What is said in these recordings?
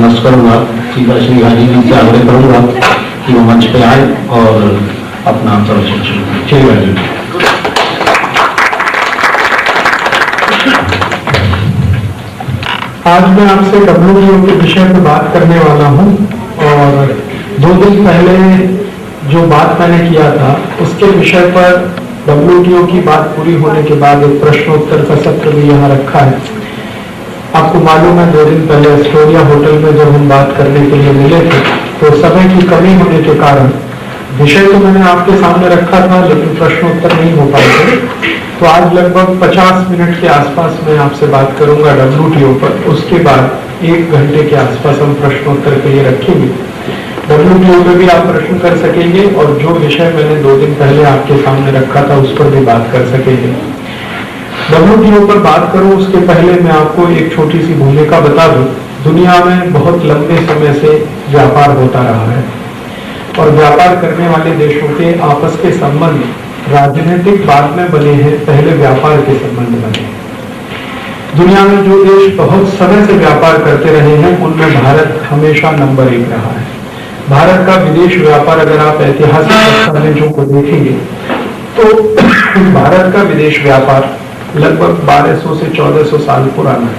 नमस्कार करूँगा सीधा श्री हाजी जी से आग्रह करूँगा कि वो मंच पे आए और अपना प्रवचन शुरू करें। श्री हाजी। आज मैं आपसे WTO के विषय पर बात करने वाला हूं और 2 दिन पहले जो बात मैंने किया था उसके विषय पर WTO की बात पूरी होने के बाद एक प्रश्नोत्तर का सत्र भी यहाँ रखा है। आपको मालूम है 2 दिन पहले एस्टोरिया होटल में जब हम बात करने के लिए मिले थे तो समय की कमी होने के कारण विषय तो मैंने आपके सामने रखा था लेकिन प्रश्नोत्तर नहीं हो पाए थे। तो आज लगभग 50 मिनट के आसपास मैं आपसे बात करूंगा WTO पर। उसके बाद 1 घंटे के आसपास हम प्रश्नोत्तर के लिए रखेंगे। WTO में भी आप प्रश्न कर सकेंगे और जो विषय मैंने 2 दिन पहले आपके सामने रखा था उस पर भी बात कर सकेंगे। WTO पर बात करूं उसके पहले मैं आपको एक छोटी सी भूमिका बता दूं। दुनिया में बहुत लंबे समय से व्यापार होता रहा है और व्यापार करने वाले देशों के आपस के संबंध राजनीतिक बाद में बने हैं, पहले व्यापार के संबंध बने हैं। दुनिया में जो देश बहुत समय से व्यापार करते रहे हैं उनमें भारत हमेशा नंबर 1 रहा है। भारत का विदेश व्यापार अगर आप ऐतिहासिक दस्तावेजों को देखेंगे तो भारत का विदेश व्यापार लगभग 1200 से 1400 साल पुराना है।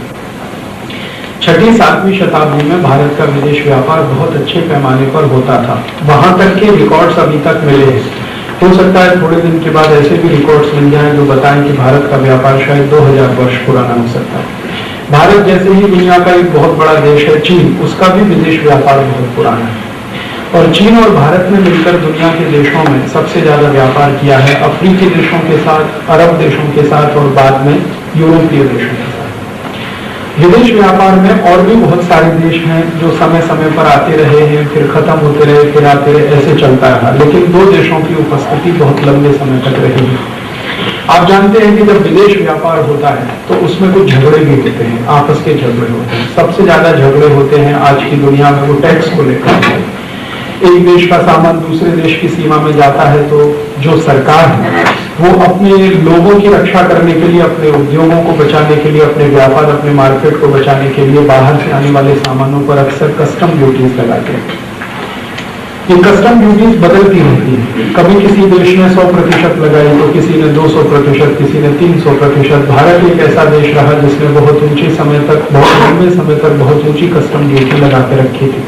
6वीं 7वीं शताब्दी में भारत का विदेश व्यापार बहुत अच्छे पैमाने पर होता था। वहां तक के रिकॉर्ड्स अभी तक मिले हैं। हो सकता है थोड़े दिन के बाद ऐसे भी रिकॉर्ड्स मिल जाएं जो बताएं कि भारत का व्यापार शायद 2000 वर्ष पुराना हो सकता है। भारत जैसे ही दुनिया का एक बहुत बड़ा देश है चीन, उसका भी विदेश व्यापार बहुत पुराना है और चीन और भारत ने मिलकर दुनिया के देशों में सबसे ज्यादा व्यापार किया है। अफ्रीकी देशों के साथ, अरब देशों के साथ और बाद में यूरोपीय देशों के साथ। विदेश व्यापार में और भी बहुत सारे देश हैं जो समय समय पर आते रहे हैं, फिर खत्म होते रहे, फिर आते रहे, ऐसे चलता रहा। लेकिन 2 देशों की उपस्थिति बहुत लंबे समय तक रही है। आप जानते हैं कि जब विदेश व्यापार होता है तो उसमें कुछ झगड़े भी होते हैं, आपस के झगड़े होते हैं। सबसे ज्यादा झगड़े होते हैं आज की दुनिया में वो टैक्स को लेकर। एक देश का सामान दूसरे देश की सीमा में जाता है तो जो सरकार है वो अपने लोगों की रक्षा करने के लिए, अपने उद्योगों को बचाने के लिए, अपने व्यापार, अपने मार्केट को बचाने के लिए बाहर से आने वाले सामानों पर अक्सर कस्टम ड्यूटीज लगाते हैं। ये कस्टम ड्यूटीज बदलती रहती है। कभी किसी देश ने 100% लगाई तो किसी ने 200%, किसी ने 300%। भारत एक ऐसा देश रहा जिसने बहुत ऊंचे समय तक, बहुत लंबे समय तक बहुत ऊंची कस्टम ड्यूटी लगा के रखी थी।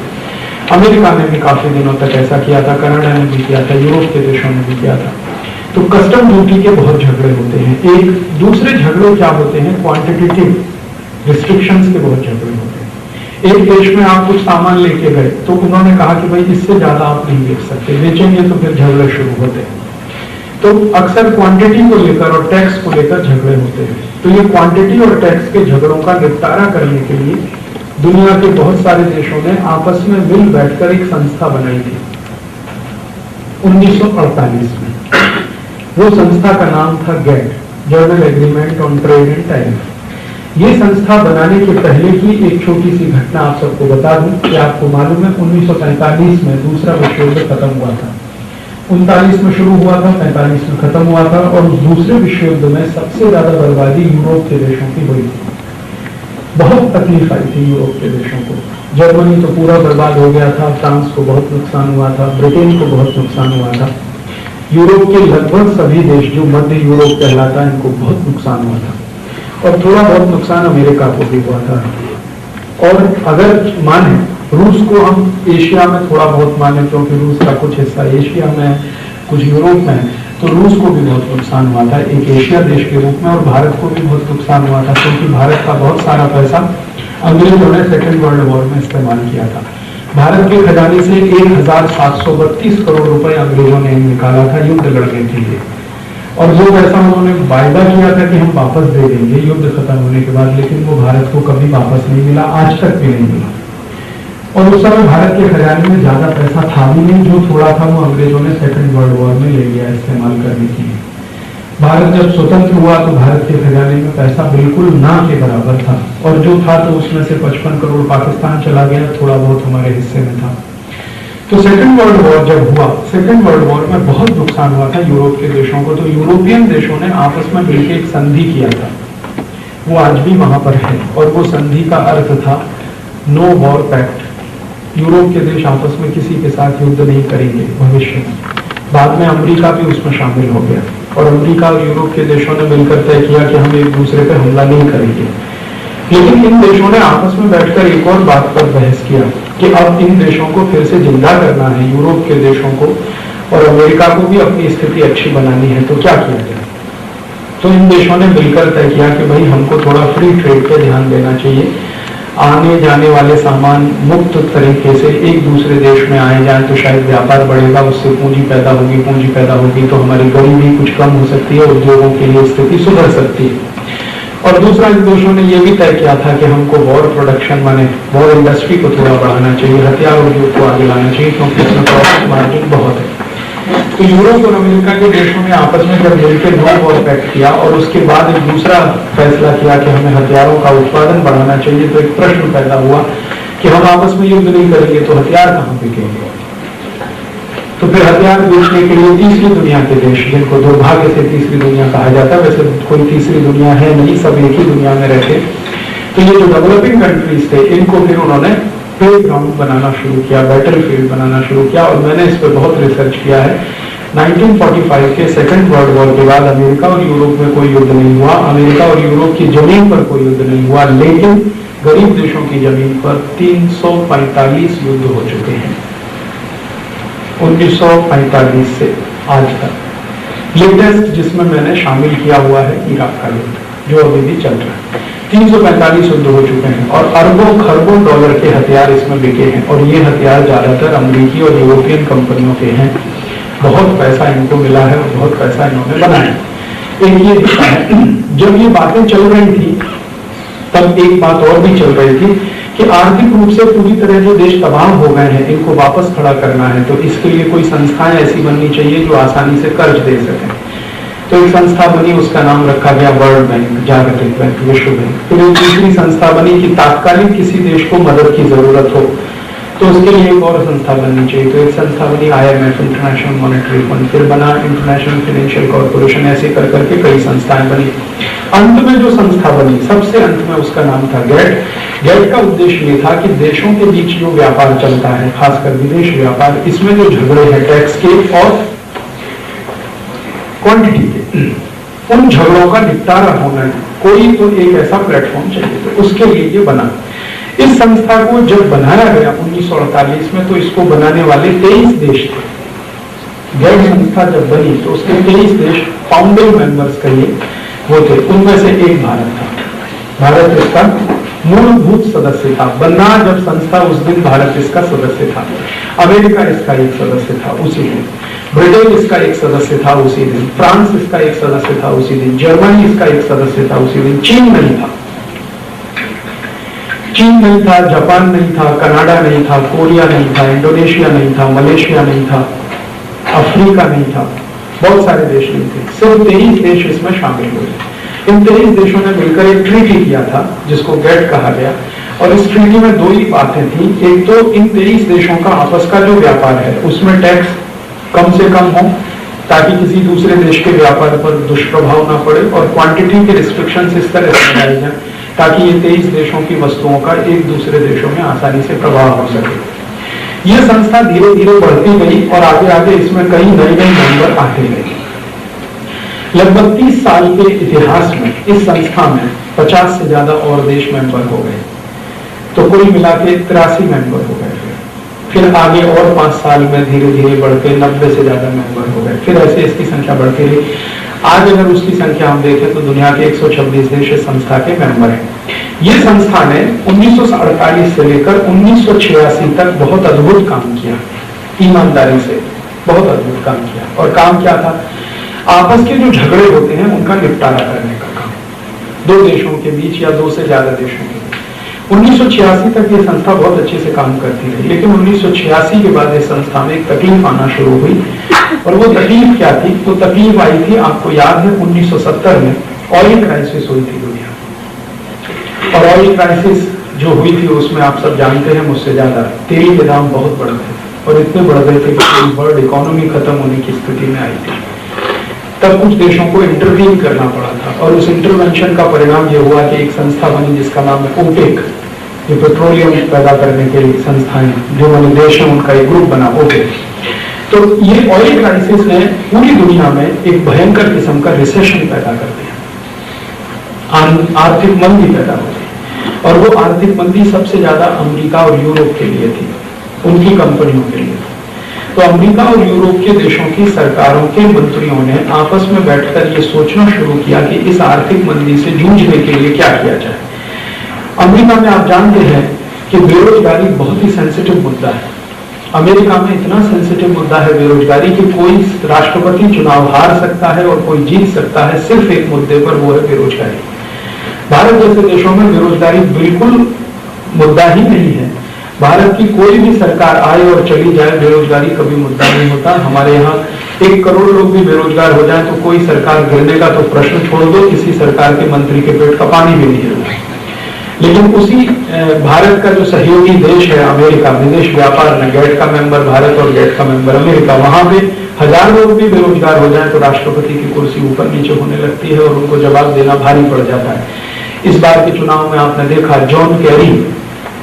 अमेरिका ने भी काफी दिनों तक ऐसा किया था, कनाडा ने भी किया था, यूरोप के देशों ने भी किया था। तो कस्टम ड्यूटी के बहुत झगड़े होते हैं। एक दूसरे झगड़े क्या होते हैं, क्वांटिटेटिव रिस्ट्रिक्शंस के बहुत झगड़े होते हैं। एक देश में आप कुछ सामान लेके गए तो उन्होंने कहा कि भाई इससे ज्यादा आप नहीं बेच सकते, बेचेंगे तो फिर झगड़े शुरू होते हैं। तो अक्सर क्वांटिटी को लेकर और टैक्स को लेकर झगड़े होते हैं। तो ये क्वांटिटी और टैक्स के झगड़ों का निपटारा करने के लिए दुनिया के बहुत सारे देशों ने आपस में मिल बैठकर एक संस्था बनाई थी 1948 में। वो संस्था का नाम था GATT, journal agreement on trade and tariff. ये संस्था बनाने के पहले की एक छोटी सी घटना आप सबको बता दूं कि आपको मालूम है 1945 में दूसरा विश्व युद्ध खत्म हुआ था। 39 में शुरू हुआ था, 45 में खत्म हुआ था और दूसरे विश्व युद्ध में सबसे ज्यादा बर्बादी यूरोप के देशों की हुई थी। बहुत तकलीफ आई थी यूरोप के देशों को। जर्मनी तो पूरा बर्बाद हो गया था, फ्रांस को बहुत नुकसान हुआ था, ब्रिटेन को बहुत नुकसान हुआ था। यूरोप के लगभग सभी देश जो मध्य यूरोप कहलाता है इनको बहुत नुकसान हुआ था और थोड़ा बहुत नुकसान अमेरिका को भी हुआ था। और अगर माने रूस को हम एशिया में थोड़ा बहुत माने, क्योंकि रूस का कुछ हिस्सा एशिया में, कुछ यूरोप में है, तो रूस को भी बहुत नुकसान हुआ था एक एशिया देश के रूप में। और भारत को भी बहुत नुकसान हुआ था क्योंकि भारत का बहुत सारा पैसा अंग्रेजों ने सेकेंड वर्ल्ड वॉर में इस्तेमाल किया था। भारत के खजाने से 1732 करोड़ रुपए अंग्रेजों ने निकाला था युद्ध लड़ने के लिए और वो पैसा उन्होंने वायदा किया था कि हम वापस दे देंगे युद्ध खत्म होने के बाद, लेकिन वो भारत को कभी वापस नहीं मिला, आज तक भी नहीं मिला। और उस समय भारत के खजाने में ज्यादा पैसा था भी नहीं, जो थोड़ा था वो अंग्रेजों ने सेकंड वर्ल्ड वॉर में ले लिया इस्तेमाल करने के लिए। भारत जब स्वतंत्र हुआ तो भारत के खजाने में पैसा बिल्कुल ना के बराबर था और जो था तो उसमें से 55 करोड़ पाकिस्तान चला गया, थोड़ा बहुत हमारे हिस्से में था। तो सेकंड वर्ल्ड वॉर जब हुआ, सेकंड वर्ल्ड वॉर में बहुत नुकसान हुआ था यूरोप के देशों को। तो यूरोपियन देशों ने आपस में मिलकर एक संधि किया था, वो आज भी वहां पर है और वो संधि का अर्थ था नो वॉर पैक्ट। यूरोप के देश आपस में किसी के साथ युद्ध नहीं करेंगे भविष्य में। बाद में अमेरिका भी उसमें शामिल हो गया और अमेरिका और यूरोप के देशों ने मिलकर तय किया कि हम एक दूसरे पर हमला नहीं करेंगे। लेकिन इन देशों ने आपस में बैठकर एक और बात पर बहस किया कि अब इन देशों को फिर से जिंदा करना है, यूरोप के देशों को और अमेरिका को भी अपनी स्थिति अच्छी बनानी है, तो क्या किया जाए। तो इन देशों ने मिलकर तय किया कि भाई हमको थोड़ा फ्री ट्रेड पे ध्यान देना चाहिए, आने जाने वाले सामान मुक्त तरीके से एक दूसरे देश में आए जाए तो शायद व्यापार बढ़ेगा, उससे पूंजी पैदा होगी तो हमारी गरीबी कुछ कम हो सकती है, उद्योगों के लिए स्थिति सुधर सकती है। और दूसरा इन देशों ने यह भी तय किया था कि हमको वॉर प्रोडक्शन माने वॉर इंडस्ट्री को थोड़ा बढ़ाना चाहिए, हथियार उद्योग को आगे लाना चाहिए, क्योंकि इसमें प्रॉफिट मार्जिन बहुत है। तो यूरोप और अमेरिका के देशों ने आपस में जब मिलकर नो वॉर पैक्ट किया और उसके बाद एक दूसरा फैसला किया कि हमें हथियारों का उत्पादन बढ़ाना चाहिए, तो एक प्रश्न पैदा हुआ कि हम आपस में युद्ध नहीं करेंगे तो हथियार कहाँ बिकेंगे। तो फिर हथियार बेचने के लिए तीसरी दुनिया के देश, जिनको दुर्भाग्य से तीसरी दुनिया कहा जाता है, वैसे कोई तीसरी दुनिया है नहीं, सब एक ही दुनिया में रहते, तो ये जो डेवलपिंग कंट्रीज थे इनको फिर उन्होंने प्ले ग्राउंड बनाना शुरू किया, बैटल फील्ड बनाना शुरू किया। और मैंने इस पर बहुत रिसर्च किया है। 1945 के सेकेंड वर्ल्ड वॉर के बाद अमेरिका और यूरोप में कोई युद्ध नहीं हुआ, अमेरिका और यूरोप की जमीन पर कोई युद्ध नहीं हुआ, लेकिन गरीब देशों की जमीन पर 345 युद्ध हो चुके हैं 1945 से आज तक। लेटेस्ट जिसमें मैंने शामिल किया हुआ है इराक का युद्ध, जो अभी भी चल रहा है। 345 युद्ध हो चुके हैं और अरबों खरबों डॉलर के हथियार इसमें बिके हैं, और ये हथियार ज्यादातर अमेरिकी और यूरोपियन कंपनियों के हैं। बहुत पैसा इनको मिला है और बहुत पैसा इन्होंने बनाया। एक ये दिखता है, जब ये बातें चल रही थी तब एक बात और भी चल रही थी कि आर्थिक रूप से पूरी तरह जो देश तबाह हो गए हैं इनको वापस खड़ा करना है, तो इसके लिए कोई संस्थाएं ऐसी बननी चाहिए जो आसानी से कर्ज दे सकें। तो एक संस्था बनी, उसका नाम रखा गया वर्ल्ड बैंक, जागतिक बैंक, विश्व बैंक। फिर एक दूसरी संस्था बनी कि तात्कालिक किसी देश को मदद की जरूरत हो तो उसके लिए एक और संस्था बननी चाहिए, तो एक संस्था बनी IMF, इंटरनेशनल मॉनेटरी फंड। फिर बना इंटरनेशनल फाइनेंशियल कॉर्पोरेशन। ऐसे कर करके कई संस्थाएं बनी। अंत में जो संस्था बनी, सबसे अंत में उसका नाम था गेट। गेट का उद्देश्य ये था कि देशों के बीच जो व्यापार चलता है, खासकर विदेश व्यापार, इसमें जो झगड़े हैं टैक्स के और क्वांटिटी के, उन झगड़ों का निपटारा होना है। कोई तो एक ऐसा प्लेटफॉर्म चाहिए, तो उसके लिए ये बना। इस संस्था को जब बनाया गया 1948 में, तो इसको बनाने वाले 23 देश थे। गेट संस्था जब बनी तो उसके 23 देश फाउंडिंग मेंबर्स कहिए वो थे। उनमें से एक भारत था। भारत इसका मूलभूत सदस्य था। बना जब संस्था उस दिन भारत इसका सदस्य था। अमेरिका इसका एक सदस्य था उसी दिन। ब्रिटेन इसका एक सदस्य था उसी दिन। फ्रांस इसका एक सदस्य था उसी दिन। जर्मनी इसका एक सदस्य था उसी दिन। चीन नहीं था। चीन नहीं था, जापान नहीं था, कनाडा नहीं था, कोरिया नहीं था, इंडोनेशिया नहीं था, मलेशिया नहीं था, अफ्रीका नहीं था, बहुत सारे देश नहीं थे। सिर्फ 23 देश इसमें शामिल हुए। इन 23 देशों ने मिलकर एक ट्रीटी किया था जिसको गेट कहा गया। और इस ट्रीटी में दो ही बातें थी। एक तो इन 23 देशों का आपस का जो व्यापार है उसमें टैक्स कम से कम हो ताकि किसी दूसरे देश के व्यापार पर दुष्प्रभाव ना पड़े, और क्वांटिटी के रिस्ट्रिक्शंस इस तरह से लगाए जाए ताकि ये 23 देशों की वस्तुओं का एक दूसरे देशों में आसानी से प्रवाह हो सके। यह संस्था धीरे धीरे बढ़ती गई और आगे आगे इसमें कई नए नए मेंबर आते गए। लगभग 30 साल के इतिहास में इस संस्था में 50 से ज्यादा और देश मेंबर हो गए, तो कुल मिला के 83 मेंबर हो गए। फिर आगे और 5 साल में धीरे धीरे बढ़ के 90 से ज्यादा मेंबर हो गए। फिर ऐसे इसकी संख्या बढ़ती रही। आज अगर उसकी संख्या हम देखें तो दुनिया के 126 देश इस संस्था के मेंबर हैं। ये संस्था ने 1948 से लेकर 1986 तक बहुत अद्भुत काम किया, ईमानदारी से बहुत अद्भुत काम किया। और काम क्या था? आपस के जो झगड़े होते हैं उनका निपटारा करने का काम, दो देशों के बीच या दो से ज्यादा देशों के बीच। 1986 तक ये संस्था बहुत अच्छे से काम करती रही, लेकिन 1986 के बाद इस संस्था में एक तकलीफ आना शुरू हुई। और वो तकलीफ क्या थी? तो तकलीफ आई थी, आपको याद है 1970 में ऑयल क्राइसिस हुई थी दुनिया। और ऑयल क्राइसिस जो हुई थी उसमें आप सब जानते हैं मुझसे ज्यादा, तेल के दाम बहुत बढ़ गए थे और इतने बढ़ गए थे कि वर्ल्ड इकोनॉमी खत्म होने की स्थिति में आई थी। तब कुछ देशों को इंटरवीन करना पड़ा था, और उस इंटरवेंशन का परिणाम यह हुआ कि एक संस्था बनी जिसका नाम है ओपेक, जो पेट्रोलियम पैदा करने के संस्थाएं जो बने देश है उनका एक ग्रुप बना, ओके। तो ये ऑयल क्राइसिस ने पूरी दुनिया में एक भयंकर किस्म का रिसेशन पैदा कर दिया, आर्थिक मंदी पैदा हो गई। और वो आर्थिक मंदी सबसे ज्यादा अमेरिका और यूरोप के लिए थी, उनकी कंपनियों के लिए। तो अमेरिका और यूरोप के देशों की सरकारों के मंत्रियों ने आपस में बैठकर ये सोचना शुरू किया कि इस आर्थिक मंदी से जूझने के लिए क्या किया जाए। अमेरिका में आप जानते हैं कि बेरोजगारी बहुत ही सेंसिटिव मुद्दा है। अमेरिका में इतना सेंसिटिव मुद्दा है बेरोजगारी कि कोई राष्ट्रपति चुनाव हार सकता है और कोई जीत सकता है सिर्फ एक मुद्दे पर, वो है बेरोजगारी। भारत जैसे देशों में बेरोजगारी बिल्कुल मुद्दा ही नहीं है। भारत की कोई भी सरकार आए और चली जाए, बेरोजगारी कभी मुद्दा नहीं होता। हमारे यहाँ 1 करोड़ लोग भी बेरोजगार हो जाए तो कोई सरकार गिरने का तो प्रश्न छोड़ दो, किसी सरकार के मंत्री के पेट का पानी भी नहीं हिलता। लेकिन उसी भारत का जो सहयोगी देश है अमेरिका, विदेश व्यापार में गेट का मेंबर भारत और गेट का मेंबर अमेरिका, वहां पे 1000 लोग भी बेरोजगार हो जाए तो राष्ट्रपति की कुर्सी ऊपर नीचे होने लगती है और उनको जवाब देना भारी पड़ जाता है। इस बार के चुनाव में आपने देखा जॉन कैरी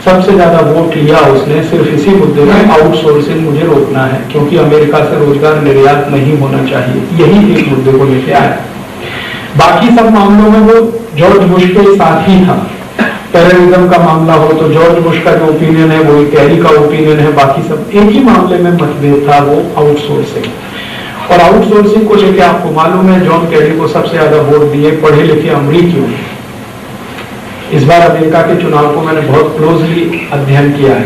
सबसे ज्यादा वोट लिया उसने सिर्फ इसी मुद्दे में, आउटसोर्सिंग मुझे रोकना है क्योंकि अमेरिका से रोजगार निर्यात नहीं होना चाहिए, यही एक मुद्दे को लेके आया। बाकी सब मामलों में वो जॉर्ज बुश के साथ ही था। टेररिज्म का मामला हो तो जॉर्ज बुश का जो ओपिनियन है वो कैरी का ओपिनियन है, बाकी सब एक ही मामले में मतभेद था, वो आउटसोर्सिंग। और आउटसोर्सिंग को लेकर आपको मालूम है जॉन कैरी को सबसे ज्यादा वोट दिए पढ़े लिखे अमरीकियों ने। इस बार अमेरिका के चुनाव को मैंने बहुत क्लोजली अध्ययन किया है।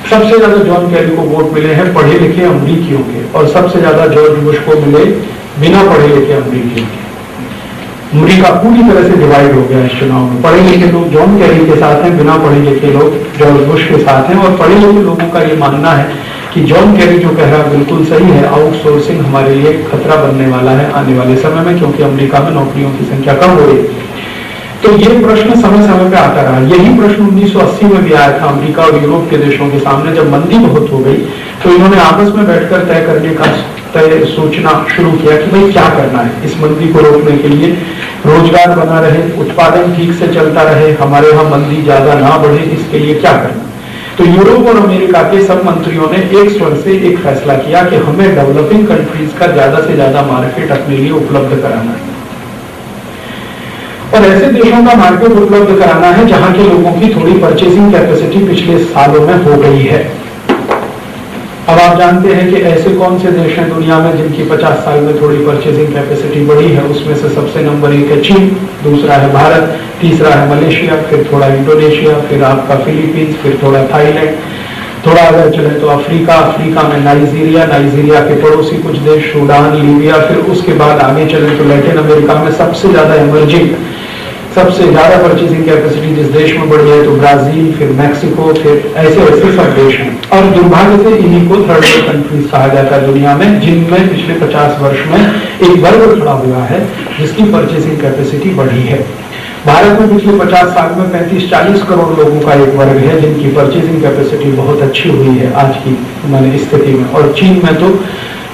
सबसे ज्यादा जॉन कैरी को वोट मिले हैं पढ़े लिखे अमरीकियों के और सबसे ज्यादा जॉर्ज बुश को मिले बिना पढ़े लिखे अमरीकियों के। अमरीका पूरी तरह से डिवाइड हो गया इस चुनाव में। पढ़े लिखे लोग जॉन कैरी के साथ हैं, बिना पढ़े लिखे लोग जॉर्ज बुश के साथ हैं। और पढ़े लिखे लोगों का ये मानना है कि जॉन कैरी जो कह रहा है बिल्कुल सही है, आउटसोर्सिंग हमारे लिए खतरा बनने वाला है आने वाले समय में, क्योंकि अमेरिका में नौकरियों की संख्या कम हो रही है। तो ये प्रश्न समय समय पे आता रहा। यही प्रश्न 1980 में भी आया था अमेरिका और यूरोप के देशों के सामने, जब मंदी बहुत हो गई तो इन्होंने आपस में बैठकर तय करने का सोचना शुरू किया कि भाई क्या करना है इस मंदी को रोकने के लिए, रोजगार बना रहे, उत्पादन ठीक से चलता रहे, हमारे यहाँ मंदी ज्यादा ना बढ़े, इसके लिए क्या करना। तो यूरोप और अमेरिका के सब मंत्रियों ने एक स्वर से एक फैसला किया कि हमें डेवलपिंग कंट्रीज का ज्यादा से ज्यादा मार्केट अपने लिए उपलब्ध कराना है और ऐसे देशों का मार्केट उपलब्ध कराना है जहां के लोगों की थोड़ी परचेसिंग कैपेसिटी पिछले सालों में हो गई है। अब आप जानते हैं कि ऐसे कौन से देश हैं दुनिया में जिनकी 50 साल में थोड़ी परचेसिंग कैपेसिटी बढ़ी है। उसमें से सबसे नंबर 1 है चीन, दूसरा है भारत, तीसरा है मलेशिया, फिर थोड़ा इंडोनेशिया, फिर आपका फिलीपींस, फिर थोड़ा थाईलैंड, थोड़ा अगर चले तो अफ्रीका, अफ्रीका में नाइजीरिया, नाइजीरिया के पड़ोसी कुछ देश सूडान, लीबिया, फिर उसके बाद आगे चले तो लैटिन अमेरिका में सबसे ज्यादा इमर्जिंग, सबसे ज्यादा परचेसिंग कैपेसिटी जिस देश में बढ़ी है तो ब्राजील, फिर मैक्सिको, फिर ऐसे ऐसे सब देश हैं। और दुर्भाग्य से इन्हीं को थर्ड वर्ल्ड कंट्रीज कहा जाता है दुनिया में, जिनमें पिछले 50 वर्ष में एक वर्ग खड़ा हुआ है जिसकी परचेसिंग कैपेसिटी बढ़ी है। भारत में पिछले 50 साल में 35-40 करोड़ लोगों का एक वर्ग है जिनकी परचेसिंग कैपेसिटी बहुत अच्छी हुई है आज की स्थिति में। और चीन में तो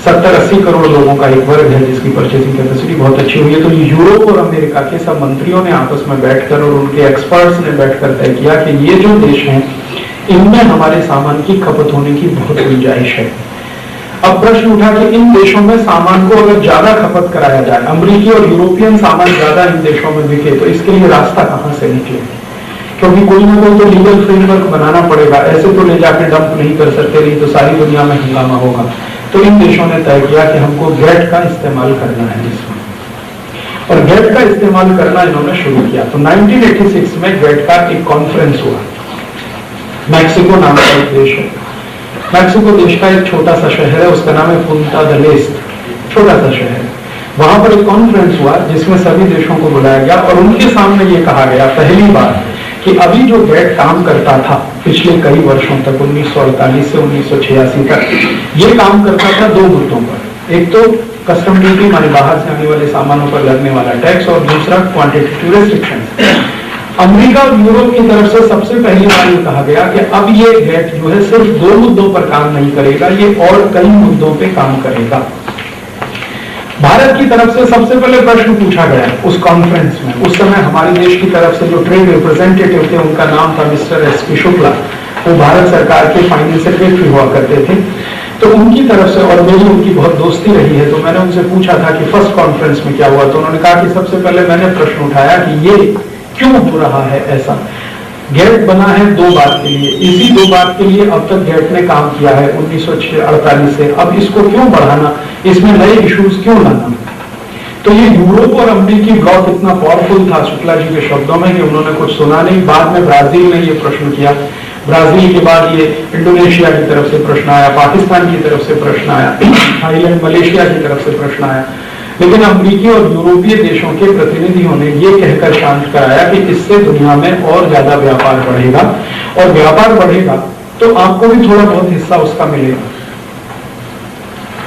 70-80 करोड़ लोगों का एक वर्ग है जिसकी परचेसिंग कैपेसिटी बहुत अच्छी हुई है। तो यूरोप और अमेरिका के सब मंत्रियों ने आपस में बैठकर और उनके एक्सपर्ट्स ने बैठकर तय किया कि ये जो देश हैं इनमें हमारे सामान की खपत होने की बहुत गुंजाइश है। अब प्रश्न उठा कि इन देशों में सामान को अगर ज्यादा खपत कराया जाए, अमेरिकी और यूरोपियन सामान ज्यादा इन देशों में बिके, तो इसके लिए रास्ता कहां से निकले, क्योंकि कोई ना कोई तो लीगल फ्रेमवर्क बनाना पड़ेगा। ऐसे तो ले जाकर डंप नहीं कर सकते, नहीं तो सारी दुनिया में हंगामा होगा। तो इन देशों ने तय किया कि हमको गेट का इस्तेमाल करना है इसमें, और गेट का इस्तेमाल करना इन्होंने शुरू किया। तो 1986 में गेट का एक कॉन्फ्रेंस हुआ। मैक्सिको नाम का एक देश है, मैक्सिको देश का एक छोटा सा शहर है, उसका नाम है पुंता देल एस्टे, छोटा सा शहर। वहां पर एक कॉन्फ्रेंस हुआ जिसमें सभी देशों को बुलाया गया और उनके सामने ये कहा गया पहली बार कि अभी जो गेट काम करता था पिछले कई वर्षों तक, 1948 से 1986 तक, ये काम करता था 2 मुद्दों पर। एक तो कस्टम ड्यूटी, माने बाहर से आने वाले सामानों पर लगने वाला टैक्स, और दूसरा क्वांटिटेटिव रेस्ट्रिक्शंस। अमेरिका और यूरोप की तरफ से सबसे पहली बार ये कहा गया कि अब ये गेट जो है सिर्फ 2 मुद्दों पर काम नहीं करेगा, ये और कई मुद्दों पे काम करेगा। भारत की तरफ से सबसे पहले प्रश्न पूछा गया उस कॉन्फ्रेंस में। उस समय हमारे देश की तरफ से जो ट्रेड रिप्रेजेंटेटिव थे, उनका नाम था मिस्टर एसपी शुक्ला, वो भारत सरकार के फाइनेंस सेक्रेटरी हुआ करते थे। तो उनकी तरफ से, और मेरी उनकी बहुत दोस्ती रही है, तो मैंने उनसे पूछा था कि फर्स्ट कॉन्फ्रेंस में क्या हुआ। तो उन्होंने कहा कि सबसे पहले मैंने प्रश्न उठाया कि ये क्यों हो रहा है ऐसा। गेट बना है 2 बात के लिए, इसी 2 बात के लिए अब तक गेट ने काम किया है 1948 से, अब इसको क्यों बढ़ाना, इसमें नए इश्यूज क्यों लाना। तो ये यूरोप और अमेरिकी ब्लॉक इतना पावरफुल था शुक्ला जी के शब्दों में कि उन्होंने कुछ सुना नहीं। बाद में ब्राजील ने ये प्रश्न किया, ब्राजील के बाद ये इंडोनेशिया की तरफ से प्रश्न आया, पाकिस्तान की तरफ से प्रश्न आया, थाईलैंड मलेशिया की तरफ से प्रश्न आया। लेकिन अमेरिकी और यूरोपीय देशों के प्रतिनिधियों ने ये कहकर शांत कराया कि इससे दुनिया में और ज्यादा व्यापार बढ़ेगा, और व्यापार बढ़ेगा तो आपको भी थोड़ा बहुत हिस्सा उसका मिलेगा।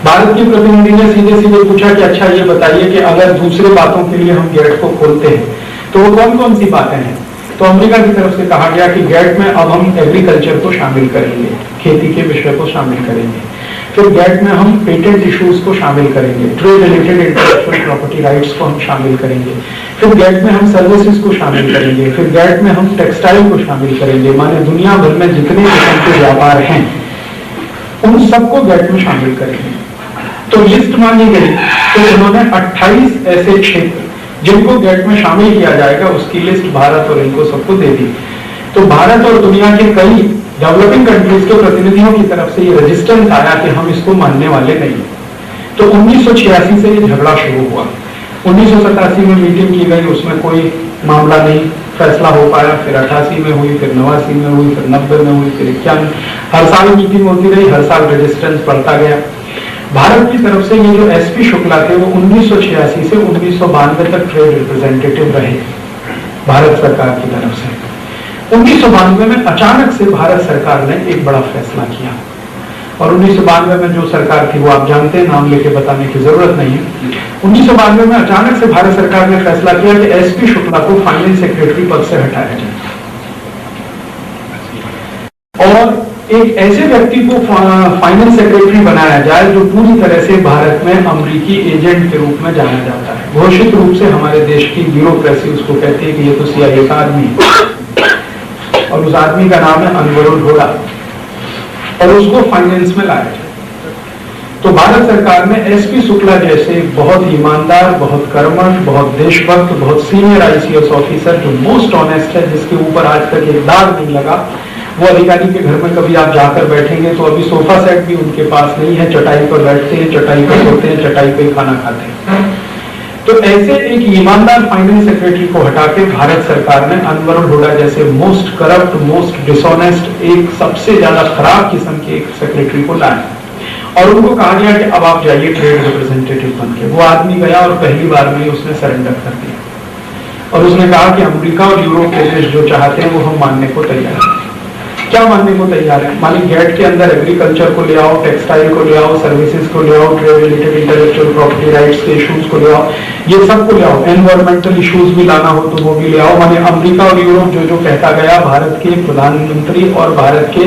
भारत के प्रतिनिधि ने सीधे सीधे पूछा कि अच्छा ये बताइए कि अगर दूसरे बातों के लिए हम गेट को खोलते हैं तो वो कौन कौन सी बातें हैं। तो अमेरिका की तरफ से कहा गया कि गेट में अब हम एग्रीकल्चर को शामिल करेंगे, खेती के विषय को शामिल करेंगे। फिर गेट में हम पेटेंट इश्यूज को शामिल करेंगे, trade related intellectual property rights को हम शामिल करेंगे। फिर गेट में हम सर्विसेज को शामिल करेंगे। फिर गेट में हम टेक्सटाइल को शामिल करेंगे। माने दुनिया भर में जितने किस्म के व्यापार हैं उन सबको गेट में शामिल करेंगे। तो लिस्ट मांगी गई, तो उन्होंने 28 ऐसे क्षेत्र जिनको गेट में शामिल किया जाएगा उसकी लिस्ट भारत और इनको सबको दे दी। तो भारत और दुनिया के कई डेवलपिंग कंट्रीज के प्रतिनिधियों की तरफ से ये रेजिस्टेंस आया कि हम इसको मानने वाले नहीं। तो 1986 से ये झगड़ा शुरू हुआ। 1987 में मीटिंग की गई, उसमें कोई मामला नहीं फैसला हो पाया। फिर 88 में हुई, फिर 89 में हुई, फिर 90 में हुई, फिर 91। हर साल मीटिंग होती रही, हर साल रेजिस्टेंस बढ़ता गया। भारत की तरफ से ये जो एसपी शुक्ला थे वो 1986 से 1992 तक ट्रेड रिप्रेजेंटेटिव रहे भारत सरकार की तरफ से। 1992 में अचानक से भारत सरकार ने एक बड़ा फैसला किया, और 1992 में जो सरकार थी वो आप जानते हैं, नाम लेके बताने की जरूरत नहीं है। 1992 में अचानक से भारत सरकार ने फैसला किया कि एसपी शुक्ला को फाइनेंस सेक्रेटरी पद से हटाया जाए और एक ऐसे व्यक्ति को फाइनेंस सेक्रेटरी बनाया जाए जो पूरी तरह से भारत में अमेरिकी एजेंट के रूप में जाना जाता है। घोषित रूप से हमारे देश की ब्यूरोक्रेसी उसको कहती है कि ये तो CIA का आदमी है, और उस आदमी का नाम है अनवरुण होड़ा, और उसको फाइनेंस में लाया जाए। तो भारत सरकार ने एसपी शुक्ला जैसे बहुत ईमानदार, बहुत कर्मठ, बहुत देशभक्त, बहुत सीनियर ICS ऑफिसर जो मोस्ट ऑनेस्ट है, जिसके ऊपर आज तक एक दाग नहीं लगा, वो अधिकारी के घर में कभी आप जाकर बैठेंगे तो अभी सोफा सेट भी उनके पास नहीं है, चटाई पर बैठते हैं, चटाई पर सोते हैं, चटाई पर खाना खाते हैं। तो ऐसे एक ईमानदार फाइनेंस सेक्रेटरी को हटा के भारत सरकार ने अनवरुण हुडा जैसे मोस्ट करप्ट, मोस्ट डिसऑनेस्ट, एक सबसे ज्यादा खराब किस्म के एक सेक्रेटरी को लाया और उनको कहा गया कि अब आप जाइए ट्रेड रिप्रेजेंटेटिव बन के। वो आदमी गया और पहली बार में उसने सरेंडर कर दिया और उसने कहा कि अमेरिका और यूरोप के देश जो चाहते हैं वो हम मानने को तैयार हैं। क्या मानने को तैयार है? मानी गेट के अंदर एग्रीकल्चर को ले आओ, टेक्सटाइल को ले आओ, सर्विसेज को ले आओ, trade related intellectual property rights के इश्यूज को ले आओ, ये सब को ले आओ, एनवायरमेंटल इश्यूज भी लाना हो तो वो भी ले आओ। माने अमेरिका और यूरोप जो जो कहता गया, भारत के प्रधानमंत्री और भारत के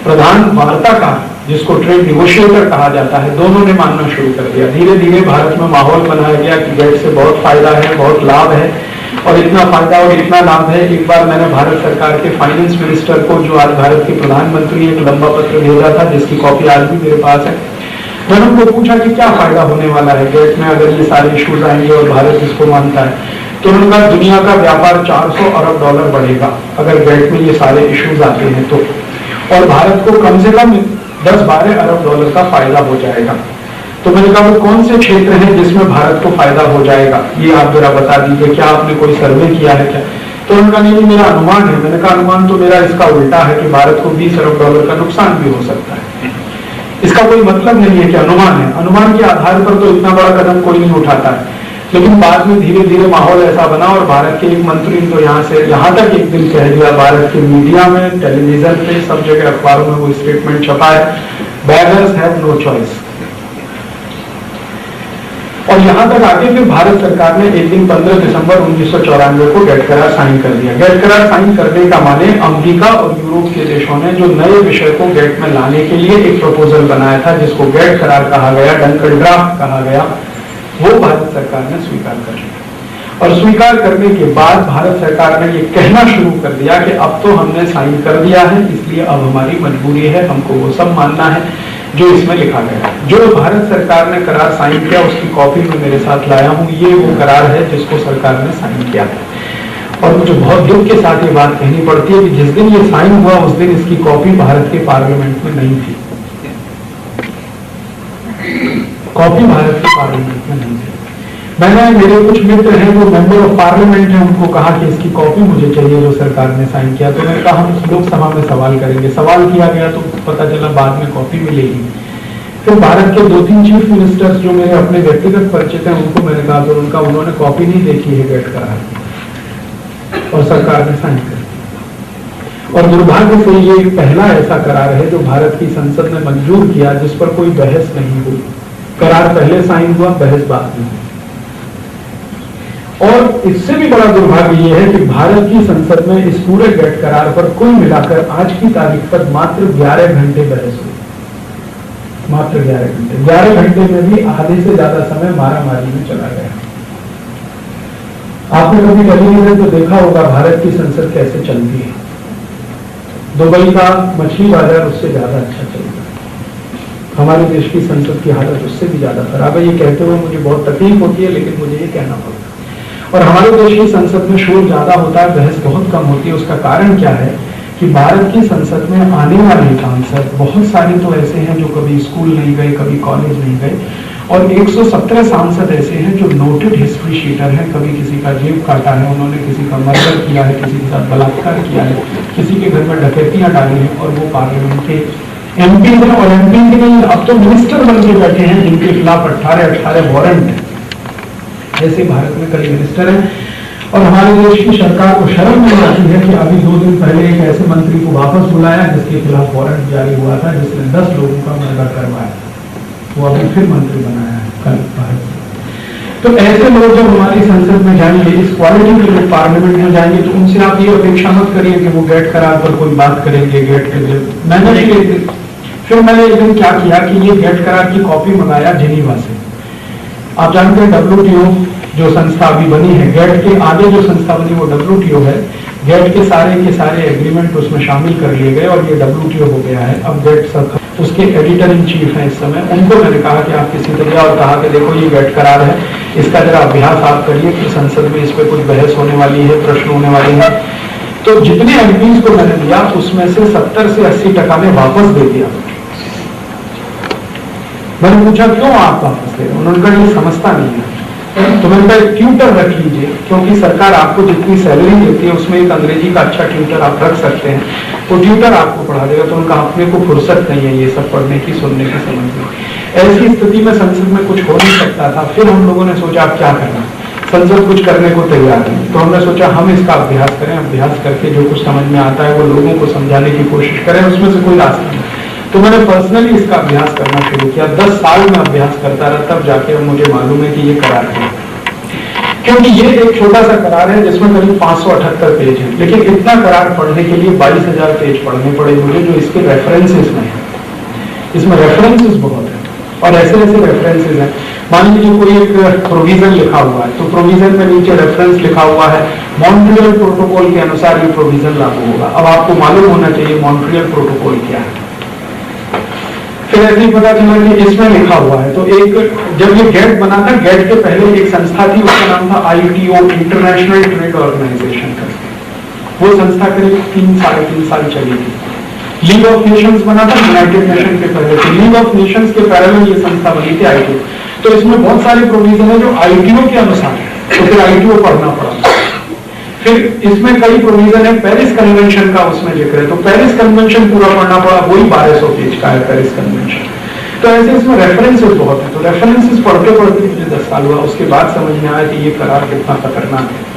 प्रधान वार्ताकार जिसको ट्रेड निगोशिएटर कहा जाता है, दोनों ने मानना शुरू कर दिया। धीरे धीरे भारत में माहौल बनाया गया कि गेट से बहुत फायदा है, बहुत लाभ है, और इतना फायदा और इतना लाभ है। एक बार मैंने भारत सरकार के फाइनेंस मिनिस्टर को, जो आज भारत के प्रधानमंत्री, एक लंबा पत्र भेजा था जिसकी कॉपी आज भी मेरे पास है। मैंने उनको पूछा कि क्या फायदा होने वाला है गेट में अगर ये सारे इश्यूज आएंगे और भारत इसको मानता है। तो उन्होंने कहा दुनिया का व्यापार $400 अरब बढ़ेगा अगर गेट में ये सारे इश्यूज आते हैं तो, और भारत को कम से कम $10-12 अरब का फायदा हो जाएगा। तो मैंने कहा वो कौन से क्षेत्र हैं जिसमें भारत को फायदा हो जाएगा, ये आप जरा बता दीजिए, क्या आपने कोई सर्वे किया है क्या? तो उन्होंने कहा नहीं, मेरा अनुमान है। मैंने कहा अनुमान तो मेरा इसका उल्टा है कि भारत को $20 अरब का नुकसान भी हो सकता है। इसका कोई मतलब नहीं है कि अनुमान है, अनुमान के आधार पर तो इतना बड़ा कदम कोई नहीं उठाता है। लेकिन बाद में धीरे धीरे माहौल ऐसा बना और भारत के एक मंत्री तो यहाँ तक एक दिन कह दिया, भारत के मीडिया में, टेलीविजन पे, सब जगह अखबारों में वो स्टेटमेंट छपा है, बेगर्स हैव नो चॉइस। और यहां तक आके फिर भारत सरकार ने एक दिन 15 दिसंबर 1994 को गेट करार साइन कर दिया। गेट करार साइन करने का माने अमेरिका और यूरोप के देशों ने जो नए विषय को गेट में लाने के लिए एक प्रपोजल बनाया था जिसको गेट करार कहा गया, डंकन ड्राफ्ट कहा गया, वो भारत सरकार ने स्वीकार कर लिया। और स्वीकार करने के बाद भारत सरकार ने ये कहना शुरू कर दिया कि अब तो हमने साइन कर दिया है, इसलिए अब हमारी मजबूरी है, हमको वो सब मानना है जो इसमें लिखा गया है। जो भारत सरकार ने करार साइन किया उसकी कॉपी में मेरे साथ लाया हूं। ये वो करार है जिसको सरकार ने साइन किया है। और मुझे बहुत दुख के साथ ये बात कहनी पड़ती है कि जिस दिन ये साइन हुआ उस दिन इसकी कॉपी भारत के पार्लियामेंट में नहीं थी। कॉपी भारत के पार्लियामेंट में नहीं थी। मैंने, मेरे कुछ मित्र हैं जो मेंबर ऑफ पार्लियामेंट हैं, उनको कहा कि इसकी कॉपी मुझे चाहिए जो सरकार ने साइन किया। तो मैंने कहा हम लोकसभा में सवाल करेंगे। सवाल किया गया तो पता चला बाद में कॉपी मिलेगी। फिर भारत के 2-3 चीफ मिनिस्टर्स जो मेरे अपने व्यक्तिगत परिचित हैं उनको मैंने कहा, तो उन्होंने कॉपी नहीं देखी है गेट करार और सरकार ने साइन कर। और दुर्भाग्य से ये पहला ऐसा करार है जो भारत की संसद ने मंजूर किया जिस पर कोई बहस नहीं हुई। करार पहले साइन हुआ, बहस बाद में। और इससे भी बड़ा दुर्भाग्य यह है कि भारत की संसद में इस पूरे गेट करार पर कुल मिलाकर आज की तारीख पर मात्र 11 घंटे बहस हुई। मात्र 11 घंटे। 11 घंटे में भी आधे से ज्यादा समय मारामारी में चला गया। आपने कभी टेलीविजन तो देखा होगा भारत की संसद कैसे चलती है। दुबई का मछली बाजार उससे ज्यादा अच्छा चलता है। हमारे देश की संसद की हालत उससे भी ज्यादा खराब है। ये कहते हुए मुझे बहुत तकलीफ होती है, लेकिन मुझे ये कहना पड़ता है। और हमारे देश की संसद में शोर ज्यादा होता है, बहस बहुत कम होती है। उसका कारण क्या है कि भारत की संसद में आने वाले सांसद बहुत सारे तो ऐसे हैं जो कभी स्कूल नहीं गए, कभी कॉलेज नहीं गए, और 117 सांसद ऐसे हैं जो नोटेड हिस्ट्री शीटर हैं। कभी किसी का जेब काटा है उन्होंने, किसी का मर्डर किया है, किसी के साथ बलात्कार किया है, किसी के घर में डकैतियां डाली हैं, और वो पार्लियामेंट के एमपी हैं। और एमपी के नहीं, अब तो मिनिस्टर बन के बैठे हैं जिनके खिलाफ 18 वारंट। ऐसे भारत में कई मिनिस्टर हैं। और हमारे देश की सरकार को शर्म नहीं आती है कि अभी 2 दिन पहले एक ऐसे मंत्री को वापस बुलाया जिसके खिलाफ वारंट जारी हुआ था, जिसने 10 लोगों का मर्डर करवाया। वो अभी फिर मंत्री बनाया है कल भारत में। तो ऐसे लोग जब हमारी संसद में जाएंगे, इस क्वालिटी के लोग पार्लियामेंट में जाएंगे, तो उनसे आप ये अपेक्षा मत करिए कि वो गेट करार पर कोई बात करेंगे। गेट के फिर मैंने एक दिन क्या किया कि ये गेट करार की कॉपी मंगाया जिनीवा से। आप जानते हैं WTO जो संस्था अभी बनी है, गेट के आगे जो संस्था बनी वो WTO है। गेट के सारे एग्रीमेंट उसमें शामिल कर लिए गए और ये WTO हो गया है। अब गेट सब उसके एडिटर इन चीफ हैं इस समय। उनको मैंने कहा कि आप किसी तरह, और कहा कि देखो ये गेट करार है, इसका जरा अभ्यास आप करिए कि संसद में इस पर कुछ बहस होने वाली है, प्रश्न होने वाले हैं। तो जितने एमपीज को मैंने दिया उसमें से 70 से 80% ने वापस दे दिया। मैंने पूछा क्यों आप वापस दे रहे? उन्होंने कहा ये समझता नहीं है। तो मैंने कहा एक ट्यूटर रख लीजिए, क्योंकि सरकार आपको जितनी सैलरी देती है उसमें एक अंग्रेजी का अच्छा ट्यूटर आप रख सकते हैं, वो ट्यूटर आपको पढ़ा देगा। तो उनका अपने को फुर्सत नहीं है ये सब पढ़ने की, सुनने की, समझने की। ऐसी स्थिति में संसद में कुछ हो नहीं सकता था। फिर हम लोगों ने सोचा अब क्या करना, संसद कुछ करने को तैयार नहीं। तो हमने सोचा हम इसका अभ्यास करें, अभ्यास करके जो कुछ समझ में आता है वो लोगों को समझाने की कोशिश करें, उसमें से कोई रास्ता नहीं। तो मैंने पर्सनली इसका अभ्यास करना शुरू किया। 10 साल में अभ्यास करता रहा, तब जाके मुझे मालूम है कि ये करार है। क्योंकि ये एक छोटा सा करार है जिसमें करीब 578 पेज है, लेकिन इतना करार पढ़ने के लिए 22,000 पेज पढ़ने पड़े मुझे, जो इसके रेफरेंसेस में है। इसमें रेफरेंसेस बहुत है और ऐसे ऐसे रेफरेंसेस हैं। मान लीजिए कोई एक प्रोविजन लिखा हुआ है, तो प्रोविजन में नीचे रेफरेंस लिखा हुआ है, मॉन्ट्रियल प्रोटोकॉल के अनुसार ये प्रोविजन लागू होगा। अब आपको मालूम होना चाहिए मॉन्ट्रियल प्रोटोकॉल क्या है। फिर ऐसे ही पता चला कि इसमें लिखा हुआ है। तो एक जब ये गेट बना था, गेट के पहले एक संस्था थी, उसका नाम था ITO, इंटरनेशनल ट्रेड ऑर्गेनाइजेशन का। वो संस्था करीब 3-3.5 साल चली थी। लीग ऑफ नेशंस बना था यूनाइटेड नेशन के पहले, तो लीग ऑफ नेशंस के पैरेलल ये संस्था बनी थी ITO। तो इसमें बहुत सारे प्रोविजन है जो ITO के अनुसार है, तो फिर ITO पढ़ना पड़ा। फिर इसमें कई प्रोविजन है, पेरिस कन्वेंशन का उसमें जिक्र है, तो पेरिस कन्वेंशन पूरा पढ़ना पड़ा, वही 1200 पेज का है पेरिस कन्वेंशन। तो ऐसे इसमें रेफरेंसेस बहुत है। तो रेफरेंसेस पढ़ते पढ़ते मुझे 10 साल हुआ, उसके बाद समझ में आया कि ये करार कितना खतरनाक है।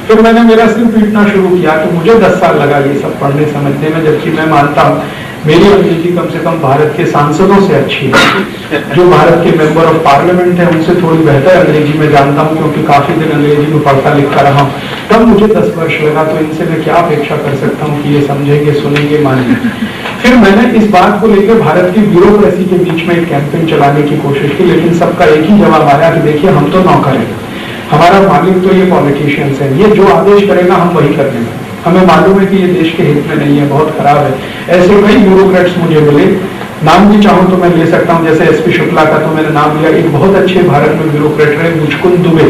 फिर मैंने मेरा सिर पीटना शुरू किया कि मुझे 10 साल लगा ये सब पढ़ने समझने में, जबकि मैं मानता हूँ मेरी अंग्रेजी कम से कम भारत के सांसदों से अच्छी है। जो भारत के मेंबर ऑफ पार्लियामेंट है उनसे थोड़ी बेहतर अंग्रेजी में जानता हूँ, क्योंकि काफी दिन अंग्रेजी में पढ़ता लिखता रहा हूँ। तब मुझे 10 वर्ष लगा, तो इनसे मैं क्या अपेक्षा कर सकता हूँ कि ये समझेंगे, सुनेंगे, मानेंगे। फिर मैंने इस बात को लेकर भारत की ब्यूरोक्रेसी के बीच में एक कैंपेन चलाने की कोशिश की, लेकिन सबका एक ही जवाब आया कि देखिए हम तो नौकर हैं, हमारा मालिक तो ये पॉलिटिशियंस है, ये जो आदेश करेगा हम वही कर देंगे, हमें मालूम है कि ये देश के हित में नहीं है, बहुत खराब है। ऐसे कई ब्यूरोक्रेट्स मुझे मिले, नाम भी चाहूं तो मैं ले सकता हूं, जैसे एसपी शुक्ला का तो मैंने नाम लिया, एक बहुत अच्छे भारत में ब्यूरोक्रेट रहे मुचकुंद दुबे।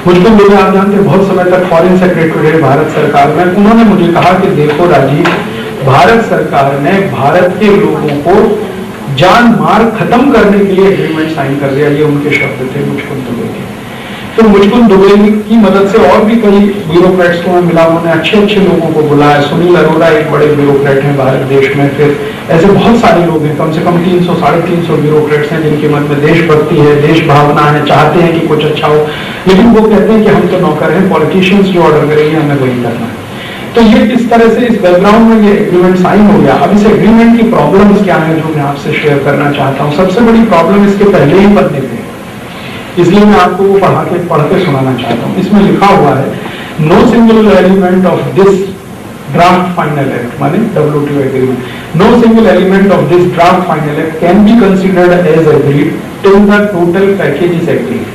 मुचकुंद दुबे आप जानते, बहुत समय तक फॉरेन सेक्रेटरी रहे भारत सरकार में। उन्होंने मुझे कहा कि देखो राजीव, भारत सरकार ने भारत के लोगों को जान मार खत्म करने के लिए एग्रीमेंट साइन कर दिया, ये उनके शब्द थे मुचकुंद दुबे के। तो मुचकुंद दुबे की मदद से और भी कई ब्यूरोक्रेट्स को मैं मिला, उन्होंने अच्छे अच्छे लोगों को बुलाया। सुनील अरोड़ा एक बड़े ब्यूरोक्रेट हैं भारत देश में, फिर ऐसे बहुत सारे लोग हैं, कम से कम 300 साढ़े 300 ब्यूरोक्रेट्स हैं जिनके मन में देशभक्ति है, देश भावना है, चाहते हैं कि कुछ अच्छा हो, लेकिन वो कहते हैं कि हम तो नौकर हैं, पॉलिटिशियंस जो ऑर्डर करेंगे हमें वही करना है। तो ये इस तरह से इस बैकग्राउंड में ये एग्रीमेंट साइन हो गया। अब इस एग्रीमेंट की प्रॉब्लम्स क्या है जो मैं आपसे शेयर करना चाहता हूँ। सबसे बड़ी प्रॉब्लम इसके पहले ही पन्ने पे, इसलिए मैं आपको वो पढ़ के सुनाना चाहता हूँ। इसमें लिखा हुआ है, no single element of this draft final act, माने WTO agreement, no single element of this draft final act can be considered as agreed till the total package is agreed.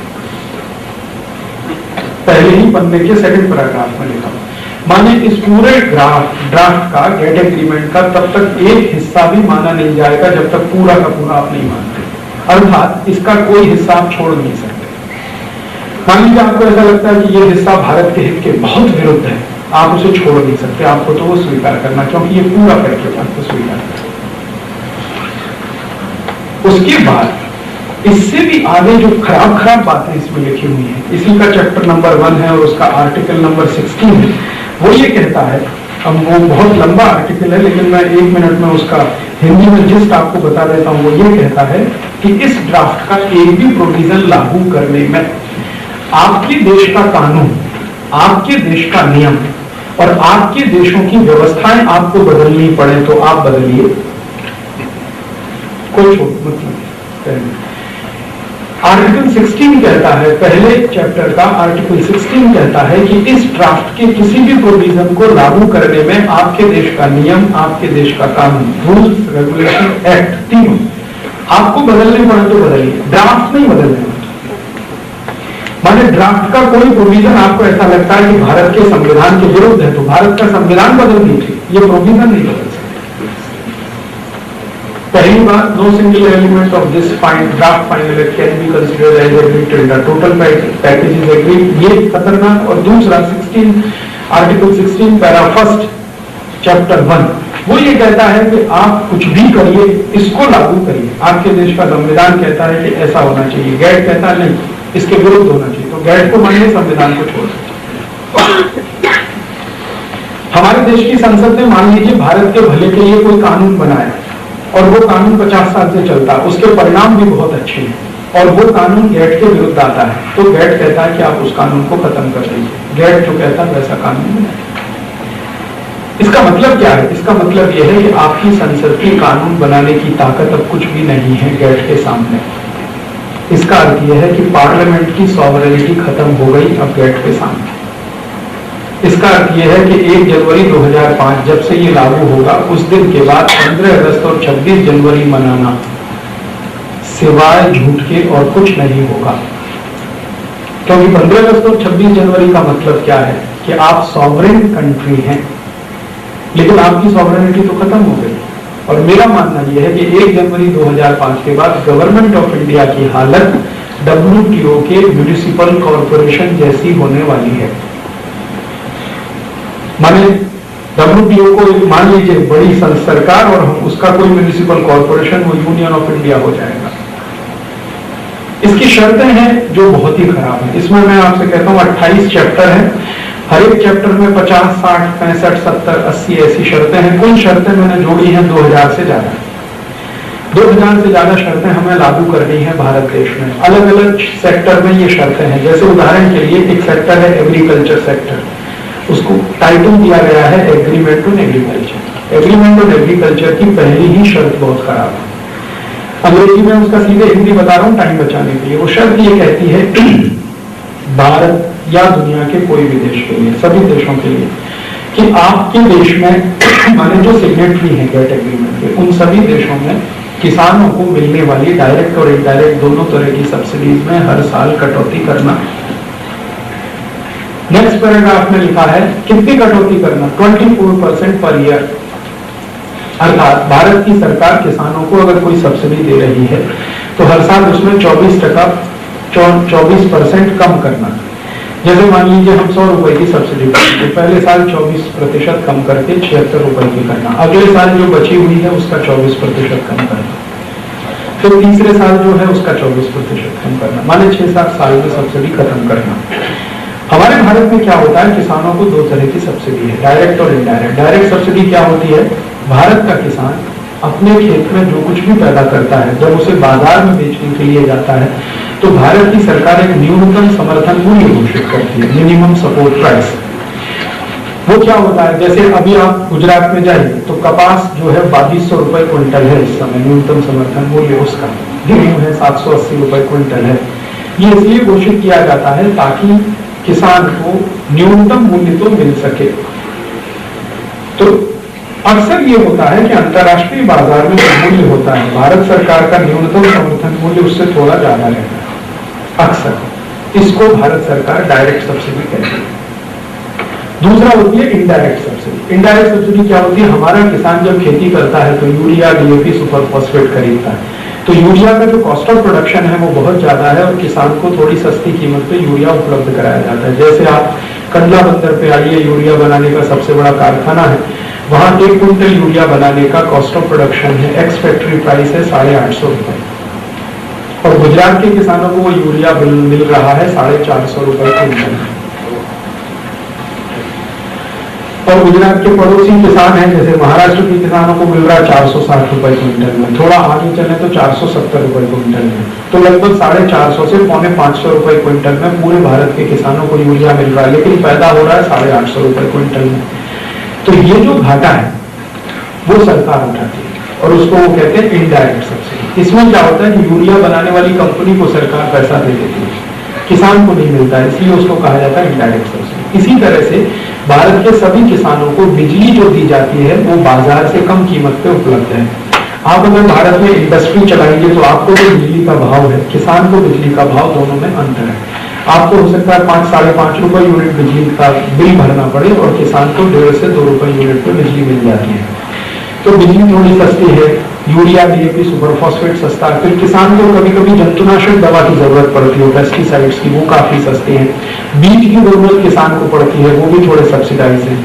पहले ही पन्ने के सेकंड पैराग्राफ में लिखा, माने इस पूरे ड्राफ्ट का, गेट एग्रीमेंट का तब तक एक हिस्सा भी माना नहीं जाएगा जब तक पूरा का पूरा आप नहीं मानते, अर्थात इसका कोई हिस्सा आप छोड़ नहीं सकते। मान लीजिए आपको ऐसा लगता है कि ये हिस्सा भारत के हित के बहुत विरुद्ध है, आप उसे छोड़ नहीं सकते, आपको तो वो स्वीकार करना, क्योंकि ये पूरा पैकेज आपको स्वीकार करना। उसके बाद इससे भी आगे जो खराब खराब बातें इसमें लिखी हुई हैं, इसी का चैप्टर नंबर 1 है और उसका आर्टिकल नंबर 16 है। वो ये कहता है, अब वो बहुत लंबा आर्टिकल है लेकिन मैं 1 मिनट में उसका हिंदी में जिस्ट आपको बता देता हूँ। वो ये कहता है कि इस ड्राफ्ट का एक भी प्रोविजन लागू करने में आपके देश का कानून, आपके देश का नियम और आपके देशों की व्यवस्थाएं आपको बदलनी पड़े तो आप बदलिए, कोई छोड़ मतलब। आर्टिकल 16 कहता है, पहले चैप्टर का आर्टिकल 16 कहता है कि इस ड्राफ्ट के किसी भी प्रोविजन को लागू करने में आपके देश का नियम, आपके देश का कानून, रूल्स, रेगुलेशन, एक्ट, तीनों आपको बदलने पड़े तो बदलिए, ड्राफ्ट नहीं बदलने। माने ड्राफ्ट का कोई प्रोविजन आपको ऐसा लगता है कि भारत के संविधान के विरुद्ध है तो भारत का संविधान बदल दीजिए, ये प्रोविजन नहीं बदल सकते। पहली बात, no single element of this draft final act can be considered as agreed till the total package is agreed, ये खतरनाक। और दूसरा 16 आर्टिकल 16 पैरा फर्स्ट चैप्टर 1 वो ये कहता है कि आप कुछ भी करिए, इसको लागू करिए। आपके देश का संविधान कहता है कि ऐसा होना चाहिए, गैट कहता है नहीं, इसके विरुद्ध होना चाहिए, तो गैट को मानिए, संविधान को छोड़। हमारे देश की संसद ने मान लीजिए भारत के भले के लिए कोई कानून बनाया और वो कानून 50 साल से चलता है, उसके परिणाम भी बहुत अच्छे हैं और वो कानून गैट के विरुद्ध आता है, तो गैट कहता है कि आप उस कानून को खत्म कर दीजिए। गैट जो कहता है वैसा कानून नहीं। इसका मतलब क्या है? इसका मतलब यह है कि आपकी संसद की कानून बनाने की ताकत अब कुछ भी नहीं है गैट के सामने। इसका अर्थ यह है कि पार्लियामेंट की सॉवरेनिटी खत्म हो गई अब गैट के सामने। इसका अर्थ यह है कि 1 जनवरी 2005 जब से ये लागू होगा, उस दिन के बाद 15 अगस्त और 26 जनवरी मनाना सिवाय झूठ के और कुछ नहीं होगा। क्योंकि 15 अगस्त और 26 जनवरी का मतलब क्या है कि आप सॉवरेन कंट्री हैं, लेकिन आपकी सॉवरेनिटी तो खत्म हो गई। और मेरा मानना यह है कि 1 जनवरी 2005 के बाद गवर्नमेंट ऑफ इंडिया की हालत WTO के म्युनिसिपल कॉर्पोरेशन जैसी होने वाली है। माने WTO को मान लीजिए बड़ी सरकार और उसका कोई म्युनिसिपल कॉर्पोरेशन, वो यूनियन ऑफ इंडिया हो जाएगा। इसकी शर्तें हैं जो बहुत ही खराब है। इसमें मैं आपसे कहता हूं 28 चैप्टर हैं, हर एक चैप्टर में 50, 60, 65, 70, 80 ऐसी शर्तें हैं। कुल शर्तें मैंने जोड़ी हैं 2000 से ज्यादा। 2000 से ज्यादा शर्तें हमें लागू करनी है भारत देश में। अलग अलग सेक्टर में ये शर्तें हैं। जैसे उदाहरण के लिए एक सेक्टर है एग्रीकल्चर सेक्टर, उसको टाइटल दिया गया है agreement on agriculture. Agreement on agriculture की पहली ही शर्त बहुत खराब है। अंग्रेजी में उसका सीधे हिंदी बता रहा हूं टाइम बचाने के लिए। वो शर्त ये कहती है भारत या दुनिया के कोई भी देश के लिए, सभी देशों के लिए, कि आपके देश में माने जो सिग्नेटरी हैं गेट एग्रीमेंट के, उन सभी देशों में किसानों को मिलने वाली डायरेक्ट और इनडायरेक्ट दोनों तरह की सब्सिडीज में हर साल कटौती करना। नेक्स्ट पैराग्राफ में लिखा है कितनी कटौती करना, 24% पर ईयर। अर्थात भारत की सरकार किसानों को अगर कोई सब्सिडी दे रही है तो हर साल उसमें 24% कम करना। जैसे मान लीजिए हम 100 रुपए की सब्सिडी देते, पहले साल 24% कम करके 76 रुपए की करना, अगले साल जो बची हुई है उसका 24% कम करना, फिर तीसरे साल जो है उसका 24% कम करना, माने 6-7 साल में सब्सिडी खत्म करना। हमारे भारत में क्या होता है, किसानों को दो तरह की सब्सिडी है, डायरेक्ट और इनडायरेक्ट। डायरेक्ट सब्सिडी क्या होती है, भारत का किसान अपने खेत में जो कुछ भी पैदा करता है जब उसे बाजार में बेचने के लिए जाता है तो भारत की सरकार एक न्यूनतम समर्थन मूल्य घोषित करती है, मिनिमम सपोर्ट प्राइस। वो क्या होता है, जैसे अभी आप गुजरात में जाइए तो कपास जो है 2200 रुपए क्विंटल है इस समय, न्यूनतम समर्थन मूल्य उसका गेहूं है 780 रुपए क्विंटल है। ये इसलिए घोषित किया जाता है ताकि किसान को न्यूनतम मूल्य तो मिल सके। तो अक्सर ये होता है कि अंतर्राष्ट्रीय बाजार में जो मूल्य होता है भारत सरकार का न्यूनतम समर्थन मूल्य उससे थोड़ा ज्यादा रहता है अक्सर। इसको भारत सरकार डायरेक्ट सब्सिडी कहती है। दूसरा होती है इनडायरेक्ट सब्सिडी। इनडायरेक्ट सब्सिडी क्या होती है, हमारा किसान जब खेती करता है तो यूरिया, डीएपी, सुपर फॉस्फेट खरीदता है, तो यूरिया का जो कॉस्ट ऑफ प्रोडक्शन है वो बहुत ज्यादा है और किसान को थोड़ी सस्ती कीमत पे यूरिया उपलब्ध कराया जाता है। जैसे आप कंडला बंदर पे आइए, यूरिया बनाने का सबसे बड़ा कारखाना है, वहां 1 क्विंटल यूरिया बनाने का कॉस्ट ऑफ प्रोडक्शन है, एक्स फैक्ट्री प्राइस है 850 रुपए, और गुजरात के किसानों को वो यूरिया मिल रहा है 450 रुपए क्विंटल। और गुजरात के पड़ोसी किसान हैं जैसे महाराष्ट्र के किसानों को मिल रहा है 460 रुपए क्विंटल में, थोड़ा आगे चले तो 470 रुपए क्विंटल में, तो लगभग 450 से 450 रुपए क्विंटल में पूरे भारत के किसानों को यूरिया मिल रहा है, लेकिन पैदा हो रहा है 850 रुपए क्विंटल में। तो ये जो घाटा है वो सरकार उठाती है और उसको वो कहते हैं इनडायरेक्ट सब्सिडी। इसमें क्या होता है कि यूरिया बनाने वाली कंपनी को सरकार पैसा दे देती है, किसान को नहीं मिलता है, इसलिए उसको कहा जाता है इनडायरेक्ट सब्सिडी। इसी तरह से भारत के सभी किसानों को बिजली जो दी जाती है वो बाजार से कम कीमत पे उपलब्ध है। आप अगर भारत में इंडस्ट्री चलाएंगे तो आपको जो बिजली का भाव है, किसान को बिजली का भाव, दोनों में अंतर है। आपको हो सकता है 5-5.5 रुपए यूनिट बिजली का बिल भरना पड़े और किसान को 1.5 से 2 रुपए यूनिट पे बिजली मिल जाती है। तो बिजली थोड़ी सस्ती है, यूरिया, डीएपी, सुपर फॉस्फेट सस्ता है। फिर किसान को कभी कभी जंतुनाशक दवा की जरूरत पड़ती है, पेस्टिसाइड्स की, वो काफी सस्ती है। बीज की जरूरत किसान को पड़ती है, वो भी थोड़े सब्सिडाइज है।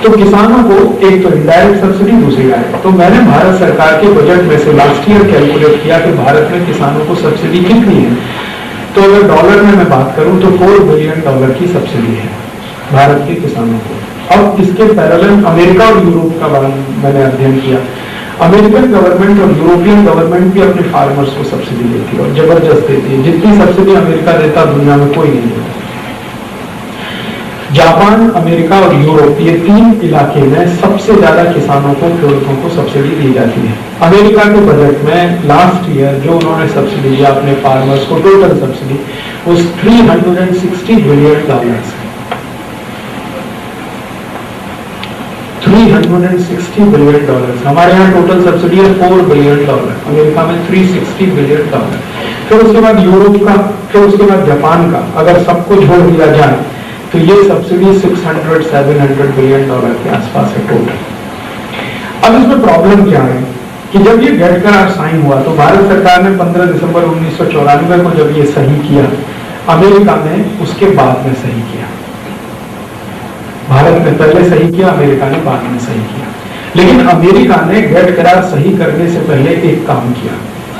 तो किसानों को एक तो इनडायरेक्ट सब्सिडी, दूसरी डायरेक्ट। तो मैंने भारत सरकार के बजट में से लास्ट ईयर कैलकुलेट किया कि भारत में किसानों को सब्सिडी कितनी है। तो अगर डॉलर में मैं बात करूं तो $4 बिलियन की सब्सिडी है भारत के किसानों को। अब इसके पैरेलल अमेरिका और यूरोप का मैंने अध्ययन किया। अमेरिकन गवर्नमेंट और यूरोपियन गवर्नमेंट भी अपने फार्मर्स को सब्सिडी देती है और जबरदस्त देती है। जितनी सब्सिडी अमेरिका देता दुनिया में कोई नहीं देता। जापान, अमेरिका और यूरोप, ये 3 इलाके में सबसे ज्यादा किसानों को, पीड़ितों को सब्सिडी दी जाती है। अमेरिका के बजट में लास्ट ईयर जो उन्होंने सब्सिडी दिया अपने फार्मर्स को, टोटल सब्सिडी उस $360 बिलियन। 360 billion dollar. हमारे यहाँ टोटल सब्सिडी है $4 बिलियन, अमेरिका में $360 बिलियन। फिर उसके बाद यूरोप का, फिर उसके बाद जापान का, अगर सबको जोड़ दिया जाए तो ये सब्सिडी $600-700 बिलियन के आसपास है टोटल। अब इसमें प्रॉब्लम क्या है कि जब ये गेट करार साइन हुआ तो भारत सरकार ने 15 दिसंबर 1994 को जब ये सही किया, अमेरिका ने उसके बाद में सही किया। भारत ने पहले सही किया, अमेरिका ने बाद में सही किया। लेकिन अमेरिका ने गेट करार सही करने से पहले एक काम किया,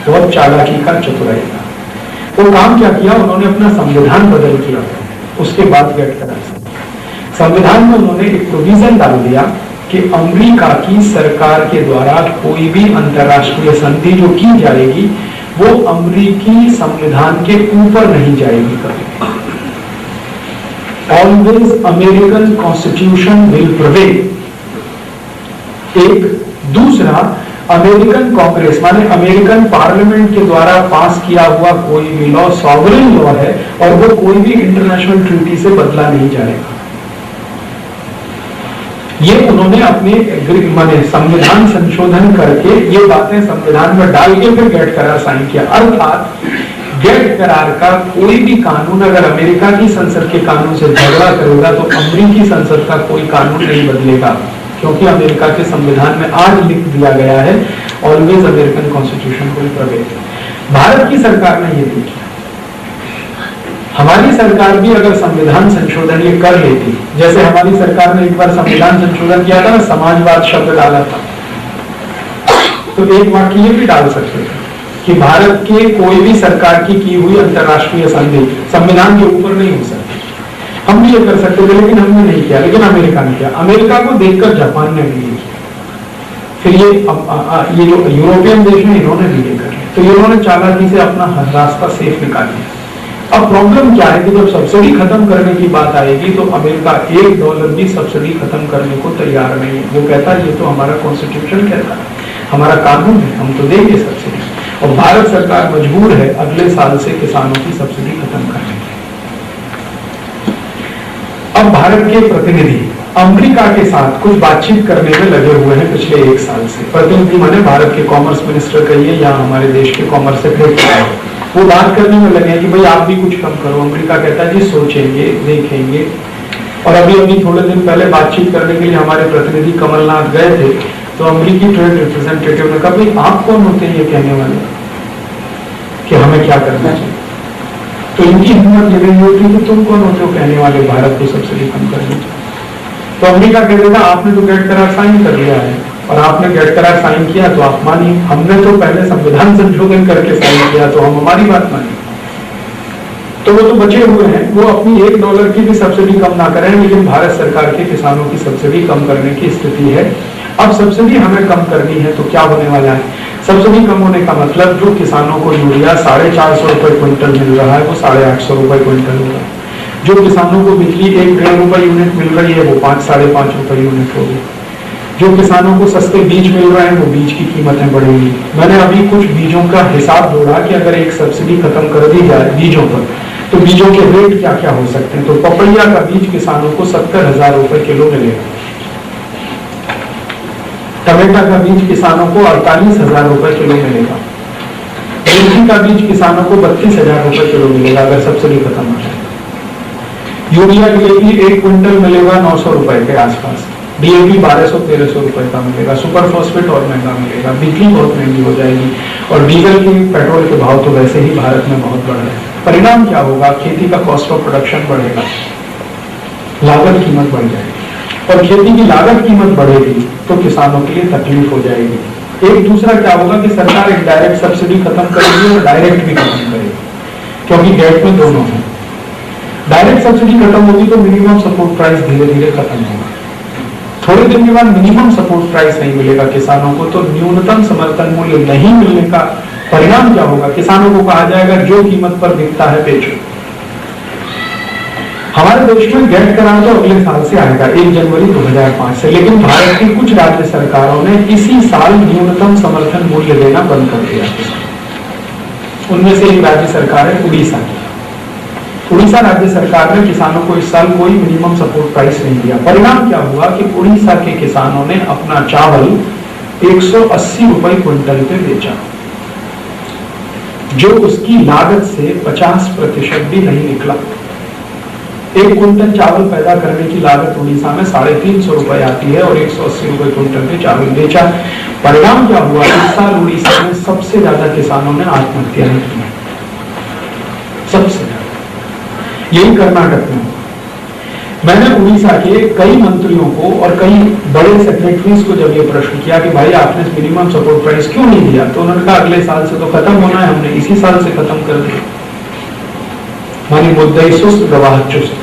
बहुत चालाकी का, चतुराई का। वो काम क्या किया, उन्होंने अपना संविधान बदल किया। उसके बाद गेट करार संविधान में उन्होंने एक प्रोविजन डाल दिया कि अमेरिका की सरकार के द्वारा कोई भी अंतर्राष्ट्रीय संधि जो की जाएगी वो अमेरिकी संविधान के ऊपर नहीं जाएगी कभी। Always American constitution will prevail. एक दूसरा, अमेरिकन कांग्रेस माने अमेरिकन पार्लियामेंट के द्वारा पास किया हुआ कोई भी लॉ सॉवरेन लॉ है और वो कोई भी इंटरनेशनल ट्रीटी से बदला नहीं जाएगा। ये उन्होंने अपने माने संविधान संशोधन करके ये बातें संविधान में डाल के फिर गेट करार साइन किया। अर्थात गेट करार का कोई भी कानून अगर अमेरिका की संसद के कानून से झगड़ा करेगा तो अमेरिकी संसद का कोई कानून नहीं बदलेगा, क्योंकि अमेरिका के संविधान में आज लिख दिया गया है always American constitution will prevail. Bharat की सरकार ने ये नहीं किया। हमारी सरकार भी अगर संविधान संशोधन ये कर लेती, जैसे हमारी सरकार ने एक बार संविधान संशोधन किया था, समाजवाद शब्द डाला था, तो एक वाक्य ये भी डाल सकते थे कि भारत के कोई भी सरकार की हुई अंतरराष्ट्रीय संधि संविधान के ऊपर नहीं हो सकती। हम भी ये कर सकते थे, लेकिन हमने नहीं किया, लेकिन अमेरिका ने किया। अमेरिका को देखकर जापान ने भी किया, फिर ये जो यूरोपियन देश है इन्होंने भी ये कर लिया। तो इन्होंने चालाकी से अपना रास्ता सेफ निकाल लिया। अब प्रॉब्लम क्या है कि जब सब्सिडी खत्म करने की बात आएगी तो अमेरिका $1 भी सब्सिडी खत्म करने को तैयार नहीं है। वो कहता है ये तो हमारा कॉन्स्टिट्यूशन कहता है, हमारा कानून है, हम तो देंगे सब्सिडी। और भारत सरकार मजबूर है अगले साल से किसानों की सब्सिडी खत्म करने की। अब भारत के प्रतिनिधि अमेरिका के साथ कुछ बातचीत करने में लगे हुए हैं पिछले 1 साल से। प्रतिनिधि माने भारत के कॉमर्स मिनिस्टर कहिए या हमारे देश के कॉमर्स सेक्रेटरी, वो बात करने में लगे कि भाई आप भी कुछ कम करो। अमेरिका कहता है जी सोचेंगे, देखेंगे। और अभी थोड़े दिन पहले बातचीत करने के लिए हमारे प्रतिनिधि कमलनाथ गए थे, तो अमेरिकी ट्रेड रिप्रेजेंटेटिव ने कहा भाई आप कौन होते हैं ये कहने वाले कि हमें क्या करना चाहिए। तो इनकी हिम्मत ये नहीं होती कि तुम कौन होते हो कहने वाले भारत को सब्सिडी कम करनी चाहिए। तो अमेरिका कह देता आपने तो गेट करार साइन कर लिया है और आपने गेट करार साइन किया तो आप मानिए, हमने तो पहले संविधान संशोधन करके साइन किया तो हम हमारी बात मानिए। तो वो तो बचे हुए हैं, वो अपनी $1 की भी सब्सिडी कम ना करें, लेकिन भारत सरकार के किसानों की सब्सिडी कम करने की स्थिति है। अब सब्सिडी हमें कम करनी है तो क्या होने वाला है? सब्सिडी कम होने का मतलब जो किसानों को यूरिया 450 रुपए क्विंटल मिल रहा है वो 850 रुपए क्विंटल होगा। जो किसानों को बिजली 1-1.5 रुपए यूनिट मिल रही है वो 5-5.5 रुपए यूनिट होगी। जो किसानों को सस्ते बीज मिल रहे हैं वो बीज की कीमतें बढ़ेंगी। मैंने अभी कुछ बीजों का हिसाब जोड़ा कि अगर एक सब्सिडी खत्म कर दी जाए बीजों पर तो बीजों के रेट क्या क्या हो सकते हैं। तो पपैया का बीज किसानों को 70,000 रुपए किलो मिलेगा। टमाटर का बीज किसानों को 48,000 रुपए किलो मिलेगा। मिर्ची का बीज किसानों को 32,000 रुपए किलो मिलेगा अगर सब्सिडी खत्म हो जाए। यूरिया डीएपी 1 क्विंटल मिलेगा 900 रुपए के आसपास। डीएपी 1200-1300 रुपए का मिलेगा। सुपर फॉस्फेट और महंगा मिलेगा। बिजली बहुत महंगी हो जाएगी और डीजल की पेट्रोल के भाव तो वैसे ही भारत में बहुत बढ़ रहे हैं। परिणाम क्या होगा? खेती का कॉस्ट ऑफ प्रोडक्शन बढ़ेगा, लागत कीमत बढ़ जाएगी और खेती की लागत कीमत बढ़ेगी तो किसानों के लिए तकलीफ हो जाएगी। एक दूसरा क्या होगा कि सरकार एक डायरेक्ट सब्सिडी खत्म करेगी और डायरेक्ट भी खत्म करेगी, क्योंकि गैप में दोनों है। डायरेक्ट सब्सिडी खत्म होगी तो मिनिमम सपोर्ट प्राइस धीरे धीरे खत्म होगा। थोड़े दिन के बाद मिनिमम सपोर्ट प्राइस नहीं मिलेगा किसानों को, तो न्यूनतम समर्थन मूल्य नहीं मिलने का परिणाम क्या होगा? किसानों को कहा जाएगा जो कीमत पर बिकता है बेचो। हमारे देश में गेट करार तो अगले साल से आएगा 1 जनवरी 2005 से, लेकिन भारत की कुछ राज्य सरकारों ने इसी साल न्यूनतम समर्थन मूल्य देना बंद कर दिया। उनमें से एक राज्य सरकार है उड़ीसा की। उड़ीसा राज्य सरकार ने किसानों को इस साल कोई मिनिमम सपोर्ट प्राइस नहीं दिया। परिणाम क्या हुआ कि उड़ीसा के किसानों ने अपना चावल 180 रुपए क्विंटल पे बेचा, जो उसकी लागत से 50% भी नहीं निकला। 1 क्विंटल चावल पैदा करने की लागत उड़ीसा में 350 रुपए आती है और 180 रुपए क्विंटल पे चावल बेचा। परिणाम क्या हुआ? इस साल उड़ीसा में सबसे ज्यादा किसानों ने आत्महत्या की, सबसे ज्यादा। यही कर्नाटक में। मैंने उड़ीसा के कई मंत्रियों को और कई बड़े सेक्रेटरीज को जब ये प्रश्न किया कि भाई आपने मिनिमम सपोर्ट प्राइस क्यों नहीं दिया, तो उन्होंने कहा अगले साल से तो खत्म होना है, हमने इसी साल से खत्म कर दिया। मानी मुद्दई सुस्त गवाह चुस्त।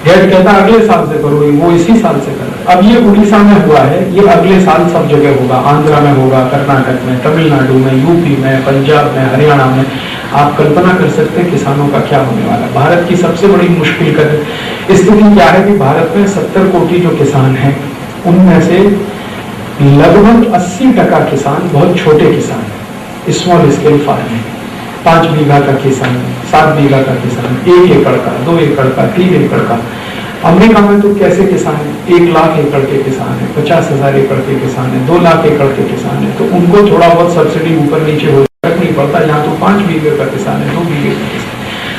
गेट कहता अगले साल से करो, वो इसी साल से कर। अब ये उड़ीसा में हुआ है, ये अगले साल सब जगह होगा। आंध्रा में होगा, कर्नाटक में, तमिलनाडु में, यूपी में, पंजाब में, हरियाणा में। आप कल्पना कर सकते हैं किसानों का क्या होने वाला है। भारत की सबसे बड़ी मुश्किल का स्थिति क्या है कि भारत में 70 कोटि जो किसान हैं उनमें से लगभग 80% किसान बहुत छोटे किसान हैं, स्मॉल स्केल फार्मिंग। 5 बीघा का किसान, 7 बीघा का किसान, 1 एकड़ का, 2 एकड़ का, 3 एकड़ का। अमेरिका में तो कैसे किसान 1 लाख एकड़ के किसान है, 50,000 एकड़ के किसान है, 2 लाख एकड़ के किसान है, तो उनको थोड़ा बहुत सब्सिडी ऊपर नीचे हो फर्क नहीं पड़ता। यहाँ तो 5 बीघे का किसान है, 2 बीघे का किसान।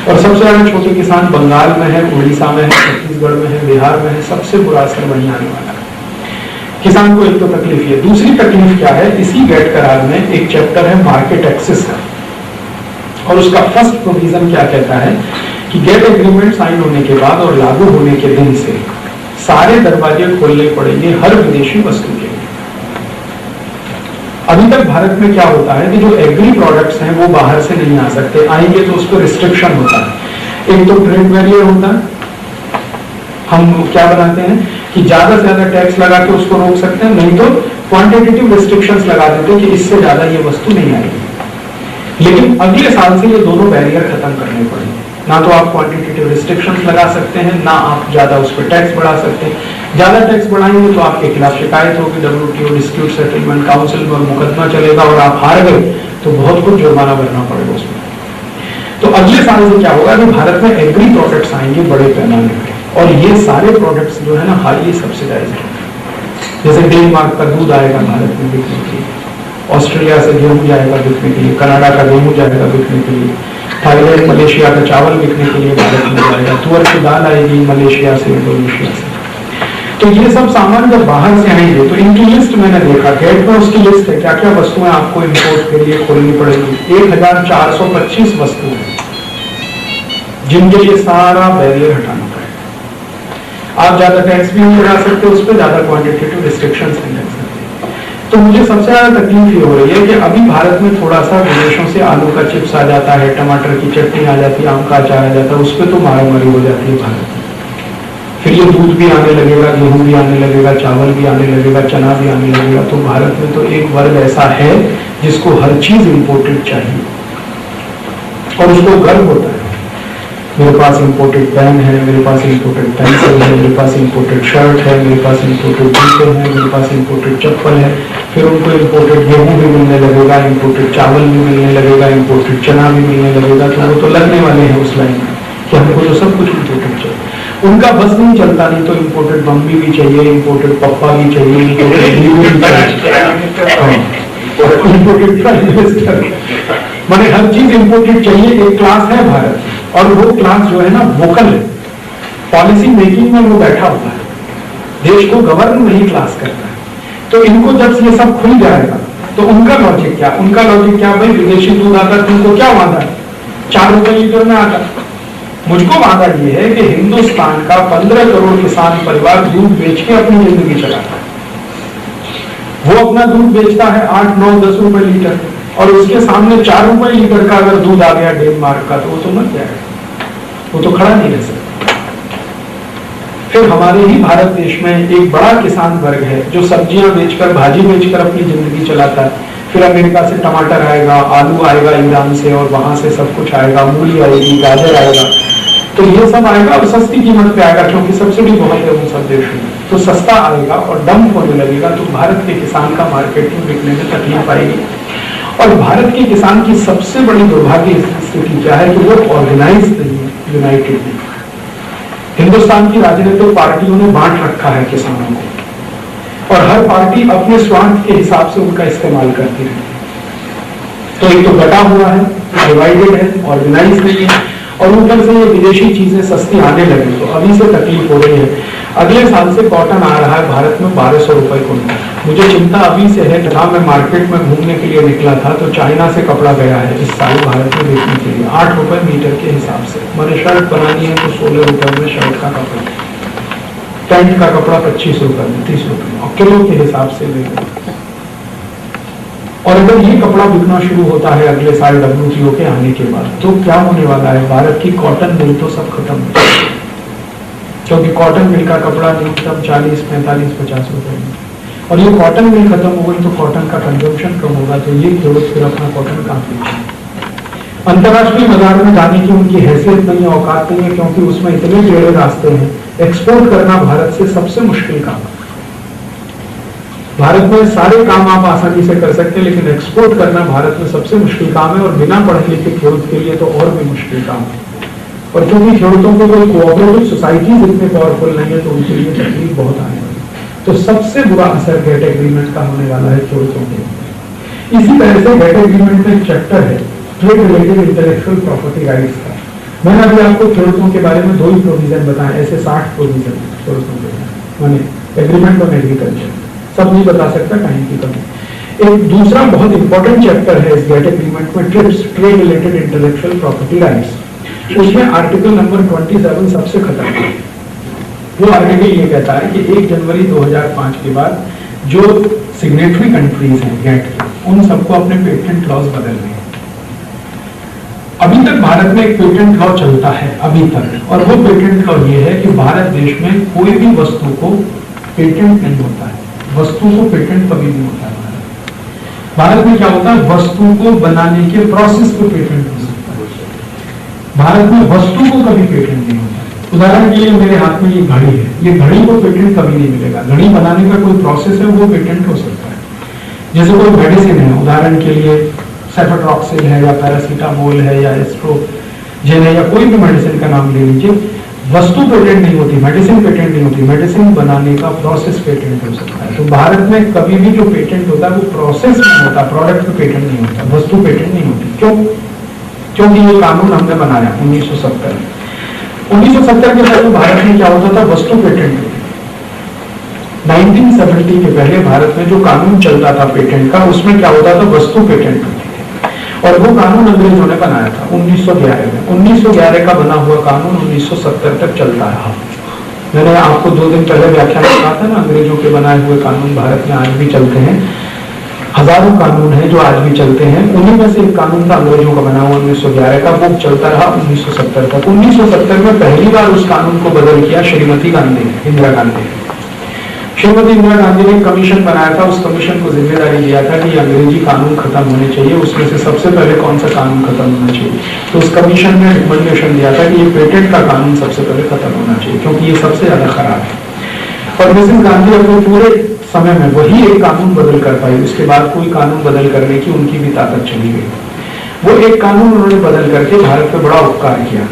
और सबसे ज्यादा छोटे किसान बंगाल में है, उड़ीसा में है, छत्तीसगढ़ में है, बिहार में है। सबसे बुरा असर वहीं आने वाला है। किसान को एक तो तकलीफ है। दूसरी तकलीफ क्या है, इसी गेट करार में एक चैप्टर है मार्केट एक्सेस का, और उसका फर्स्ट प्रोविजन क्या कहता है कि गेट एग्रीमेंट साइन होने के बाद और लागू होने के दिन से सारे दरवाजे खोलने पड़ेंगे हर विदेशी वस्तु के लिए। अभी तक भारत में क्या होता है कि जो एग्री प्रोडक्ट्स हैं वो बाहर से नहीं आ सकते, आएंगे तो उस पर रिस्ट्रिक्शन होता है। एक तो ट्रेड बैरियर होता है, हम क्या बनाते हैं कि ज्यादा से ज्यादा टैक्स लगा के उसको रोक सकते हैं, नहीं तो क्वांटिटेटिव रिस्ट्रिक्शंस लगा देते हैं कि इससे ज्यादा ये वस्तु नहीं आएगी। लेकिन अगले साल से ये दोनों बैरियर खत्म करने पड़ेंगे। ना तो आप क्वांटिटेटिव रिस्ट्रिक्शंस लगा सकते हैं, ना आप ज्यादा उस पर टैक्स बढ़ा सकते हैं। ज्यादा टैक्स बढ़ाएंगे तो आपके खिलाफ शिकायत होगी WTO डिस्प्यूट सेटलमेंट काउंसिल में, मुकदमा चलेगा और आप हार गए तो बहुत कुछ जुर्माना भरना पड़ेगा उसमें। तो अगले साल से क्या होगा कि भारत में एग्री प्रोडक्ट्स आएंगे बड़े पैमाने पर, और ये सारे प्रोडक्ट्स जो है ना हाईली सब्सिडाइज है। जैसे डेनमार्क का दूध आएगा भारत में बिकने के लिए, ऑस्ट्रेलिया से गेहूं जाएगा बिकने के लिए, कनाडा का गेहूं जाएगा बिकने के लिए, थाईलैंड मलेशिया का चावल बिकने के लिए भारत में जाएगा, तुअर की दाल आएगी मलेशिया से, इंडोनेशिया से। तो ये सब सामान जब बाहर से आएंगे तो इनकी लिस्ट मैंने देखा, गेट में उसकी लिस्ट है क्या क्या वस्तुएं आपको इंपोर्ट के लिए खोलनी पड़ेगी। 1425 वस्तुएं जिनके लिए सारा बैरियर हटाना पड़ेगा। आप ज्यादा टैक्स भी नहीं लगा सकते उस पर, ज्यादा क्वांटिटेटिव रिस्ट्रिक्शंस नहीं लग सकते। तो मुझे सबसे ज्यादा तकलीफ ये हो रही है कि अभी भारत में थोड़ा सा विदेशों से आलू का चिप्स आ जाता है, टमाटर की चटनी आ जाती है, आम का अचार आ जाता है, उस पर तो मारामारी हो जाती है भारत में। फिर ये दूध भी आने लगेगा, गेहूं भी आने लगेगा, चावल भी आने लगेगा, चना भी आने लगेगा। तो भारत में तो एक वर्ग ऐसा है जिसको हर चीज इंपोर्टेड चाहिए और उसको गर्व होता है, मेरे पास इंपोर्टेड पेन है, मेरे पास इंपोर्टेड पेंसिल है, मेरे पास इंपोर्टेड शर्ट है, मेरे पास इंपोर्टेड जूते हैं, मेरे पास इंपोर्टेड चप्पल है। फिर उनको इंपोर्टेड गेहूं भी मिलने लगेगा, इंपोर्टेड चावल भी मिलने लगेगा, इंपोर्टेड चना भी मिलने लगेगा। तो वो तो लगने वाले हैं उस लाइन में कि हमको तो सब कुछ इंपोर्टेड चाहिए। उनका बस नहीं चलता, नहीं तो इंपोर्टेड मम्मी भी चाहिए, इंपोर्टेड पप्पा भी चाहिए, इंपोर्टेड प्राइम मिनिस्टर, माने हर चीज इंपोर्टेड चाहिए। एक क्लास है भारत, और वो क्लास जो है ना वोकल है, पॉलिसी मेकिंग में वो बैठा हुआ है, देश को गवर्न नहीं क्लास करता है। तो इनको जब ये सब खुल जाएगा तो उनका लॉजिक क्या, उनका लॉजिक क्या, भाई विदेशी दूध आता तुमको क्या वादा है, 4 रुपए लीटर में आता। मुझको वादा ये है कि हिंदुस्तान का 15 करोड़ किसान परिवार दूध बेच के अपनी जिंदगी चलाता है। वो अपना दूध बेचता है 8, 9, 10 रुपए लीटर, और उसके सामने 4 रुपए लीटर का अगर दूध आ गया डेनमार्क का तो वो तो मर जाएगा, वो तो खड़ा नहीं रह सकता। फिर हमारे ही भारत देश में एक बड़ा किसान वर्ग है जो सब्जियां बेचकर, भाजी बेचकर अपनी जिंदगी चलाता है। फिर अमेरिका से टमाटर आएगा, आलू आएगा ईरान से, और वहां से सब कुछ आएगा, मूली आएगी, गाजर आएगा। तो ये सब आएगा और सस्ती कीमत पे आएगा क्योंकि सब्सिडी बहुत है उन सब देशों में, तो सस्ता आएगा और डंप होने लगेगा। तो भारत के किसान का मार्केट में बिकने में तकलीफ आएगी। और भारत के किसान की सबसे बड़ी दुर्भाग्य स्थिति क्या है कि वो ऑर्गेनाइज नहीं है, यूनाइटेड नहीं। हिंदुस्तान की राजनीतिक पार्टियों ने बांट रखा है किसानों को, और हर पार्टी अपने स्वार्थ के हिसाब से उनका इस्तेमाल करती रहती है। तो एक तो बटा हुआ है, डिवाइडेड है, ऑर्गेनाइज नहीं है, और ऊपर से ये विदेशी चीजें सस्ती आने लगी तो अभी से तकलीफ हो रही है। अगले साल से कॉटन आ रहा है भारत में 1200 रुपए कुंटल। मुझे चिंता अभी से है, जहां मैं मार्केट में घूमने के लिए निकला था तो चाइना से कपड़ा गया है इस साल भारत में बेचने के लिए 8 रुपए मीटर के हिसाब से। मैंने शर्ट बनानी है तो 16 रुपए में शर्ट का कपड़ा, पैंट का कपड़ा 25 रुपए में, 30 रुपए में, और किलो के हिसाब से लेकर। और अगर ये कपड़ा बिकना शुरू होता है अगले साल WTO के आने के बाद तो क्या होने वाला है, भारत की कॉटन मिल तो सब खत्म हो जाएगी, क्योंकि कॉटन मिल का कपड़ा न्यूनतम 40, 45, 50 रुपए में, और ये कॉटन मिल खत्म हो गई तो कॉटन का कंजम्पशन कम होगा, तो ये जरूरत फिर अपना कॉटन कहाँ बेचेंगे। अंतर्राष्ट्रीय बाजार में जाने की उनकी हैसियत नहीं है, औकात नहीं है, क्योंकि उसमें इतने टेढ़े रास्ते हैं। एक्सपोर्ट करना भारत से सबसे मुश्किल काम है। भारत में सारे काम आप आसानी से कर सकते हैं, लेकिन एक्सपोर्ट करना भारत में सबसे मुश्किल काम है, और बिना पढ़े लिखे खेडूत के लिए तो और भी मुश्किल काम है। और क्योंकि खेडूतों को कोई कोऑपरेटिव सोसाइटीज इतने पावरफुल नहीं है तो उनके लिए तकलीफ बहुत आने वाली। तो सबसे बुरा असर गेट एग्रीमेंट का होने वाला है खेडूतों के ऊपर। इसी तरह से गेट एग्रीमेंट में एक चैप्टर है trade related intellectual property rights का। मैंने अभी आपको खेडूतों के बारे में 2 ही प्रोविजन बताए, ऐसे 60 प्रोविजन खेडूतों के माने एग्रीमेंट ऑन एग्रीकल्चर, सब नहीं बता सकता कहीं की कमी। एक दूसरा बहुत इंपॉर्टेंट चैप्टर है इस गेट एग्रीमेंट में trips, trade related intellectual property rights. उसमें आर्टिकल नंबर 27 सबसे खतरनाक। वो आर्टिकल ये कहता है कि 1 जनवरी 2005 के बाद जो सिग्नेटरी कंट्रीज हैं गेट के, उन सबको अपने पेटेंट लॉज बदलने हैं। अभी तक भारत में एक पेटेंट लॉ चलता है अभी तक, और वो पेटेंट लॉ ये है कि भारत देश में कोई भी वस्तु को पेटेंट नहीं होता है, वस्तु को पेटेंट कभी नहीं होता है। भारत में क्या होता है, वस्तु को बनाने के प्रोसेस को पेटेंट हो सकता है, भारत में वस्तु को कभी पेटेंट नहीं होता है। उदाहरण के लिए मेरे हाथ में ये घड़ी है, ये घड़ी को पेटेंट कभी नहीं मिलेगा। घड़ी बनाने का कोई प्रोसेस है, वो पेटेंट हो सकता है। जैसे कोई मेडिसिन है, उदाहरण के लिए सेफेट्रॉक्सिल है या पैरासीटामोल है या एस्ट्रोजेन है या कोई भी मेडिसिन का नाम ले लीजिए, वस्तु पेटेंट नहीं होती, मेडिसिन पेटेंट नहीं होती, मेडिसिन बनाने का प्रोसेस पेटेंट हो सकता है। तो भारत में कभी भी जो पेटेंट होता है वो प्रोसेस में होता है, प्रोडक्ट पे पेटेंट नहीं होता, वस्तु पेटेंट नहीं होती। क्यों? क्योंकि ये कानून हमने बनाया 1970 में। 1970 के पहले भारत में क्या होता था, वस्तु पेटेंट। 1970 के पहले भारत में जो कानून चलता था पेटेंट का, उसमें क्या होता था, वस्तु पेटेंट होती थी। और वो कानून अंग्रेजों ने बनाया था 1911 में। 1911 का बना हुआ कानून 1970 तक चलता रहा। मैंने आपको 2 दिन पहले व्याख्यान में कहा था ना, अंग्रेजों के बनाए हुए कानून भारत में आज भी चलते हैं। हजारों कानून हैं जो आज भी चलते हैं, उन्हीं में से एक कानून था अंग्रेजों का बना हुआ 1911 का, वो चलता रहा 1970 तक। 1970 में पहली बार उस कानून को बदल किया श्रीमती गांधी ने, इंदिरा गांधी ने। श्रीमती इंदिरा गांधी ने कमीशन बनाया था, उस कमीशन को जिम्मेदारी दिया था कि अंग्रेजी कानून खत्म होने चाहिए। उसमें से सबसे पहले कौन सा कानून खत्म होना चाहिए, तो उस कमीशन ने रिकमेंडेशन दिया था कि ये पेटेंट का कानून सबसे पहले खत्म होना चाहिए, क्योंकि ये सबसे ज्यादा खराब है। और मिसेस गांधी अपने पूरे समय में वही एक कानून बदल कर पाई, उसके बाद कोई कानून बदल करने की उनकी भी ताकत चली गई। वो एक कानून उन्होंने बदल करके भारत पे बड़ा उपकार किया।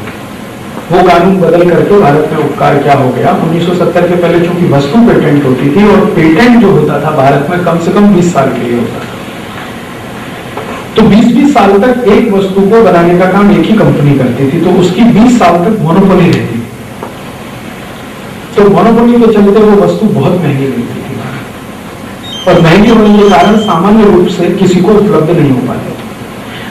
वो कानून बदल करके भारत में उपकार क्या हो गया, 1970 के पहले चूंकि वस्तु पेटेंट होती थी, और पेटेंट जो होता था भारत में कम से कम 20 साल के लिए होता था, तो 20-20 साल तक एक वस्तु को बनाने का काम एक ही कंपनी करती थी, तो उसकी 20 साल तक मोनोपोली रहती थी। तो मोनोपोली के चलते वो वस्तु बहुत महंगी मिलती थी, और महंगी होने के कारण सामान्य रूप से किसी को उपलब्ध नहीं हो पाती।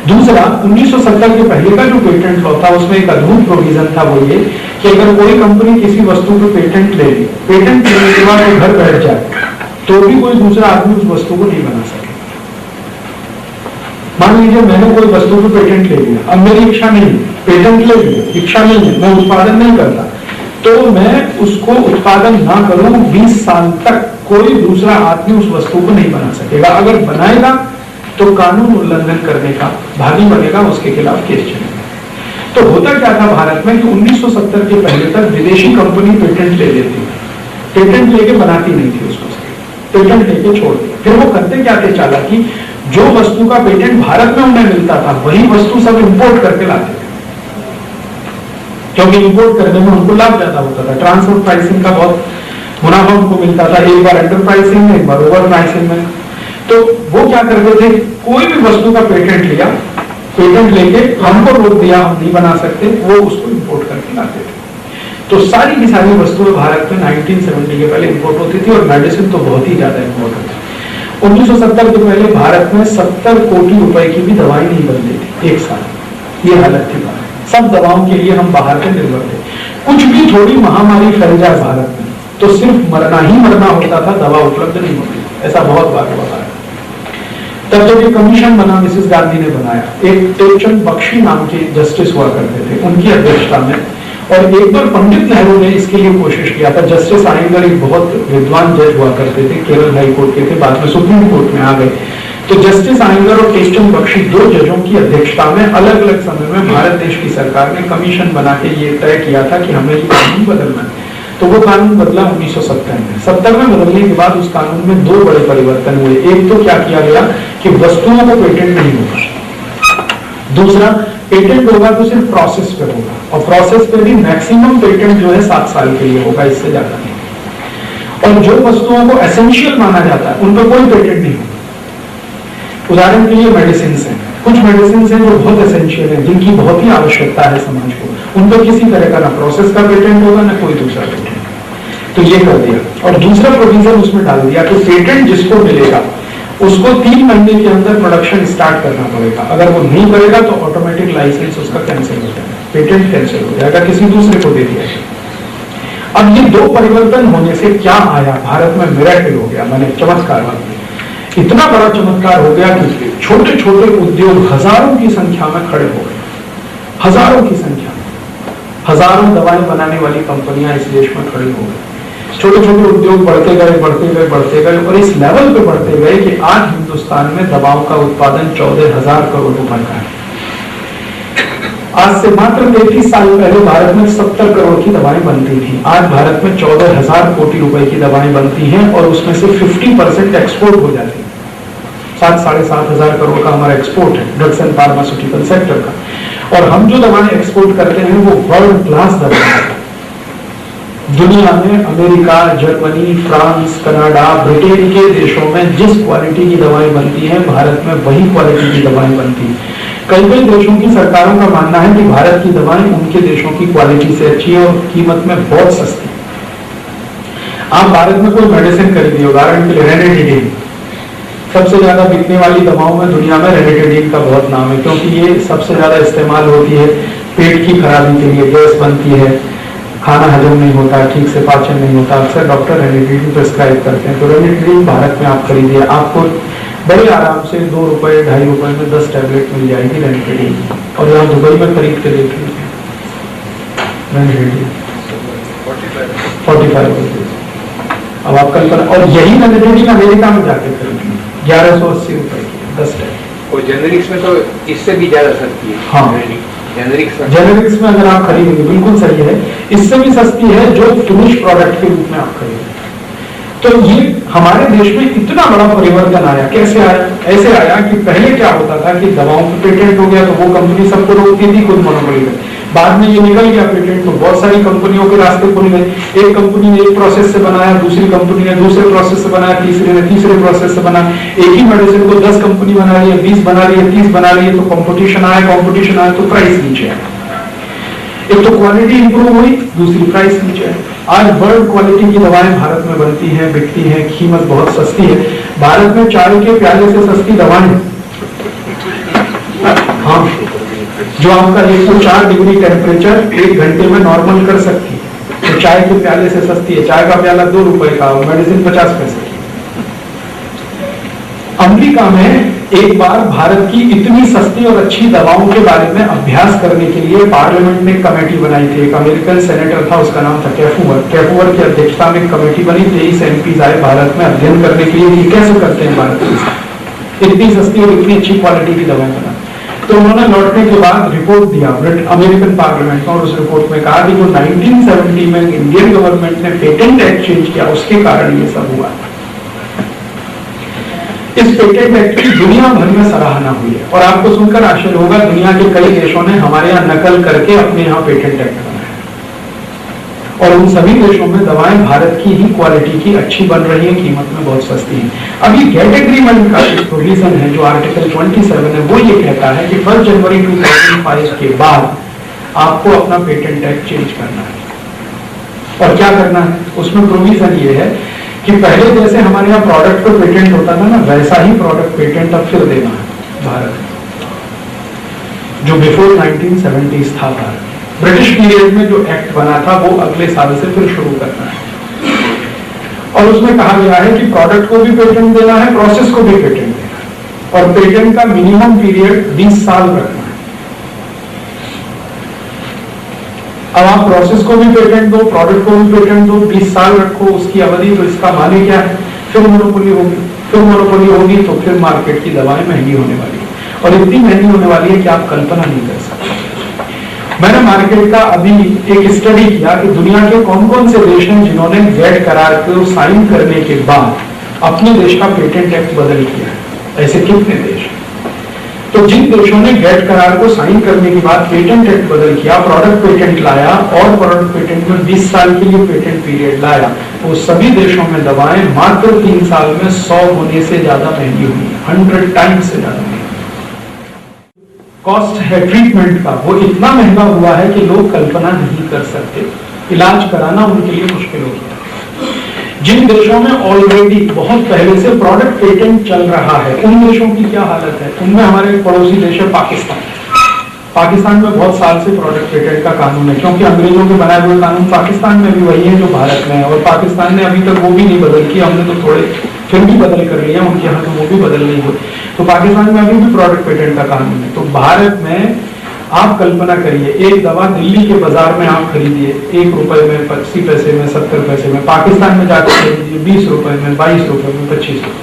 दूसरा, 1970 के पहले का जो पेटेंट लॉ था, उसमें एक अद्भुत प्रोविजन था, वो ये कि अगर कोई कंपनी किसी वस्तु पे पेटेंट ले ली, पेटेंट लेने के बाद वो घर बैठ जाए, तो भी कोई दूसरा आदमी उस वस्तु को नहीं बना सके। मान लीजिए मैंने कोई वस्तु पे पेटेंट ले लिया, अब मेरी इच्छा नहीं, पेटेंट ले लिया, इच्छा नहीं है, मैं उत्पादन नहीं करता, तो मैं उसको उत्पादन ना करूं, 20 साल तक कोई दूसरा आदमी उस वस्तु को नहीं बना सकेगा। अगर बनाएगा तो कानून उल्लंघन करने का भागी बनेगा, उसके खिलाफ केस चलेगा। तो होता क्या था भारत में कि 1970 के पहले तक विदेशी कंपनी पेटेंट ले लेती थी, पेटेंट लेके बनाती नहीं थी उसको, पेटेंट लेके छोड़ दी। फिर वो करते क्या थे चालाकी, जो वस्तु का पेटेंट भारत में उन्हें मिलता था वही वस्तु सब इंपोर्ट करके लाते थे, क्योंकि इंपोर्ट करने में उनको लाभ ज्यादा होता था। ट्रांसफर प्राइसिंग का बहुत मुनाफा उनको मिलता था, एक बार अंडर प्राइसिंग में, एक बार ओवर प्राइसिंग में। तो वो क्या करते थे, कोई भी वस्तु का पेटेंट लिया, पेटेंट लेके हमको रोक दिया, हम नहीं बना सकते, वो उसको इंपोर्ट करके लाते थे। तो सारी की सारी वस्तुएं भारत में 1970 के पहले इंपोर्ट होती थी, और मेडिसिन तो बहुत ही ज्यादा इंपोर्ट होती थी। 1970 के पहले भारत में 70 कोटी रुपए की भी दवाई नहीं बनती थी एक साल, ये हालत थी भारत। सब दवाओं के लिए हम बाहर से निर्भर थे। कुछ भी थोड़ी महामारी फैल जाए भारत में, तो सिर्फ मरना ही मरना होता था, दवा उपलब्ध नहीं होती, ऐसा बहुत बार हुआ। तब जब ये कमीशन बना, मिसेस गांधी ने बनाया, एक टेकचंद बख्शी नाम के जस्टिस हुआ करते थे उनकी अध्यक्षता में, और एक बार पंडित नेहरू ने इसके लिए कोशिश किया था। जस्टिस आयंगर एक बहुत विद्वान जज हुआ करते थे, केरल हाई कोर्ट के थे, बाद में सुप्रीम कोर्ट में आ गए। तो जस्टिस आयंगर और टेकचंद बख्शी 2 जजों की अध्यक्षता में अलग अलग समय में भारत देश की सरकार ने कमीशन बना के ये तय किया था कि हमें ये कानून बदलना है। तो वो कानून बदला 1970 में। 70 में बदलने के बाद उस कानून में 2 बड़े परिवर्तन हुए। एक तो क्या किया गया कि वस्तुओं को पेटेंट नहीं होगा, दूसरा पेटेंट होगा तो सिर्फ प्रोसेस पे होगा, और प्रोसेस पे भी मैक्सिमम पेटेंट जो है 7 साल के लिए होगा, इससे ज्यादा नहीं। और जो वस्तुओं को एसेंशियल माना जाता है उन पर कोई पेटेंट नहीं होगा। उदाहरण के लिए मेडिसिन हैं, कुछ मेडिसिन हैं जो बहुत एसेंशियल हैं, जिनकी बहुत ही आवश्यकता है समाज को, उन पर किसी तरह का ना प्रोसेस का पेटेंट होगा ना कोई दूसरा पेटेंट। तो ये कर दिया, और दूसरा प्रोविजन उसमें डाल दिया कि पेटेंट जिसको मिलेगा उसको 3 महीने के अंदर प्रोडक्शन स्टार्ट करना पड़ेगा। अगर वो नहीं करेगा तो ऑटोमेटिक लाइसेंस उसका कैंसिल हो जाएगा, पेटेंट कैंसिल हो जाएगा, किसी दूसरे को दे दिया। अब ये 2 परिवर्तन होने से क्या आया, भारत में मिरेकल हो गया, माने चमत्कार। इतना बड़ा चमत्कार हो गया कि छोटे छोटे उद्योग हजारों की संख्या में खड़े हो गए, हजारों की संख्या में, हजारों दवाएं बनाने वाली कंपनियां इस देश में खड़ी हो गई। छोटे छोटे उद्योग बढ़ते गए बढ़ते गए बढ़ते गए, और इस लेवल पे बढ़ते गए कि आज हिंदुस्तान में दवाओं का उत्पादन 14,000 करोड़ रुपए का है। आज से मात्र 33 साल पहले भारत में 70 करोड़ की दवाएं बनती थी, आज भारत में 14,000 कोटि रुपए की दवाएं बनती हैं, और उसमें से 50% एक्सपोर्ट हो जाती है। 7-7.5 हजार करोड़ का हमारा एक्सपोर्ट है ड्रग्स एंड फार्मास्यूटिकल सेक्टर का, और हम जो दवाएं एक्सपोर्ट करते हैं वो वर्ल्ड क्लास दवाएं हैं। दुनिया में America, Germany, France, Canada, Britain के देशों में जिस क्वालिटी की दवाएं बनती हैं, भारत में वही क्वालिटी की दवाएं बनती हैं। कई कई देशों की सरकारों का मानना है कि भारत की दवाएं उनके देशों की क्वालिटी से अच्छी है और कीमत में बहुत सस्ती। आप भारत में कोई मेडिसिन खरीदिए, उदाहरण के लिए रेनेडिडिन, सबसे ज्यादा बिकने वाली दवाओं में दुनिया में रेनेडिडिन का बहुत नाम है, क्योंकि ये सबसे ज्यादा इस्तेमाल होती है पेट की खराबी के लिए, गैस बनती है, खाना हजम नहीं होता, ठीक से पाचन नहीं होता, अक्सर डॉक्टर रेनेडिडिन प्रिस्क्राइब करते हैं। तो रेनेडिडिन भारत में आप खरीदिए, आपको बड़े आराम से 2 रुपए 2.5 रुपए में 10 टैबलेट मिल जाएगी रेनेडिडिन। और यहाँ दुबई में खरीद के देख लीजिए रेनेडिडिन 45 रुपए। अब आप कल्पना, और यही रेनेडिडिन अमेरिका में जाके खरीदिए 1180 रुपए की 10 टैबलेट। और जेनेरिक्स में तो इससे भी ज्यादा सस्ती है। हाँ, जेनेरिक्स में अगर आप खरीदेंगे बिल्कुल सही है, इससे भी सस्ती है जो फिनिश प्रोडक्ट के रूप में आप खरीदेंगे। तो ये हमारे देश में इतना बड़ा परिवर्तन आया, कैसे आया? ऐसे आया कि पहले क्या होता था कि दवाओं पर पेटेंट हो गया तो वो कंपनी सबको रोकती थी, खुद मोनोपोली में। बाद में ये निकल गया पेटेंट, तो बहुत सारी कंपनियों के रास्ते खुल गए। एक कंपनी ने एक प्रोसेस से बनाया, दूसरी कंपनी ने दूसरे प्रोसेस से बनाया, तीसरे ने तीसरे प्रोसेस से बनाया। एक ही मेडिसिन को 10 कंपनी बना रही है, 20 बना रही है, 30 बना रही है, तो कंपटीशन आया तो प्राइस नीचे आया। एक तो क्वालिटी इंप्रूव हुई, दूसरी प्राइस नीचे है। आज वर्ल्ड क्वालिटी की दवाएं भारत में बनती हैं, बिकती हैं, कीमत बहुत सस्ती है। भारत में चाय के प्याले से सस्ती दवाएं, हाँ, जो आपका 104 डिग्री टेम्परेचर 1 घंटे में नॉर्मल कर सकती है, तो चाय के प्याले से सस्ती है। चाय का प्याला 2 रुपए का, मेडिसिन 50 पैसे की। अमेरिका में एक बार भारत की इतनी सस्ती और अच्छी दवाओं के बारे में अभ्यास करने के लिए पार्लियामेंट ने कमेटी बनाई थी। एक अमेरिकन सेनेटर था, उसका नाम था कैफूवर की अध्यक्षता में कमेटी बनी। 23 एमपीज आए भारत में अध्ययन करने के लिए कि कैसे करते हैं भारत में इतनी सस्ती और इतनी अच्छी क्वालिटी की दवाएं बना। तो उन्होंने लौटने के बाद रिपोर्ट दिया अमेरिकन पार्लियामेंट में, और उस रिपोर्ट में कहा कि जो 1970 में इंडियन गवर्नमेंट ने पेटेंट एक्ट चेंज किया, उसके कारण ये सब हुआ। इस पेटेंट एक्ट की दुनिया भर में सराहना हुई है, और आपको सुनकर आश्चर्य होगा, दुनिया के कई देशों ने हमारे यहाँ नकल करके अपने यहाँ पेटेंट एक्ट बनाया, और उन सभी देशों में दवाएं भारत की ही क्वालिटी की अच्छी बन रही है, कीमत में बहुत सस्ती है। अभी गेट एग्रीमेंट का एक प्रोविजन है जो आर्टिकल 27 है, वो ये कहता है कि 1 जनवरी 2005 के बाद आपको अपना पेटेंट एक्ट चेंज करना है। और क्या करना है? उसमें प्रोविजन ये है कि पहले जैसे हमारे यहाँ प्रोडक्ट पर पेटेंट होता था ना, वैसा ही प्रोडक्ट पेटेंट अब फिर देना है भारत, जो बिफोर 1970s था भारत। ब्रिटिश पीरियड में जो एक्ट बना था वो अगले साल से फिर शुरू करना है, और उसमें कहा गया है कि प्रोडक्ट को भी पेटेंट देना है, प्रोसेस को भी पेटेंट देना है, और पेटेंट का मिनिमम पीरियड 20 साल रखना है। अब आप प्रोसेस को भी पेटेंट दो, प्रोडक्ट को भी पेटेंट दो, 20 साल रखो उसकी अवधि, तो इसका माने क्या है? फिर मोनोपोली होगी तो फिर मार्केट की दवाएं महंगी होने वाली है, और इतनी महंगी होने वाली है कि आप कल्पना नहीं कर सकते। मैंने मार्केट का अभी एक स्टडी किया कि दुनिया के कौन कौन से देश हैं जिन्होंने गेट करार को साइन करने के बाद अपने देश का पेटेंट एक्ट बदल किया है। ऐसे कितने देश? तो जिन देशों ने गेट करार को साइन करने के बाद पेटेंट एक्ट बदल किया, प्रोडक्ट पेटेंट लाया और प्रोडक्ट पेटेंट में 20 साल के लिए पेटेंट पीरियड लाया, तो सभी देशों में दवाएं मात्र 3 साल में 100 गुने से ज्यादा महंगी हुई, 100 टाइम्स से ज्यादा महंगी। कॉस्ट है ट्रीटमेंट का, वो इतना महंगा हुआ है कि लोग कल्पना नहीं कर सकते, इलाज कराना उनके लिए मुश्किल हो गया। जिन देशों में ऑलरेडी बहुत पहले से प्रोडक्ट पेटेंट चल रहा है, उन देशों की क्या हालत है? उनमें हमारे पड़ोसी देश है पाकिस्तान। पाकिस्तान में बहुत साल से प्रोडक्ट पेटेंट का कानून है, क्योंकि अंग्रेजों के बनाए हुए कानून पाकिस्तान में भी वही है जो भारत में है, और पाकिस्तान ने अभी तक वो भी नहीं बदल किया, हमने तो थोड़े फिर भी बदल कर लिया, उनके यहाँ तो वो भी बदल नहीं हुए। तो पाकिस्तान में अभी भी प्रोडक्ट पेटेंट का कानून है। तो भारत में आप कल्पना करिए, एक दवा दिल्ली के बाजार में आप खरीदिए 1 रुपए में, 80 पैसे में, 70 पैसे में, पाकिस्तान में जाकर खरीदिए 20 रुपए में, 22 रुपए में, 25 रुपए।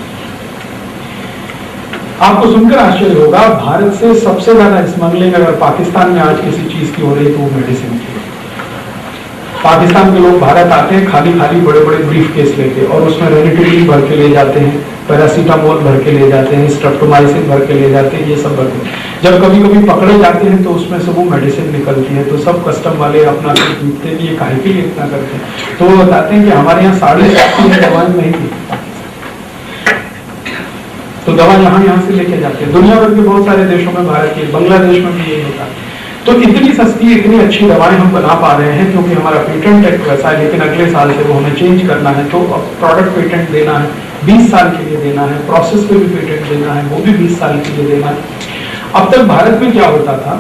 आपको सुनकर आश्चर्य होगा, भारत से सबसे ज्यादा स्मगलिंग अगर पाकिस्तान में आज किसी चीज की हो रही है तो वो मेडिसिन की। पाकिस्तान के लोग भारत आते हैं खाली खाली बड़े बड़े ब्रीफ केस लेके, और उसमें रेनिटिलिन भर के ले जाते हैं, पैरासीटामोल भर के ले जाते हैं, स्ट्रेप्टोमाइसिन भर के ले जाते हैं, ये सब भर के। जब कभी कभी पकड़े जाते हैं तो उसमें से वो मेडिसिन निकलती है, तो सब कस्टम वाले अपना पूछते भी ये काहे के लिए इतना करते हैं। तो वो बताते हैं कि हमारे यहाँ 7.5 दवाएं महंगी, तो दवा यहाँ से लेके जाते हैं। दुनिया भर के बहुत सारे देशों में, भारत के बांग्लादेश में भी यही होता है। तो इतनी सस्ती, इतनी अच्छी दवाएं हम बना पा रहे हैं क्योंकि हमारा पेटेंट एक्ट वैसा है, लेकिन अगले साल से वो हमें चेंज करना है। तो प्रोडक्ट पेटेंट देना है, 20 साल के लिए देना है, प्रोसेस पे भी पेटेंट देना है, वो भी 20 साल के लिए देना है। अब तक भारत में क्या होता था,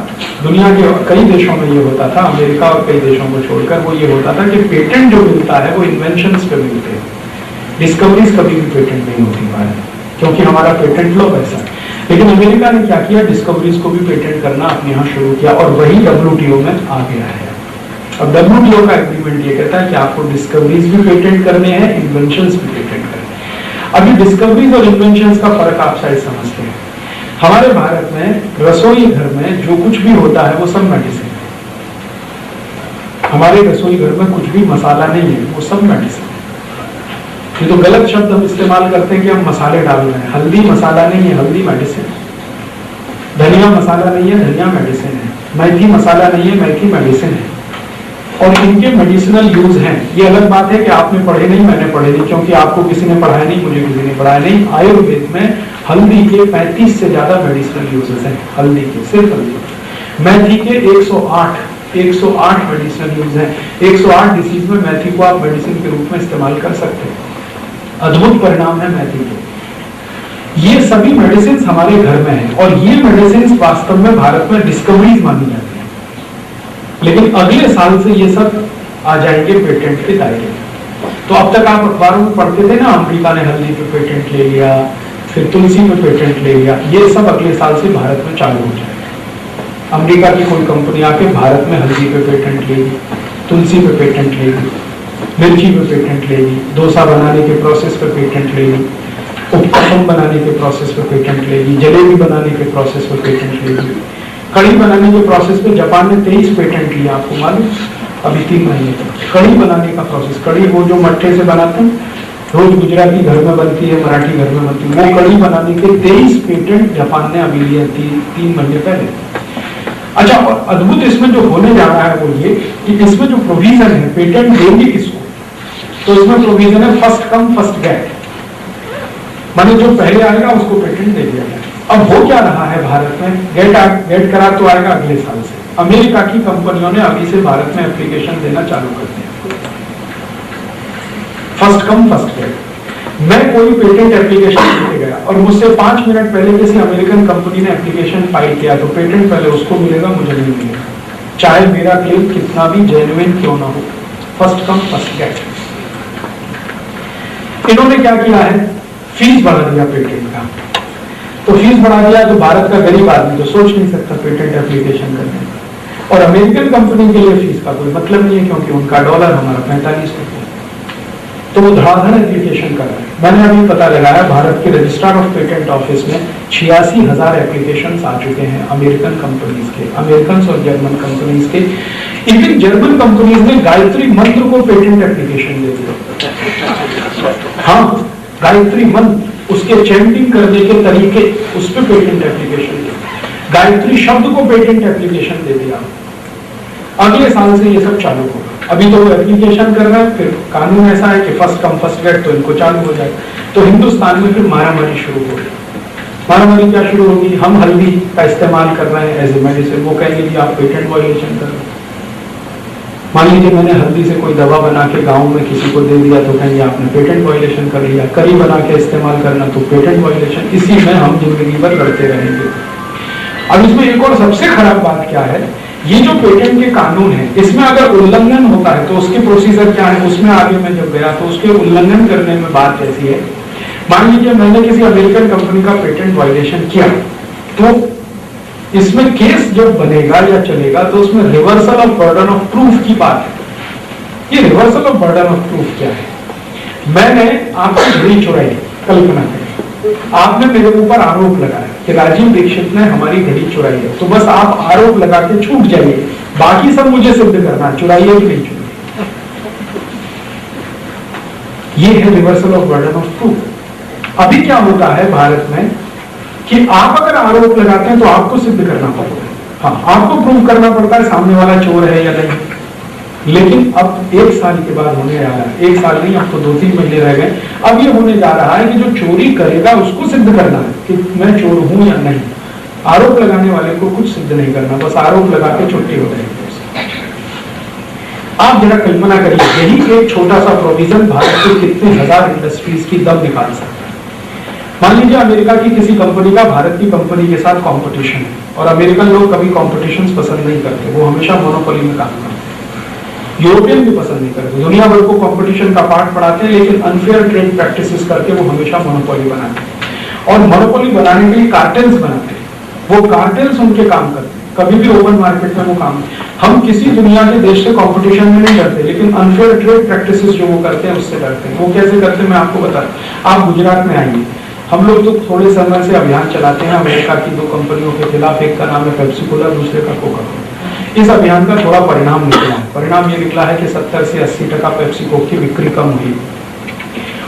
दुनिया के कई देशों में ये होता था, अमेरिका और कई देशों को छोड़कर, वो ये होता था कि पेटेंट जो मिलता है वो इन्वेंशंस पे मिलते हैं, डिस्कवरीज कभी भी पेटेंट नहीं होती भारत, क्योंकि हमारा पेटेंट लॉ वैसा है। लेकिन अमेरिका ने क्या किया, डिस्कवरीज को भी पेटेंट करना अपने यहाँ शुरू किया, और वही WTO में आ गया है। अब WTO का एग्रीमेंट ये कहता है कि आपको डिस्कवरीज भी पेटेंट करने हैं, इन्वेंशंस भी पेटेंट करने हैं। अभी डिस्कवरीज और इन्वेंशंस का फर्क आप शायद समझते हैं। हमारे भारत में रसोई घर में जो कुछ भी होता है वो सब मेडिसिन है। हमारे रसोई घर में कुछ भी मसाला नहीं है, वो सब मेडिसिन है। ये तो गलत शब्द हम इस्तेमाल करते हैं कि हम मसाले डाल रहे हैं। हल्दी मसाला नहीं है, हल्दी मेडिसिन है। धनिया मसाला नहीं है, धनिया मेडिसिन है। मेथी मसाला नहीं है, मेथी मेडिसिन है, और इनके मेडिसिनल यूज हैं। ये अलग बात है कि आपने पढ़े नहीं, मैंने पढ़े नहीं, क्योंकि आपको किसी ने पढ़ाया नहीं, मुझे किसी ने पढ़ाया नहीं। आयुर्वेद में हल्दी के 35 से ज्यादा मेडिसिनल यूजेस हैं, हल्दी के, सिर्फ हल्दी। मेथी के 108 मेडिसिनल यूज हैं। 108 डिसीज में मेथी को आप मेडिसिन के रूप में इस्तेमाल कर सकते हैं। अद्भुत परिणाम है मेथी के। ये सभी मेडिसिन हमारे घर में हैं, और ये मेडिसिन वास्तव में भारत में डिस्कवरीज मानी जाती है, लेकिन अगले साल से ये सब आ जाएंगे पेटेंट के दायरे में। तो अब तक आप अखबारों में पढ़ते थे ना, अमेरिका ने हल्दी पे पेटेंट ले लिया, फिर तुलसी पे पेटेंट ले लिया, ये सब अगले साल से भारत में चालू हो जाएगा। अमेरिका की कोई कंपनी आके भारत में हल्दी पे पेटेंट लेगी, तुलसी पे पेटेंट लेगी, मिर्ची पे पेटेंट लेगी, डोसा बनाने के प्रोसेस पे पेटेंट लेगी, उपकम बनाने के प्रोसेस पे पेटेंट लेगी, जलेबी बनाने के प्रोसेस पे पेटेंट लेगी, कढ़ी बनाने के प्रोसेस पे जापान ने 23 पेटेंट लिया, आपको मालूम? अभी 3 महीने तक कढ़ी बनाने का प्रोसेस, कढ़ी वो जो मट्ठे से बनाते हैं, रोज गुजराती घर में बनती है, मराठी घर में बनती है, वो कढ़ी बनाने के 23 पेटेंट जापान ने अभी लिया 3 महीने पहले। अच्छा, और अद्भुत इसमें जो होने जा रहा है वो ये कि इसमें जो प्रोविजन है, पेटेंट देंगे किसको, तो इसमें प्रोविजन है फर्स्ट कम फर्स्ट गेट, माने जो पहले आएगा उसको पेटेंट दे दिया जाएगा। अब हो क्या रहा है भारत में, गेट करा तो आएगा अगले साल से। अमेरिका की कंपनियों ने अभी से भारत में एप्लीकेशन देना चालू कर दिया, फर्स्ट कम फर्स्ट गेट। मैं कोई पेटेंट एप्लीकेशन लेके गया और मुझसे 5 मिनट पहले किसी अमेरिकन कंपनी ने एप्लीकेशन फाइल किया, तो पेटेंट पहले उसको मिलेगा, मुझे नहीं मिलेगा, चाहे मेरा क्लेम कितना भी जेन्युइन क्यों ना हो। First come first get. इन्होंने क्या किया है, फीस बढ़ा दिया पेटेंट का। तो फीस बढ़ा दिया तो भारत का गरीब आदमी तो सोच नहीं सकता पेटेंट एप्लीकेशन करने, और अमेरिकन कंपनी के लिए फीस का कोई मतलब नहीं है, क्योंकि उनका डॉलर, हमारा 45 रुपये, तो वो धड़ाधड़ एप्लीकेशन कर रहे हैं। मैंने अभी पता लगाया, भारत के रजिस्ट्रार ऑफ पेटेंट ऑफिस में 86,000 एप्लीकेशन आ चुके हैं अमेरिकन कंपनीज के, अमेरिकन और जर्मन कंपनीज के। इवन जर्मन कंपनीज ने गायत्री मंत्र को पेटेंट एप्लीकेशन दे दिया। हाँ, गायत्री मंत्र, उसके चैंटिंग करने के तरीके, उस पर पेटेंट एप्लीकेशन दिया। गायत्री शब्द को पेटेंट एप्लीकेशन दे दिया, अगले साल से ये सब चालू होगा। अभी तो वो एप्लीकेशन कर रहा है, फिर कानून ऐसा है कि फर्स्ट कम फर्स्ट गेट, तो इनको चालू हो जाए। तो हिंदुस्तान में फिर मारामारी शुरू हो गई। मारामारी क्या शुरू होगी? हम हल्दी का इस्तेमाल कर रहे हैं एज ए मेडिसिन, वो कहेंगे कि आप पेटेंट वायलेशन कर रहे हैं। मान लीजिए मैंने हल्दी से कोई दवा बना के गांव में किसी को दे दिया, तो कहेंगे आपने पेटेंट वायलेशन कर लिया। करी बना के इस्तेमाल करना तो पेटेंट वायलेशन। इसी में हम जिंदगी भर लड़ते रहेंगे। अब इसमें एक और सबसे खराब बात क्या है, ये जो पेटेंट के कानून है, इसमें अगर उल्लंघन होता है तो उसके प्रोसीजर क्या है, उसमें आगे मैं जब गया तो उसके उल्लंघन करने में बात ऐसी है, मान लीजिए मैंने किसी अमेरिकन कंपनी का पेटेंट वायलेशन किया, तो इसमें केस जब बनेगा या चलेगा तो उसमें reversal of burden of proof की बात है। ये reversal of burden of proof क्या है? मैंने आपकी घड़ी चुराई, कल्पना करें, आपने मेरे ऊपर आरोप लगाया कि राजीव दीक्षित ने हमारी घड़ी चुराई है, तो बस आप आरोप लगा के छूट जाइए, बाकी सब मुझे सिद्ध करना, चुराई है कि नहीं चुराई। ये है reversal of burden of proof. अभी क्या होता है भारत में कि आप अगर आरोप लगाते हैं तो आपको सिद्ध करना पड़ता है, हाँ आपको प्रूव करना पड़ता है सामने वाला चोर है या नहीं। लेकिन अब 1 साल के बाद होने आ रहा है, 1 साल नहीं, अब तो 2-3 महीने रह गए, अब ये होने जा रहा है कि जो चोरी करेगा उसको सिद्ध करना है कि मैं चोर हूं या नहीं। आरोप लगाने वाले को कुछ सिद्ध नहीं करना, बस आरोप लगा के छुट्टी हो जाएगी। आप जरा कल्पना करिए, यही एक छोटा सा प्रोविजन भारत के कितने हजार इंडस्ट्रीज की दम निकाल सकता है। मान लीजिए अमेरिका की किसी कंपनी का भारत की कंपनी के साथ कंपटीशन है, और अमेरिकन लोग कभी कॉम्पिटिशन पसंद नहीं करते, वो हमेशा मोनोपोली में काम करते हैं। यूरोपियन भी पसंद नहीं करते, दुनिया भर को कंपटीशन का पाठ पढ़ाते हैं, लेकिन अनफेयर ट्रेड प्रैक्टिसेस करके वो हमेशा मोनोपोली बनाते हैं। और मोनोपोली बनाने के लिए कार्टेल्स बनाते हैं, वो कार्टेल्स उनके काम करते हैं, कभी भी ओपन मार्केट में वो काम। हम किसी दुनिया के देश से कंपटीशन में नहीं करते, लेकिन अनफेयर ट्रेड प्रैक्टिसेस जो वो करते हैं उससे डरते हैं। वो कैसे करते हैं मैं आपको बता, आप गुजरात में आइए, हम लोग तो थोड़े समय से अभियान चलाते हैं अमेरिका की 2 कंपनियों के खिलाफ, एक का नाम है पेप्सी कोला, दूसरे का कोका कोला। इस अभियान का थोड़ा परिणाम निकला है। परिणाम ये निकला है कि 70 से 80% पेप्सी कोक की बिक्री कम हुई,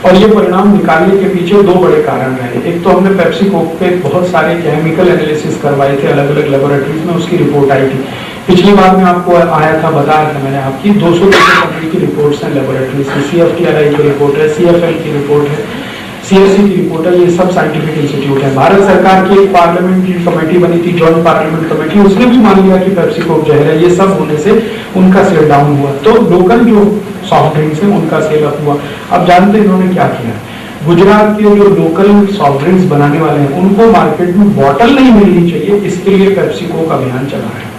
और ये परिणाम निकालने के पीछे 2 बड़े कारण रहे। एक तो हमने पेप्सी कोक पे बहुत सारे केमिकल एनालिसिस करवाए थे अलग अलग लेबोरेटरीज में, उसकी रिपोर्ट आई थी। पिछली बार में आपको आया था, बताया था मैंने आपकी 200 कंपनी की रिपोर्ट्स हैं लेबोरेटरीज की, CFTRI की रिपोर्ट है, CFL की रिपोर्ट है, CSC की रिपोर्ट है, ये सब साइंटिफिक इंस्टीट्यूट है। भारत सरकार की एक पार्लियामेंट की कमेटी बनी थी, जॉइंट पार्लियामेंट कमेटी, उसने भी मान लिया कि पेप्सी कोक जहर है। ये सब होने से उनका सेल डाउन हुआ, तो लोकल जो सॉफ्ट ड्रिंक्स है उनका सेल अप हुआ। अब जानते हैं इन्होंने क्या किया, गुजरात के जो लोकल सॉफ्ट ड्रिंक्स बनाने वाले हैं उनको मार्केट में बॉटल नहीं मिलनी चाहिए, इसके लिए पेप्सी कोक अभियान चला है।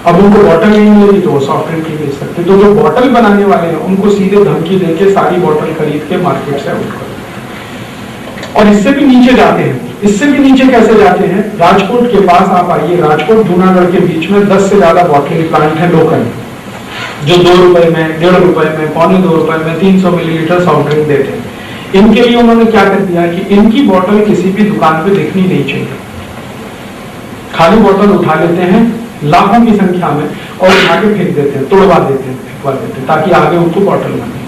अब उनको बॉटल नहीं मिलेगी तो वो सॉफ्ट ड्रिंक नहीं बेच सकते, तो जो बॉटल बनाने वाले हैं उनको सीधे धमकी देके सारी बॉटल खरीद के मार्केट से आउट कर। और इससे भी नीचे जाते हैं, इससे भी नीचे कैसे जाते हैं, राजकोट के पास आप आइए, राजकोट जूनागढ़ के बीच में 10 से ज्यादा बॉटलिंग प्लांट है लोकल, जो 2 रुपए में, 1.5 रुपए में, 2.25 रुपए में 300 मिलीलीटर सॉफ्ट ड्रिंक देते हैं। इनके लिए उन्होंने क्या कर दिया कि इनकी बॉटल किसी भी दुकान पे दिखनी नहीं चाहिए, खाली बॉटल उठा लेते हैं लाखों की संख्या में और उठा के फेंक देते हैं, तोड़वा देते हैं, फेंकवा देते हैं, ताकि आगे उनको बॉटल ना मिले।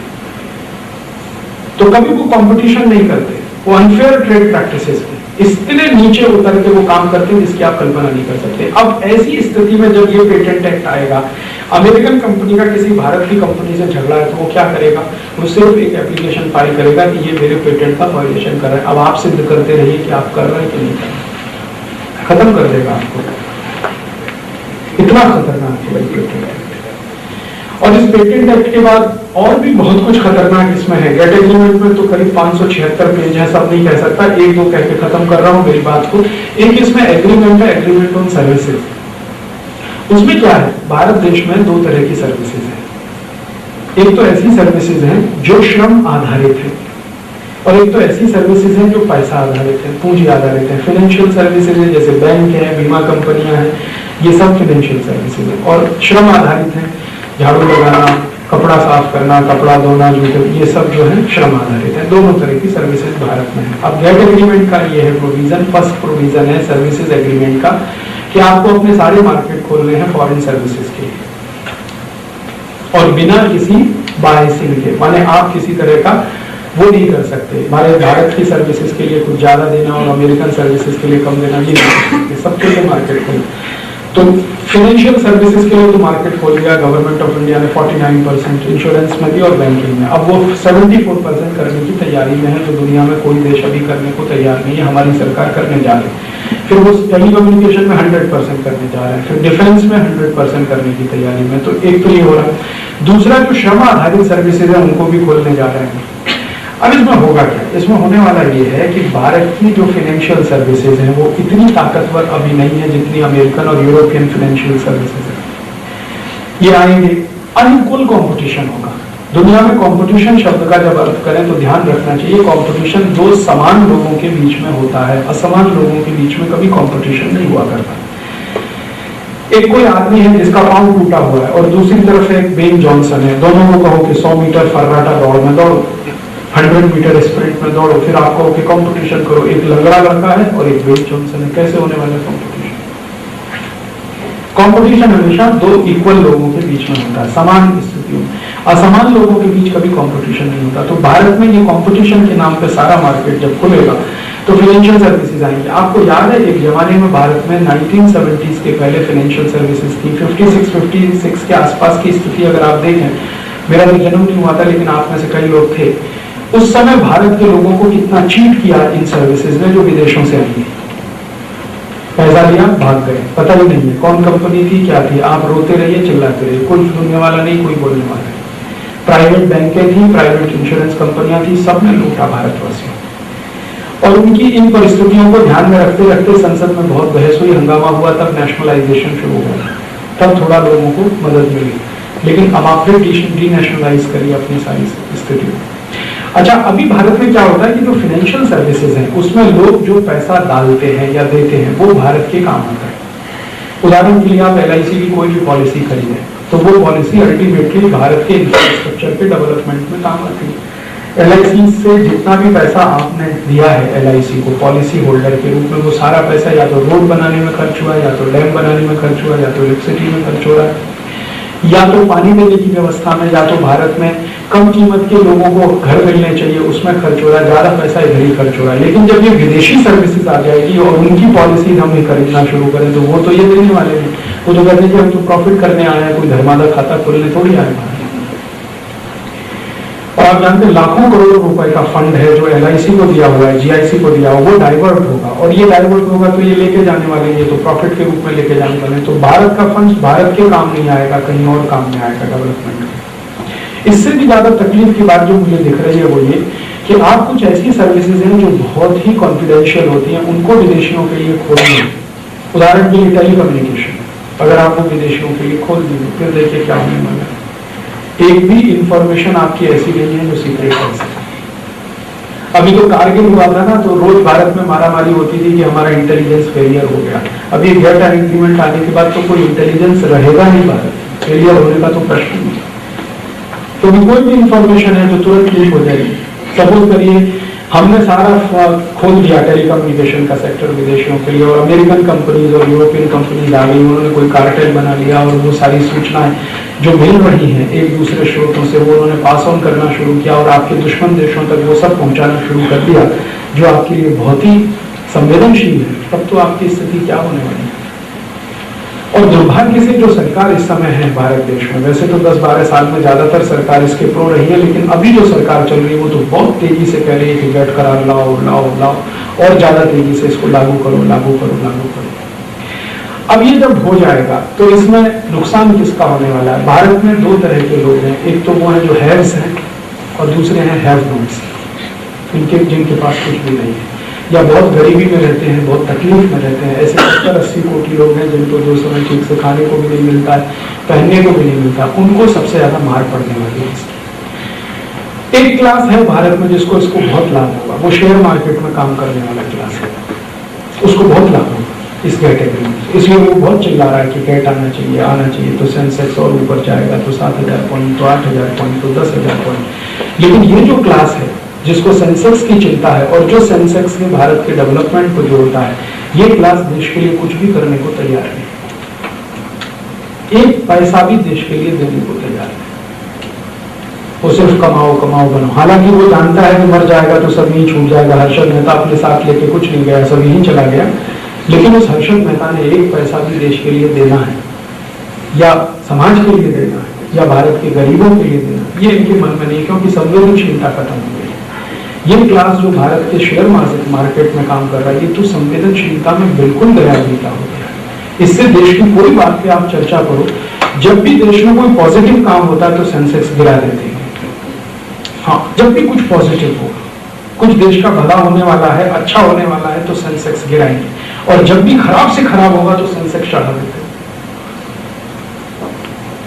तो कभी वो कंपटीशन नहीं करते, वो अनफेयर ट्रेड प्रैक्टिसेस में इतने नीचे उतर के वो काम करते हैं जिसकी आप कल्पना नहीं कर सकते। अब ऐसी स्थिति में जब ये पेटेंट एक्ट आएगा, अमेरिकन कंपनी का किसी भारत की कंपनी से झगड़ा है तो वो क्या करेगा, वो सिर्फ एक एप्लीकेशन फाइल करेगा कि ये मेरे पेटेंट का वायलेशन कर रहा है। अब आप सिद्ध करते रहिए कि आप कर रहे हैं कि नहीं कर रहे, खत्म कर देगा आपको। इतना खतरनाक है भाई पेटेंट एक्ट। और इस पेटेंट एक्ट के बाद और भी बहुत कुछ खतरनाक इसमें है। गेट एग्रीमेंट में तो करीब 576 पेज है, सब नहीं कह सकता, 1-2 कह के खत्म कर रहा हूं मेरी बात को। एक इसमें एग्रीमेंट है, एग्रीमेंट ऑन सर्विसेज। उसमें क्या है, भारत देश में 2 तरह की सर्विसेज है। एक तो ऐसी सर्विसेज हैं जो श्रम आधारित है, और एक तो ऐसी सर्विसेज हैं जो पैसा आधारित है, पूंजी आधारित है। फाइनेंशियल सर्विसेज है, जैसे बैंक है, बीमा कंपनियां हैं, ये सब फाइनेंशियल सर्विसेज है। और श्रम आधारित है, झाड़ू लगाना, कपड़ा साफ करना, कपड़ा धोना, जूते, ये सब जो है श्रम आधारित है। दोनों तरह की सर्विसेज भारत में है। अब गेट एग्रीमेंट का ये है प्रोविजन, फर्स्ट प्रोविजन है सर्विसेज एग्रीमेंट का, कि आपको अपने सारे मार्केट खोलने हैं फॉरेन सर्विसेज के लिए, और बिना किसी बायसिंग के, माने आप किसी तरह का वो नहीं कर सकते। हमारे भारत की सर्विसेज के लिए कुछ ज्यादा देना और अमेरिकन सर्विसेज के लिए कम देना, ये नहीं कर सकते। सबके लिए मार्केट खोल, तो फाइनेंशियल सर्विसेज के लिए तो मार्केट खोल दिया गवर्नमेंट ऑफ इंडिया ने 49%, इंश्योरेंस में भी और बैंकिंग में। अब वो 74% करने की तैयारी में है, जो दुनिया में कोई देश अभी करने को तैयार नहीं है, हमारी सरकार करने जा रही है। फिर वो टेलीकम्युनिकेशन में 100% करने जा रहे हैं, फिर डिफेंस में 100% करने की तैयारी में। तो एक तो ये हो रहा है। दूसरा, जो श्रम आधारित सर्विसेज है उनको भी खोलने जा रहे हैं। अब इसमें होगा क्या? इसमें होने वाला ये है कि भारत की जो फाइनेंशियल सर्विसेज हैं वो इतनी ताकतवर अभी नहीं है जितनी अमेरिकन और यूरोपियन फाइनेंशियल सर्विसेज है। ये आएंगे, अनइक्वल कंपटीशन होगा दुनिया में। कंपटीशन शब्द का जब अर्थ करें तो ध्यान रखना चाहिए, कंपटीशन दो समान लोगों के बीच में होता है, असमान लोगों के बीच में कभी कंपटीशन नहीं हुआ करता। एक कोई आदमी है जिसका पांव टूटा हुआ है और दूसरी तरफ एक बेन जॉनसन है, दोनों को कहो कि 100 मीटर फर्राटा दौड़ में दौड़ो, 100 मीटर स्प्रिंट में दौड़ो, फिर आप कहो कि कंपटीशन करो। एक लंगड़ा लड़का है और एक बेन जॉनसन है, कैसे होने वाला कंपटीशन? कंपटीशन हमेशा दो इक्वल लोगों के बीच में होता है, समान स्थितियों में। असमान लोगों के बीच कभी कंपटीशन नहीं होता। तो भारत में ये कंपटीशन के नाम पे सारा मार्केट जब खुलेगा तो फाइनेंशियल सर्विसेज आएंगे। आपको याद है एक जमाने में भारत में 1970s के पहले फाइनेंशियल सर्विसेज थी। 56 के आसपास की स्थिति अगर आप देखें, मेरा तो जन्म नहीं हुआ था लेकिन आप में से कई लोग थे, उस समय भारत के लोगों को कितना चीट किया इन सर्विसेज ने जो विदेशों से आई। पैसा लिया, भाग गए, पता ही नहीं है कौन कंपनी थी, क्या थी। आप रोते रहिए, चिल्लाते रहिए, कोई सुनने वाला नहीं, कोई बोलने वाला नहीं। प्राइवेट बैंकें थी, प्राइवेट इंश्योरेंस कंपनियां थी, सबने लूटा भारतवासियों। और उनकी इन परिस्थितियों को ध्यान में रखते रखते संसद में बहुत बहस हुई, हंगामा हुआ, तब नेशनलाइजेशन शुरू हुआ, तब थोड़ा लोगों को मदद मिली। लेकिन अब आपने डीनेशनलाइज करी अपनी सारी स्थिति। अच्छा, अभी भारत में क्या होता है कि जो फाइनेंशियल सर्विसेज हैं उसमें लोग जो पैसा डालते हैं या देते हैं वो भारत के काम आता है। उदाहरण के लिए आप LIC की कोई भी पॉलिसी खरीदें तो वो पॉलिसी अल्टीमेटली भारत के इंफ्रास्ट्रक्चर के डेवलपमेंट में काम आती है। LIC से जितना भी पैसा आपने दिया है LIC को पॉलिसी होल्डर के रूप में, वो सारा पैसा या तो रोड बनाने में खर्च हुआ, या तो डैम बनाने में खर्च हुआ, या तो इलेक्ट्रिसिटी में खर्च हो रहा है, या तो पानी देने की व्यवस्था में, या तो भारत में कम कीमत के लोगों को घर मिलने चाहिए उसमें खर्च हो रहा है। ज्यादा पैसा इधर ही खर्च हो रहा है। लेकिन जब ये विदेशी सर्विसेज आ जाएगी और उनकी पॉलिसी हम ही खरीदना शुरू करें तो वो तो ये देने वाले हैं, वो तो कहते हैं कि हम तो प्रॉफिट करने आए हैं, कोई धर्मादा खाता खोलने थोड़ी आए हैं। और आप जानते हैं लाखों करोड़ों रुपए का फंड है जो LIC को दिया हुआ है, GIC को दिया हुआ, वो डाइवर्ट होगा, और ये डाइवर्ट होगा तो ये लेके जाने वाले, ये तो प्रॉफिट के रूप में लेके जाने वाले। तो भारत का फंड भारत के काम नहीं आएगा, कहीं और काम में आएगा डेवलपमेंट। इससे भी ज्यादा तकलीफ की बात जो मुझे दिख रही है वो ये कि आप कुछ ऐसी सर्विसेज हैं जो बहुत ही कॉन्फिडेंशियल होती हैं, उनको विदेशियों के लिए खोलना। उदाहरण के लिए टेलीकम्युनिकेशन, अगर आप वो विदेशियों के लिए खोल दीजिए, फिर देखिए क्या होने वाला है। एक भी इंफॉर्मेशन आपकी ऐसी नहीं है जो सीक्रेट है। अभी तो कारगिल हुआ था ना, तो रोज भारत में मारामारी होती थी कि हमारा इंटेलिजेंस फेलियर हो गया। अभी गेट एग्रीमेंट आने के बाद तो कोई इंटेलिजेंस रहेगा नहीं, भारत फेलियर होने का तो प्रश्न नहीं। तो कोई भी इंफॉर्मेशन है जो तुरंत लीक हो जाएगी। सपोज करिए हमने सारा खोल दिया टेलीकम्युनिकेशन का सेक्टर विदेशियों के लिए, और अमेरिकन कंपनीज और यूरोपियन कंपनीज आ गई, उन्होंने कोई कार्टेल बना लिया और वो सारी सूचनाएं जो मिल रही हैं एक दूसरे स्रोतों से वो उन्होंने पास ऑन करना शुरू किया और आपके दुश्मन देशों तक वो सब पहुंचाना शुरू कर दिया जो आपके लिए बहुत ही संवेदनशील है। तब तो आपकी स्थिति क्या होने वाली है। और दुर्भाग्य से जो सरकार इस समय है भारत देश में, वैसे तो 10-12 साल में ज्यादातर सरकार इसके प्रो रही है, लेकिन अभी जो सरकार चल रही है वो तो बहुत तेजी से कह रही है कि गेट करार लाओ लाओ लाओ, और ज्यादा तेजी से इसको लागू करो लागू करो लागू करो। अब ये जब हो जाएगा तो इसमें नुकसान किसका होने वाला है। भारत में दो तरह के लोग हैं, एक तो वो है जो हैव्स हैं और दूसरे हैं हैव नॉट्स, इनके जिनके पास कुछ भी नहीं है या बहुत गरीबी में रहते हैं, बहुत तकलीफ में रहते हैं। ऐसे 70-80 कोटी लोग हैं जिनको 2 समय ठीक से खाने को भी नहीं मिलता है, पहनने को भी नहीं मिलता, उनको सबसे ज्यादा मार पड़ने वाली है इसकी। एक क्लास है भारत में जिसको इसको बहुत लाभ होगा, वो शेयर मार्केट में काम करने वाला क्लास है, उसको बहुत लाभ होगा इस कैटेगरी में। इसलिए वो बहुत चिल्ला रहा है कि कैट आना चाहिए तो सेंसेक्स और ऊपर जाएगा तो 7,000 पॉइंट, तो 8,000 पॉइंट, तो 10,000 पॉइंट। लेकिन ये जो क्लास है जिसको सेंसेक्स की चिंता है और जो सेंसेक्स के भारत के डेवलपमेंट को जोड़ता है, ये क्लास देश के लिए कुछ भी करने को तैयार नहीं, एक पैसा भी देश के लिए देने को तैयार नहीं। वो सिर्फ कमाओ कमाओ बनो। हालांकि वो जानता है कि मर जाएगा तो सब यही छूट जाएगा। हर्षद मेहता अपने साथ लेके कुछ नहीं गया, सब यही चला गया। लेकिन उस हर्षद मेहता ने एक पैसा भी देश के लिए देना है, या समाज के लिए देना है, या भारत के गरीबों के लिए देना, ये इनके मन में नहीं, क्योंकि संवेदनशीलता खत्म हो गई। ये क्लास जो भारत के शेयर मार्केट में काम कर रहा है, ये तो संवेदनशीलता में बिल्कुल गैरहाजिरता हो गया है। इससे देश की कोई बात पे आप चर्चा करो, जब भी देश में कोई पॉजिटिव काम होता है तो सेंसेक्स गिरा देते हैं। हाँ, जब भी कुछ पॉजिटिव हो, कुछ देश का भला होने वाला है, अच्छा होने वाला है, तो सेंसेक्स गिराएंगे, और जब भी खराब से खराब होगा तो सेंसेक्स चढ़ा देते हैं।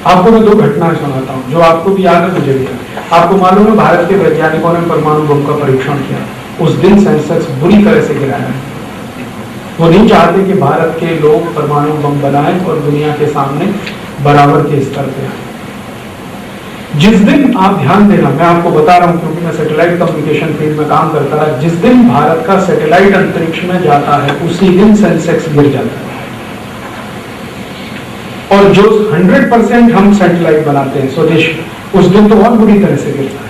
आपको मैं दो घटनाएं सुनाता हूं जो आपको भी याद है, मुझे भी याद। आपको मालूम है भारत के वैज्ञानिकों ने परमाणु बम का परीक्षण किया, उस दिन सेंसेक्स बुरी तरह से गिराया है। वो नहीं चाहते कि भारत के लोग परमाणु बम बनाएं और दुनिया के सामने बराबर के स्तर पे आए। जिस दिन आप ध्यान देना, मैं आपको बता रहा हूं क्योंकि मैं सैटेलाइट कम्युनिकेशन फील्ड में काम करता रहा, जिस दिन भारत का सैटेलाइट अंतरिक्ष में जाता है उसी दिन सेंसेक्स गिर जाता है। और जो 100% हम सैटेलाइट बनाते हैं स्वदेश, उस दिन तो बहुत बुरी तरह से गिरता है।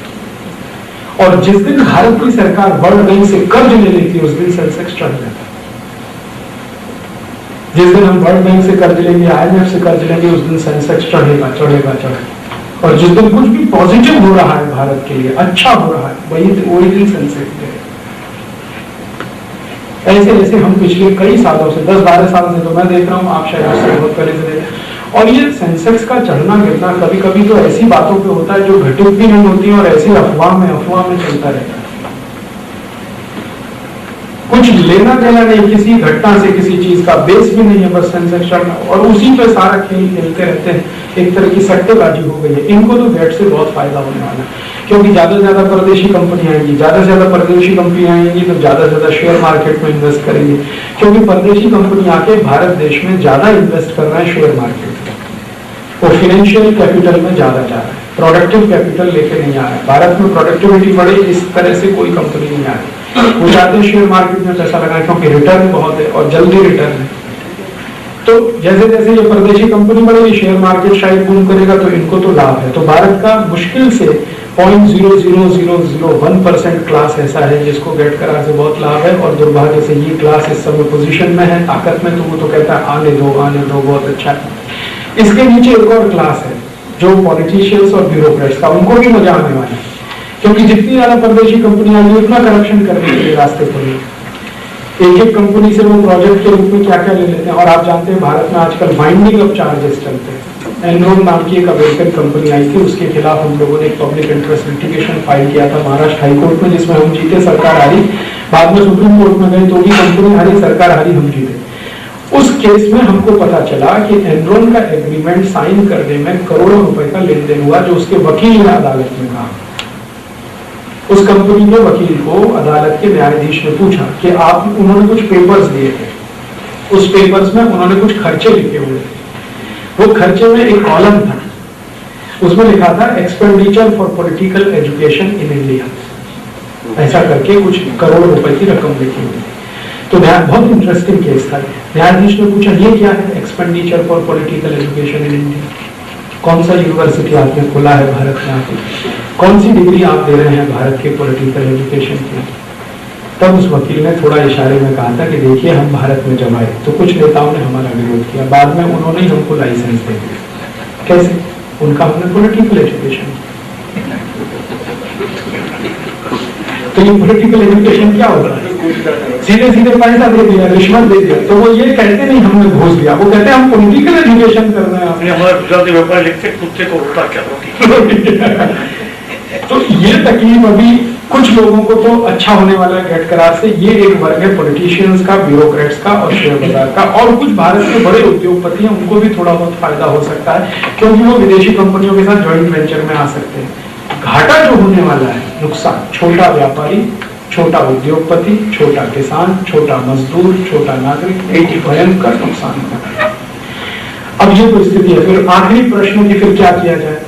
और जिस दिन भारत की सरकार वर्ल्ड बैंक से कर्ज ले लेती है उस दिन सेंसेक्स चढ़ जाता है। जिस दिन हम वर्ल्ड बैंक से कर्ज लेंगे, IMF से कर्ज लेंगे, उस दिन सेंसेक्स चढ़ेगा चढ़ेगा चढ़ेगा। और जिस दिन कुछ भी पॉजिटिव हो रहा है भारत के लिए, अच्छा हो रहा है, वही दिन सेंसेक्स गिरेगा। ऐसे ऐसे हम पिछले कई सालों से, 10-12 साल से तो मैं देख रहा हूं, आप शायद उससे बहुत पहले से देख। और ये सेंसेक्स का चढ़ना गिरना कभी कभी तो ऐसी बातों पे होता है जो घटित भी नहीं होती है और ऐसी अफवाह में चलता रहता है। कुछ लेना देना नहीं किसी घटना से, किसी चीज का बेस भी नहीं है, बस सेंसेक्स चढ़ना, और उसी पे सारा खेल खेलते रहते हैं। एक तरह की सट्टेबाजी हो गई है। इनको तो वेट से बहुत फायदा होने वाला है, क्योंकि ज्यादा से ज्यादा परदेशी कंपनी आएंगी, ज्यादा से ज्यादा परदेशी कंपनी आएंगी तो ज्यादा से ज्यादा शेयर मार्केट में इन्वेस्ट करेंगे, क्योंकि परदेशी कंपनी आके भारत देश में ज्यादा इन्वेस्ट कर रहे हैं शेयर मार्केट में। वो फाइनेंशियल कैपिटल में ज्यादा जा रहा है, प्रोडक्टिव कैपिटल लेके नहीं आ रहा है। भारत में प्रोडक्टिविटी बढ़े इस तरह से कोई कंपनी नहीं आ रही। वो चाहते हैं शेयर मार्केट में पैसा लगाए क्योंकि रिटर्न बहुत है और जल्दी रिटर्न है। तो जैसे जैसे ये परदेशी कंपनी बढ़ेगी, शेयर मार्केट शायद बूम करेगा, तो इनको तो लाभ है। तो भारत का मुश्किल से 0.00001% क्लास ऐसा है जिसको गेट कराने से बहुत लाभ है, और दुर्भाग्य से ये क्लास इस समय पोजीशन में है, ताकत में, तो वो तो कहता है आने दो बहुत अच्छा है। इसके नीचे एक और क्लास है जो पॉलिटिशियंस और ब्यूरोक्रेट्स का, उनको भी मजा आने वाला है, क्योंकि जितनी ज्यादा परदेशी कंपनी आएगी उतना करप्शन करने के लिए रास्ते खुले। एक एक कंपनी से वो प्रोजेक्ट के रूप में क्या क्या ले लेते हैं। और आप जानते हैं भारत में आजकल वाइंडिंग ऑफ चार्जेस चलते हैं। एनरोन नाम की एक अमेरिकन कंपनी आई थी, उसके खिलाफ हम लोगों ने एक पब्लिक इंटरेस्ट लिटिगेशन फाइल किया था महाराष्ट्र हाईकोर्ट में, जिसमें हम जीते, सरकार हारी। बाद में सुप्रीम कोर्ट में गए तो भी कंपनी हारी, सरकार हारी, हम जीते। उस केस में हमको पता चला कि एनरोन का एग्रीमेंट साइन करने में करोड़ों रुपए का लेन देन हुआ, जो उसके वकील ने अदालत में कहा। उस कंपनी के वकील को अदालत के न्यायाधीश ने पूछा कि आप, उन्होंने कुछ पेपर्स दिए थे, उस पेपर्स में उन्होंने कुछ खर्चे लिखे हुए थे। वो खर्चे में एक कॉलम था, उसमें लिखा था expenditure for political education in India, ऐसा करके कुछ करोड़ रुपए की रकम लिखी हुई। तो बहुत इंटरेस्टिंग केस था। न्यायाधीश ने पूछा ये क्या है expenditure for political education in India, कौन सा यूनिवर्सिटी आपने खोला है भारत में आके, कौन सी डिग्री आप दे रहे हैं भारत के पॉलिटिकल एजुकेशन की। तब उस वकील ने थोड़ा इशारे में कहा था कि देखिए हम भारत में जब आए तो कुछ नेताओं ने हमारा विरोध किया, बाद में उन्होंने ही हमको लाइसेंस दे दिया। कैसे? उनका हमने पॉलिटिकल एजुकेशन। तो ये पॉलिटिकल एजुकेशन क्या होता है? सीधे सीधे पैसा दे दिया, रिश्वत दे दिया। तो वो ये कहते नहीं हमने घूस दिया, वो कहते हैं हम पॉलिटिकल एजुकेशन कर रहे हैं। हमारा गुजराती व्यापार लिखते कुत्ते को उल्टा क्या रोटी। तो ये तकलीफ अभी कुछ लोगों को तो अच्छा होने वाला है गेट करार से। ये एक वर्ग है पॉलिटिशियंस का, ब्यूरोक्रेट्स का और शेयर बाजार का। और कुछ भारत के बड़े उद्योगपति हैं, उनको भी थोड़ा बहुत फायदा हो सकता है, क्योंकि वो विदेशी कंपनियों के साथ ज्वाइंट वेंचर में आ सकते हैं। घाटा जो होने वाला है, नुकसान, छोटा व्यापारी, छोटा उद्योगपति, छोटा किसान, छोटा मजदूर, छोटा नागरिक, एक भयंकर नुकसान होगा। अब ये तो स्थिति है। फिर आखिरी प्रश्न की फिर क्या किया जाए?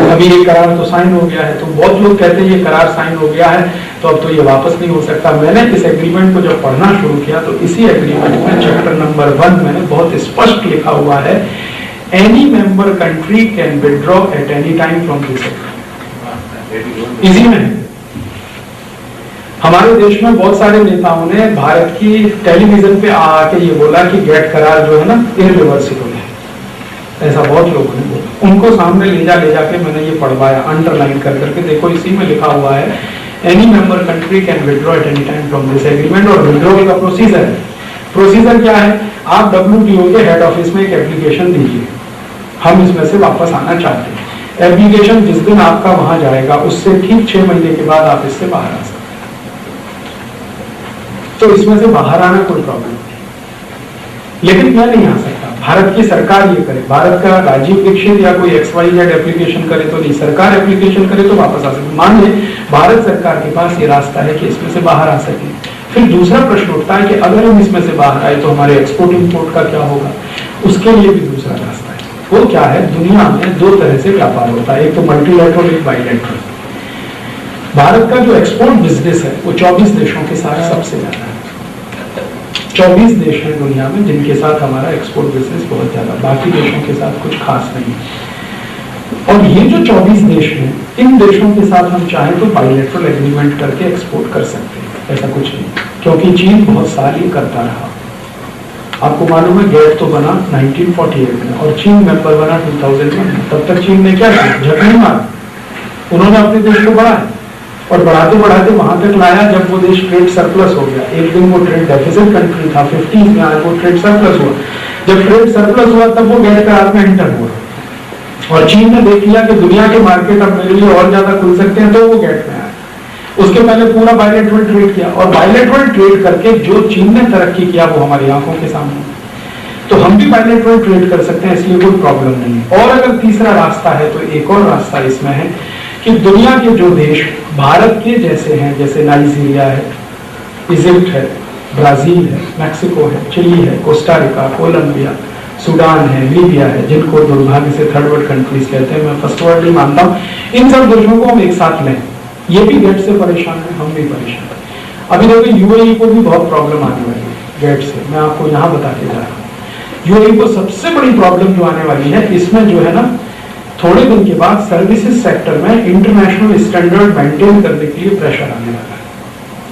अभी ये करार तो साइन हो गया है, तो बहुत लोग कहते हैं ये करार साइन हो गया है तो अब तो ये वापस नहीं हो सकता। मैंने इस एग्रीमेंट को जब पढ़ना शुरू किया तो इसी एग्रीमेंट में चैप्टर नंबर 1 में बहुत स्पष्ट लिखा हुआ है, any member country can withdraw at any time from this agreement. इसी में है। हमारे देश में बहुत सारे नेताओं ने भारत की टेलीविजन पे आके ये बोला कि गेट करार जो है ना इररिवर्सिबल है, ऐसा बहुत लोगों ने बोला। उनको सामने ले जाके मैंने ये पढ़वाया अंडरलाइन कर करके, देखो इसी में लिखा हुआ है any member country can withdraw at any time from this agreement. और विड्रॉल का प्रोसीजर है, प्रोसीजर क्या है, आप WTO के हेड ऑफिस में एक एप्लीकेशन दीजिए, हम इसमें से वापस आना चाहते हैं। एप्लीकेशन जिस दिन आपका वहां जाएगा उससे ठीक 6 महीने के बाद आप इससे बाहर आ सकते हैं। तो इसमें से बाहर आना कोई प्रॉब्लम नहीं, लेकिन मैं नहीं आ सकता। भारत की सरकार ये करे, भारत का राजीव दीक्षित या कोई XYZ एप्लीकेशन करे तो नहीं, सरकार एप्लीकेशन करे तो वापस आ सकते। मान ले भारत सरकार के पास ये रास्ता है कि इसमें से बाहर आ सके। फिर दूसरा प्रश्न उठता है कि अगर हम इसमें से बाहर आए तो हमारे एक्सपोर्ट इंपोर्ट का क्या होगा। उसके लिए भी दूसरा रास्ता है। वो क्या है, दुनिया में 2 तरह से व्यापार होता है, एक तो मल्टीलैटरल, एक बाइलैटरल। भारत का जो एक्सपोर्ट बिजनेस है वो 24 देशों के साथ सबसे ज्यादा है। 24 देश हैं दुनिया में जिनके साथ हमारा एक्सपोर्ट बिजनेस बहुत ज्यादा, बाकी देशों के साथ कुछ खास नहीं। और ये जो 24 देश हैं, इन देशों के साथ हम चाहें तो बाइलैटरल एग्रीमेंट करके एक्सपोर्ट कर सकते हैं, ऐसा कुछ नहीं, क्योंकि चीन बहुत साल ये करता रहा। आपको मालूम है गेट तो बना 1948 में और चीन मेंबर बना 2001 में। तब तक चीन ने क्या किया, झकड़ी मार, उन्होंने अपने देश को बढ़ाया और बढ़ाते बढ़ाते वहां तक लाया जब वो देश ट्रेड सरप्लस हो गया। एक दिन वो ट्रेड डेफिसिट कंट्री था, 50s में आया वो ट्रेड सरप्लस हुआ। जब ट्रेड सरप्लस हुआ तब वो गेट करार में एंटर हुआ और चीन ने देख लिया कि दुनिया के मार्केट अब मेरे लिए और ज्यादा खुल सकते हैं, तो वो गेट में आया। उसके पहले पूरा बायलैटरल ट्रेड किया और बायलैटरल ट्रेड करके जो चीन ने तरक्की किया वो हमारी आंखों के सामने। तो हम भी बायलैटरल ट्रेड कर सकते हैं, इसलिए कोई प्रॉब्लम नहीं है। और अगर तीसरा रास्ता है तो एक और रास्ता इसमें है कि दुनिया के जो देश भारत के जैसे हैं, जैसे नाइजीरिया है, इजिप्ट है, ब्राजील है, मैक्सिको है, चिली है, कोस्टारिका, कोलंबिया, सूडान है, लीबिया है, जिनको दुर्भाग्य से थर्ड वर्ल्ड कंट्रीज कहते हैं, मैं फर्स्ट वर्ल्ड नहीं मानता हूं, इन सब देशों को हम एक साथ लें। ये भी गेट से परेशान है, हम भी परेशान हैं। अभी देखो UAE को भी बहुत प्रॉब्लम आने वाली है गेट से, मैं आपको यहाँ बता के जा रहा हूँ। UAE को सबसे बड़ी प्रॉब्लम जो आने वाली है, इसमें जो है ना थोड़े दिन के बाद सर्विसेज सेक्टर में इंटरनेशनल स्टैंडर्ड मेंटेन करने के लिए प्रेशर आने वाला है,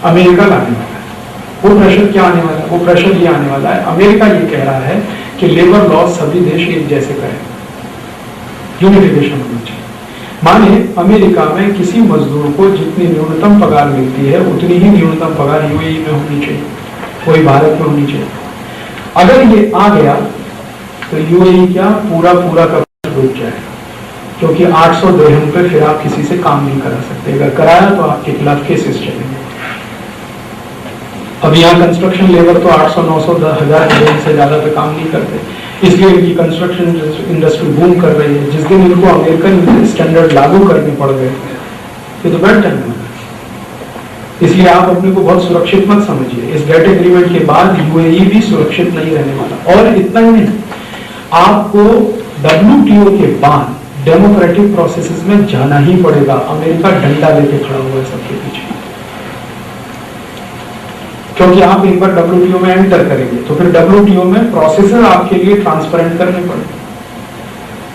अमेरिका लाने वाला है। वो प्रेशर क्या आने वाला है, वो प्रेशर ये आने वाला है, अमेरिका ये कह रहा है कि लेबर लॉ सभी देश एक जैसे करें, यूनिफिकेशन होनी चाहिए। माने अमेरिका में किसी मजदूर को जितनी न्यूनतम पगार मिलती है उतनी ही न्यूनतम पगार UAE में होनी चाहिए, वही भारत में होनी चाहिए। अगर ये आ गया तो UAE क्या पूरा का रुक जाए, क्योंकि 800 दिरहम पे फिर आप किसी से काम नहीं करा सकते। अगर कराया तो आपके खिलाफ केसेस चलेंगे। अब यहाँ कंस्ट्रक्शन लेबर तो 800, 900, 1000 दिरहम से ज्यादा पे काम नहीं करते, इसलिए इनकी कंस्ट्रक्शन इंडस्ट्री बूम कर रही है। जिस दिन इनको अमेरिकन स्टैंडर्ड लागू करने पड़ गए ये तो बैड टाइम है। इसलिए आप अपने को बहुत सुरक्षित मत समझिए। इस गेट एग्रीमेंट के बाद UAE भी सुरक्षित नहीं रहने वाला। और इतना ही नहीं, आपको WTO के बाद डेमोक्रेटिक प्रोसेसेस में जाना ही पड़ेगा। अमेरिका डंडा लेके खड़ा हुआ है सबके पीछे, क्योंकि आप एक बार WTO में एंटर करेंगे तो फिर WTO में प्रोसेसर आपके लिए ट्रांसपेरेंट करने पड़ेंगे।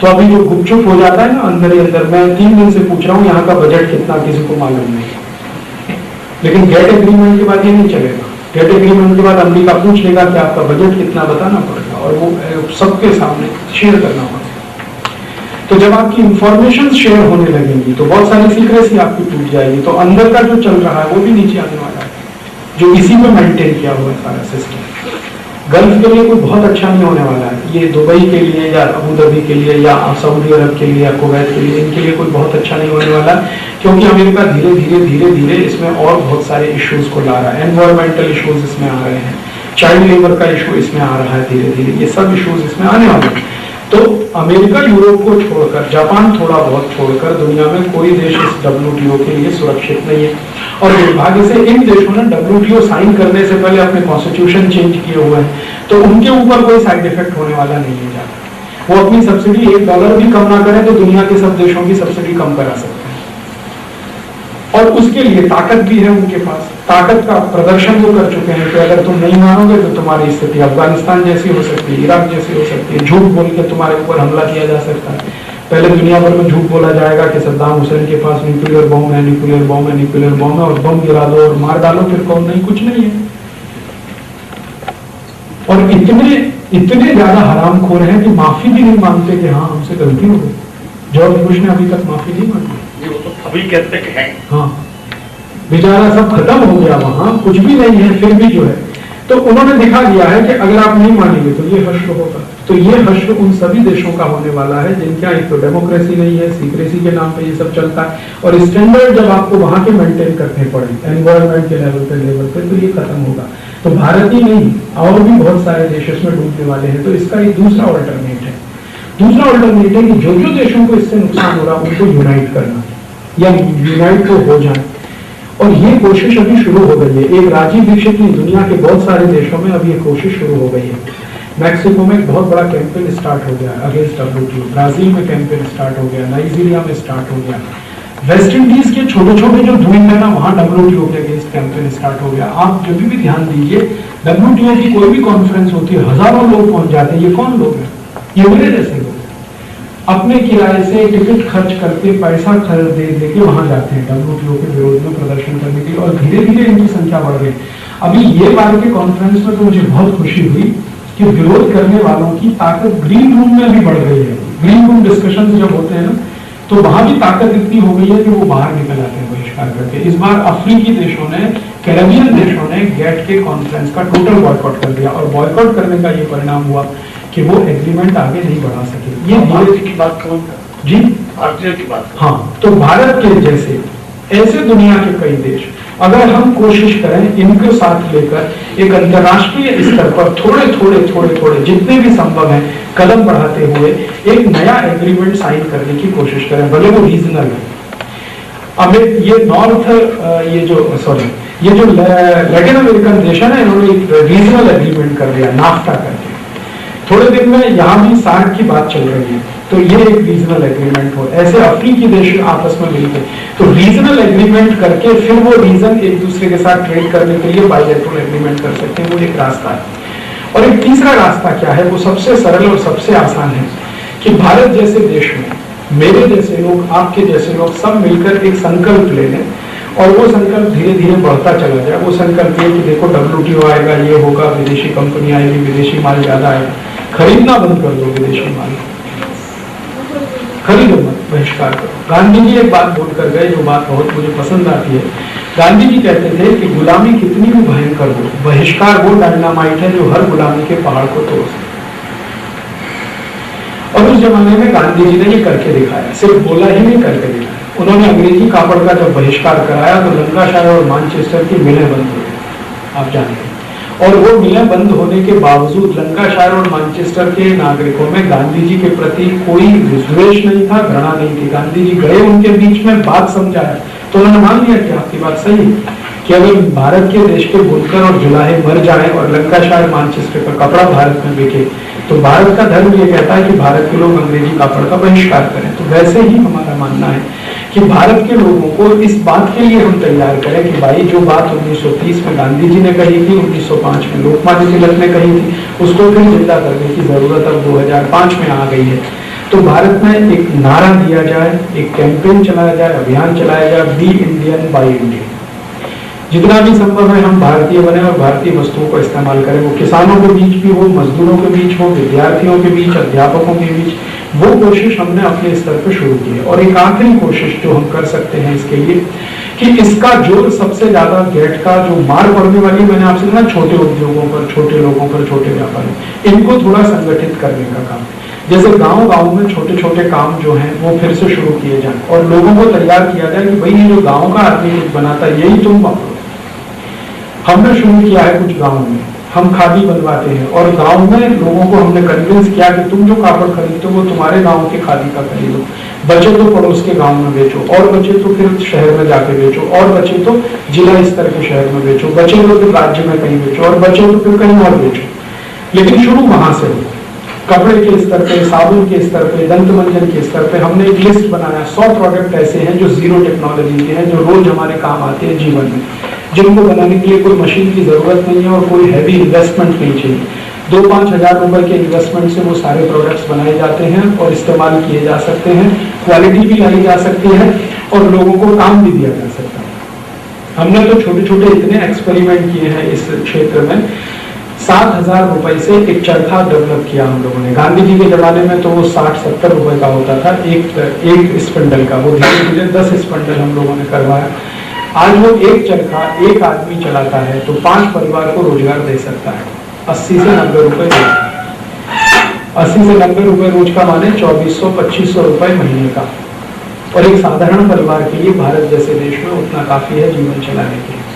तो अभी जो गुपचुप हो जाता है ना अंदर ही अंदर, मैं 3 दिन से पूछ रहा हूँ यहाँ का बजट कितना, किसी को मालूम नहीं। लेकिन गेट एग्रीमेंट के बाद ये नहीं चलेगा। गेट एग्रीमेंट के बाद अमेरिका पूछ लेगा कि आपका बजट कितना, बताना पड़ेगा और वो सबके सामने शेयर करना पड़ेगा। तो जब आपकी इंफॉर्मेशन शेयर होने लगेंगी तो बहुत सारी सीक्रेसी आपकी टूट जाएगी। तो अंदर का जो चल रहा है वो भी नीचे आने वाला है, जो इसी में मेंटेन किया हुआ है सारा सिस्टम। गल्फ के लिए कोई बहुत अच्छा नहीं होने वाला है। ये दुबई के लिए या अबू धाबी के लिए या सऊदी अरब के लिए या कुवैत के लिए, इनके लिए कोई बहुत अच्छा नहीं होने वाला, क्योंकि अमेरिका धीरे धीरे इसमें और बहुत सारे इश्यूज को ला रहा है। एनवायरमेंटल इश्यूज इसमें आ रहे हैं, चाइल्ड लेबर का इशू इसमें आ रहा है धीरे धीरे, ये सब इश्यूज इसमें आने वाले हैं। तो अमेरिका यूरोप को छोड़कर, जापान थोड़ा बहुत छोड़कर दुनिया में कोई देश इस WTO के लिए सुरक्षित नहीं है। और दुर्भाग्य से इन देशों ने WTO साइन करने से पहले अपने कॉन्स्टिट्यूशन चेंज किए हुए हैं, तो उनके ऊपर कोई साइड इफेक्ट होने वाला नहीं है जाता। वो अपनी सब्सिडी $1 भी कम ना करें तो दुनिया के सब देशों की सब्सिडी कम करा सकते हैं। और उसके लिए ताकत भी है उनके पास, ताकत का प्रदर्शन वो कर चुके हैं कि अगर तुम नहीं मानोगे तो तुम्हारी स्थिति अफगानिस्तान जैसी हो सकती है, इराक जैसी हो सकती है, झूठ बोल के तुम्हारे ऊपर हमला किया जा सकता है। पहले दुनिया भर में झूठ बोला जाएगा कि सद्दाम हुसैन के पास न्यूक्लियर बॉम्ब है, न्यूक्लियर बॉम्ब है, न्यूक्लियर बॉम्ब है, और बम गिरा दो और मार डालो, फिर कौन नहीं, कुछ नहीं है। और इतने ज्यादा हरामखोर हैं कि माफी भी नहीं मांगते कि हाँ हमसे गलती हो गई। जॉर्ज बुश ने अभी तक माफी नहीं मांगी। वो तो अभी कहते कि है। हाँ, बेचारा सब खत्म हो गया, वहां कुछ भी नहीं है, फिर भी जो है तो उन्होंने दिखा दिया है कि अगर आप नहीं मानेंगे तो ये हश्र होगा। तो ये हश्र उन सभी देशों का होने वाला है जिनके यहाँ एक तो डेमोक्रेसी नहीं है, सीक्रेसी के नाम पे ये सब चलता है, और स्टैंडर्ड जब आपको वहां के मेंटेन करने पड़े एनवायरमेंट के लेवल पे तो ये खत्म होगा। तो भारत ही नहीं, और भी बहुत सारे देश इसमें डूबने वाले हैं। तो इसका एक दूसरा ऑल्टरनेट है। दूसरा ऑल्टरनेट है कि जो जो देशों को इससे नुकसान हो रहा है उनको यूनाइट करना, या यूनाइट तो हो जाए। और ये कोशिश अभी शुरू हो गई है। एक राजीव दीक्षित नहीं, दुनिया के बहुत सारे देशों में अब ये कोशिश शुरू हो गई है। मैक्सिको में एक बहुत बड़ा कैंपेन स्टार्ट हो गया अगेंस्ट WTO, ब्राजील में कैंपेन स्टार्ट हो गया, नाइजीरिया में स्टार्ट हो गया, वेस्ट इंडीज के छोटे छोटे जो द्वीप है ना, वहां WTO के अगेंस्ट कैंपेन स्टार्ट हो गया। आप जब भी ध्यान दीजिए, WTO की कोई भी कॉन्फ्रेंस होती है, हजारों लोग पहुंच जाते हैं। ये कौन लोग हैं? ये मेरे जैसे लोग अपने किराए से टिकट खर्च करके पैसा खर्च दे के वहां जाते हैं WTO के विरोध में प्रदर्शन करने के लिए, और धीरे धीरे इनकी संख्या बढ़ गई। अभी ये बार के कॉन्फ्रेंस में तो मुझे बहुत खुशी हुई कि विरोध करने वालों की ताकत ग्रीन रूम में भी बढ़ गई है। ग्रीन रूम डिस्कशन जब होते हैं ना, तो वहां भी ताकत इतनी हो गई है कि वो बाहर निकल आते हैं बहिष्कार करके। इस बार अफ्रीकी देशों ने, कैरेबियन देशों ने गेट के कॉन्फ्रेंस का टोटल बॉयकॉट कर दिया, और बॉयकॉट करने का ये परिणाम हुआ कि वो एग्रीमेंट आगे नहीं बढ़ा सके। ये भारत की बात करूँ जी, भारतीय की बात। हाँ, तो भारत के जैसे ऐसे दुनिया के कई देश, अगर हम कोशिश करें इनको साथ लेकर एक अंतर्राष्ट्रीय स्तर पर थोड़े जितने भी संभव है कदम बढ़ाते हुए एक नया एग्रीमेंट साइन करने की कोशिश करें, भले वो रीजनल है। अब ये नॉर्थ, ये जो लैटिन अमेरिकन देश है ना, इन्होंने एक रीजनल एग्रीमेंट कर दिया नाफ्टा करके। थोड़े दिन में यहाँ भी सार्क की बात चल रही है, तो ये एक रीजनल एग्रीमेंट हो। ऐसे अफ्रीकी देश आपस में मिलकर तो रीजनल एग्रीमेंट करके फिर वो रीजन एक दूसरे के साथ ट्रेड करने के लिए बायलैटरल एग्रीमेंट कर सकते हैं। वो एक रास्ता है। और एक तीसरा रास्ता क्या है, वो सबसे सरल और सबसे आसान है कि भारत जैसे देश में मेरे जैसे लोग, आपके जैसे लोग सब मिलकर एक संकल्प ले लें, और वो संकल्प धीरे धीरे बढ़ता चला जाए। वो संकल्प ये कि देखो WTO आएगा, ये होगा, विदेशी कंपनी आएगी, विदेशी माल ज्यादा आएगा, खरीदना बंद कर दो विदेशी माल, खरीदो मत, बहिष्कार करो। गांधी जी एक बात बोलकर गए जो बात बहुत मुझे पसंद आती है। गांधी जी कहते थे कि गुलामी कितनी भी भयंकर हो, बहिष्कार वो डायनामाइट है जो हर गुलामी के पहाड़ को तोड़ सकता। और उस जमाने में गांधी जी ने ये करके दिखाया, सिर्फ बोला ही नहीं, करके दिखाया। उन्होंने अंग्रेजी कापड़ का जब बहिष्कार कराया तो लंकाशायर और मैनचेस्टर की मिलें बंद हो गई, आप जानते हैं। और वो मिलें बंद होने के बावजूद लंकाशायर और मैनचेस्टर के नागरिकों में गांधी जी के प्रति कोई द्वेष नहीं था, घृणा नहीं थी। गांधी जी गए उनके बीच में, बात समझाया तो उन्होंने मान लिया कि आपकी बात सही है कि अगर भारत के देश के बुनकर और जुलाहे मर जाएं और लंकाशायर मैनचेस्टर का कपड़ा भारत में बिके, तो भारत का धर्म ये कहता है कि भारत के लोग अंग्रेजी कापड़ का बहिष्कार करें। तो वैसे ही हमारा मानना है कि भारत के लोगों को इस बात के लिए हम तैयार करें कि भाई जो बात 1930 में गांधी जी ने कही थी, 1905 में लोकमान्य तिलक ने कही थी, उसको फिर जिंदा करने की जरूरत अब 2005 में आ गई है। तो भारत में एक नारा दिया जाए, एक कैंपेन चलाया जाए, अभियान चलाया जाए, बी इंडियन बाय इंडियन। जितना भी संभव है हम भारतीय बने और भारतीय वस्तुओं को इस्तेमाल करें। वो किसानों के बीच भी हो, मजदूरों के बीच हो, विद्यार्थियों के बीच, अध्यापकों के बीच, वो कोशिश हमने अपने स्तर पर शुरू की है। और एक आखिरी कोशिश जो हम कर सकते हैं इसके लिए कि इसका जोर सबसे ज्यादा गेट का जो मार पड़ने वाली, मैंने आपसे कहा, छोटे उद्योगों पर, छोटे लोगों पर, छोटे व्यापारी, इनको थोड़ा संगठित करने का काम। जैसे गांव में छोटे छोटे काम जो हैं वो फिर से शुरू किए जाएं और लोगों को तैयार किया जाए कि भाई ये जो गांव का आदमी कुछ बनाता है यही तुम वापरो। हमने शुरू किया है कुछ गांव में, हम खादी बनवाते हैं और गांव में लोगों को हमने कन्विंस किया कि तुम जो कापड़ खरीदते हो वो तुम्हारे गांव के खादी का खरीदो, बचे तो पड़ोस के गांव में बेचो, और बचे तो फिर शहर में जाके बेचो, और बचे तो जिला स्तर के शहर में बेचो, बचे तो फिर राज्य में कहीं बेचो, और बचे तो फिर कहीं और बेचो। लेकिन शुरू वहां से हो। कपड़े के स्तर पे, साबुन के स्तर पे, दंत मंजन के स्तर पे हमने एक लिस्ट बनाया। 100 प्रोडक्ट ऐसे हैं जो जीरो टेक्नोलॉजी के हैं, जो रोज हमारे काम आते हैं जीवन में, जिनको बनाने के लिए कोई मशीन की जरूरत नहीं है और कोई हैवी इन्वेस्टमेंट नहीं चाहिए। 2-5 हजार रुपए के इन्वेस्टमेंट से वो सारे प्रोडक्ट्स बनाए जाते हैं और इस्तेमाल किए जा सकते हैं, क्वालिटी भी लाई जा सकती है और लोगों को काम भी दिया जा सकता है। हमने तो छोटे छोटे इतने एक्सपेरिमेंट किए हैं इस क्षेत्र में। 7,000 रुपए से एक चरखा डेवलप किया हम लोगों ने। गांधी जी के जमाने में तो वो 60-70 रुपए का होता था एक स्पिंडल का, वो धीरे धीरे 10 स्पिंडल हम लोगों ने करवाया। आज वो एक चरखा एक आदमी चलाता है तो 5 परिवार को रोजगार दे सकता है। 80 से 90 रुपए रोज, 80 से 90 रुपए रोज का माने 2400-2500 रुपए महीने का। और एक साधारण परिवार के लिए भारत जैसे देश में उतना काफी है जीवन चलाने के लिए।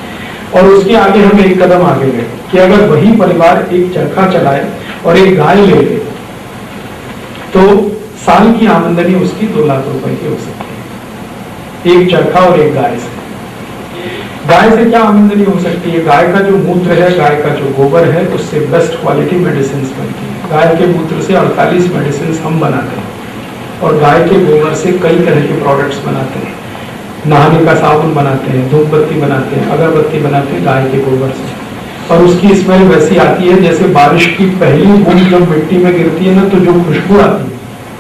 और उसके आगे हम एक कदम आगे गए कि अगर वही परिवार एक चरखा चलाए और एक गाय ले ले तो साल की आमदनी उसकी 2 लाख रुपए की हो सकती है, एक चरखा और एक गाय से। गाय से क्या आमदनी हो सकती है? गाय का जो मूत्र है, गाय का जो गोबर है, उससे बेस्ट क्वालिटी मेडिसिन बनती है। गाय के मूत्र से 48 मेडिसिन हम बनाते हैं और गाय के गोबर से कई तरह के प्रोडक्ट्स बनाते हैं। नहाने का साबुन बनाते हैं, धूप बत्ती बनाते हैं, अगरबत्ती बनाते हैं गाय के गोबर से। और उसकी स्मेल वैसी आती है जैसे बारिश की पहली बूंद जब मिट्टी में गिरती है ना, तो जो खुशबू आती है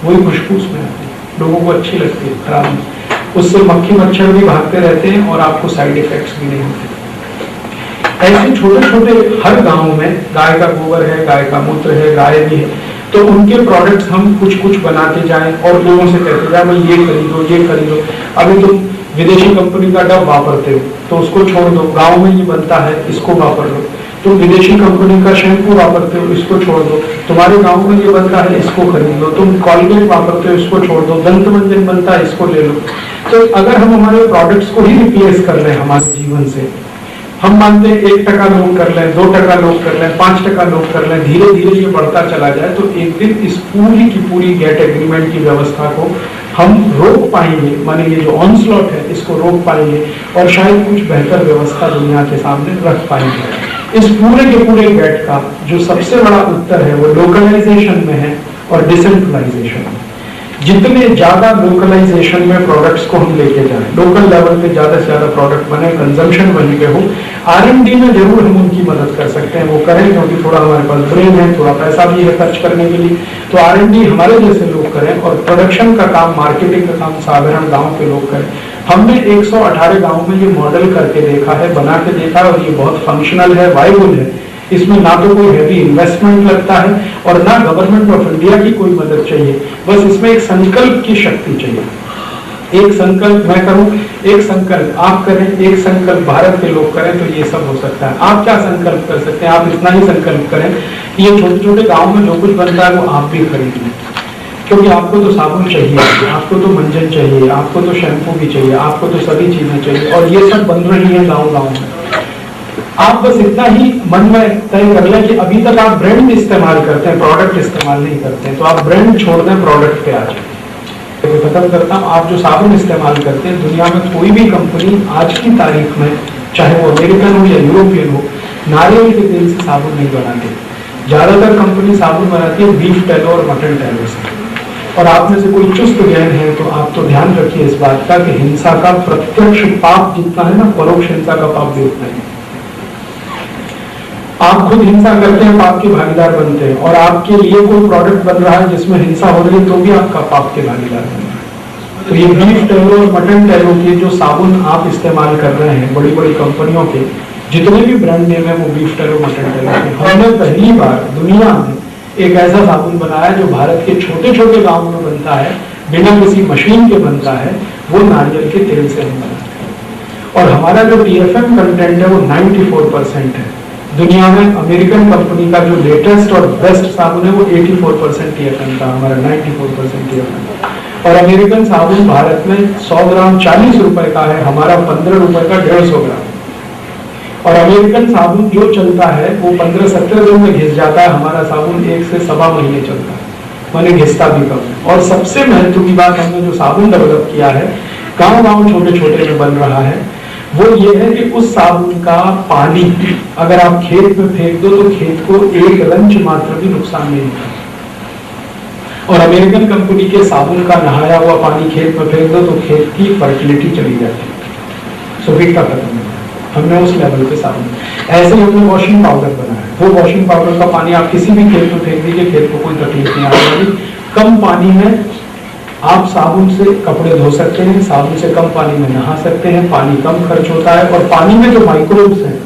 वही खुशबू उसमें आती है, लोगों को अच्छी लगती है, खराब नहीं। उससे मक्खी मच्छर भी भागते रहते हैं और आपको साइड इफेक्ट्स भी नहीं होते। ऐसे छोटे छोटे हर गांव में गाय का गोबर है, गाय का मूत्र है, गाय भी है, तो उनके प्रोडक्ट्स हम कुछ कुछ बनाते जाएं और लोगों से कहते जाए भाई ये खरीदो, ये खरीदो। अभी तुम विदेशी कंपनी का डब वापरते हो तो उसको छोड़ दो, गांव में ये बनता है इसको वापर लो। तुम विदेशी कंपनी का शैम्पू वापरते हो इसको छोड़ दो, तुम्हारे गांव में ये बनता है इसको खरीद लो। तुम कॉलगेट वापरते हो इसको छोड़ दो, दंत मंजन बनता है इसको ले लो। तो अगर हम हमारे प्रोडक्ट्स को ही रिप्लेस कर लें हमारे जीवन से, हम मानते हैं 1% लोग कर लें, 2% लोग कर लें, 5% लोग कर लें, धीरे धीरे ये बढ़ता चला जाए तो एक दिन इस पूरी की पूरी गेट एग्रीमेंट की व्यवस्था को हम रोक पाएंगे। माने ये जो ऑनस्लॉट है इसको रोक पाएंगे और शायद कुछ बेहतर व्यवस्था दुनिया के सामने रख पाएंगे। इस पूरे के पूरे गेट का जो सबसे बड़ा उत्तर है वो लोकलाइजेशन में है और डिसेंट्रलाइजेशन में। जितने ज्यादा लोकलाइजेशन में प्रोडक्ट्स को हम लेके जाएं, लोकल लेवल पे ज्यादा से ज्यादा प्रोडक्ट बने, कंजम्पशन वहीं पे हो। R&D में जरूर हम उनकी मदद कर सकते हैं, वो करें क्योंकि थोड़ा हमारे पास ब्रेन है, थोड़ा पैसा भी है खर्च करने के लिए, तो R&D हमारे जैसे लोग करें और प्रोडक्शन का काम, मार्केटिंग का काम साधारण गाँव के लोग करें। हमने 118 गाँव में ये मॉडल करके देखा है, बना के देखा है और ये बहुत फंक्शनल है, वायबल है। इसमें ना तो कोई हैवी इन्वेस्टमेंट लगता है और ना गवर्नमेंट ऑफ इंडिया की कोई मदद चाहिए, बस इसमें एक संकल्प की शक्ति चाहिए। एक संकल्प मैं करूं, एक संकल्प आप करें, एक संकल्प भारत के लोग करें तो ये सब हो सकता है। आप क्या संकल्प कर सकते हैं? आप इतना ही संकल्प करें कि ये छोटे छोटे गाँव में जो कुछ बनता है वो आप भी खरीद लें, क्योंकि आपको तो साबुन चाहिए, आपको तो मंजन चाहिए, आपको तो शैम्पू भी चाहिए, आपको तो सभी चीजें चाहिए और ये सब बन रही है गाँव गाँव में। आप बस इतना ही मन में तय कर लें कि अभी तक आप ब्रांड इस्तेमाल करते हैं, प्रोडक्ट इस्तेमाल नहीं करते हैं, तो आप ब्रांड छोड़ दें, प्रोडक्ट पे आ जाए। तो खत्म करता हूँ, आप जो साबुन इस्तेमाल करते हैं, दुनिया में कोई भी कंपनी आज की तारीख में, चाहे वो अमेरिकन हो या यूरोपियन हो, नारियल के तेल से साबुन नहीं बनाती। ज्यादातर कंपनी साबुन बनाती है बीफ टैलो और मटन टैलो से। और आप में से कोई चुस्त ज्ञान है तो आप तो ध्यान रखिए इस बात का कि हिंसा का प्रत्यक्ष पाप जितना है ना, परोक्ष हिंसा का पाप भी उतना है। आप खुद हिंसा करते हैं, पाप के भागीदार बनते हैं, और आपके लिए कोई प्रोडक्ट बन रहा है जिसमें हिंसा हो रही है तो भी आपका पाप के भागीदार बन रहा है। तो ये बीफ टैलो और मटन टैलो के जो साबुन आप इस्तेमाल कर रहे हैं, बड़ी बड़ी कंपनियों के जितने भी ब्रांड नेम है वो बीफ टैलो मटन टैलो के। हमने पहली बार दुनिया में एक ऐसा साबुन बनाया जो भारत के छोटे छोटे गाँव में बनता है, बिना किसी मशीन के बनता है, वो नारियल के तेल से हम बनाते हैं। और हमारा जो TFM कंटेंट है वो 94% है। दुनिया में अमेरिकन कंपनी का जो लेटेस्ट और बेस्ट साबुन है वो 84% TFM का, हमारा 94% TFM। और अमेरिकन साबुन भारत में 100 ग्राम 40 रुपए का है, हमारा 15 रुपए का 150 ग्राम। और अमेरिकन साबुन जो चलता है वो 15-17 दिन में घिस जाता है, हमारा साबुन 1 से सवा महीने चलता है, माने घिसता भी कम है। और सबसे महत्व की बात, हमने जो साबुन डेवलप किया है, गाँव गाँव छोटे छोटे में बन रहा है, वो ये है कि उस साबुन का पानी अगर आप खेत में फेंक दो तो खेत को एक रंच मात्र भी नुकसान नहीं होता। और अमेरिकन कंपनी के साबुन का नहाया हुआ पानी खेत में फेंक दो तो खेत की फर्टिलिटी चली जाती है, सुपीकता खत्म हो जाती है। हमने उस लेवल पे साबुन, ऐसे ही हमने वॉशिंग पाउडर बनाया, वो वॉशिंग पाउडर का पानी आप किसी भी खेत में फेंक दीजिए, खेत को कोई तकलीफ नहीं आने वाली। कम पानी में आप साबुन से कपड़े धो सकते हैं, साबुन से कम पानी में नहा सकते हैं, पानी कम खर्च होता है, और पानी में जो माइक्रोब्स हैं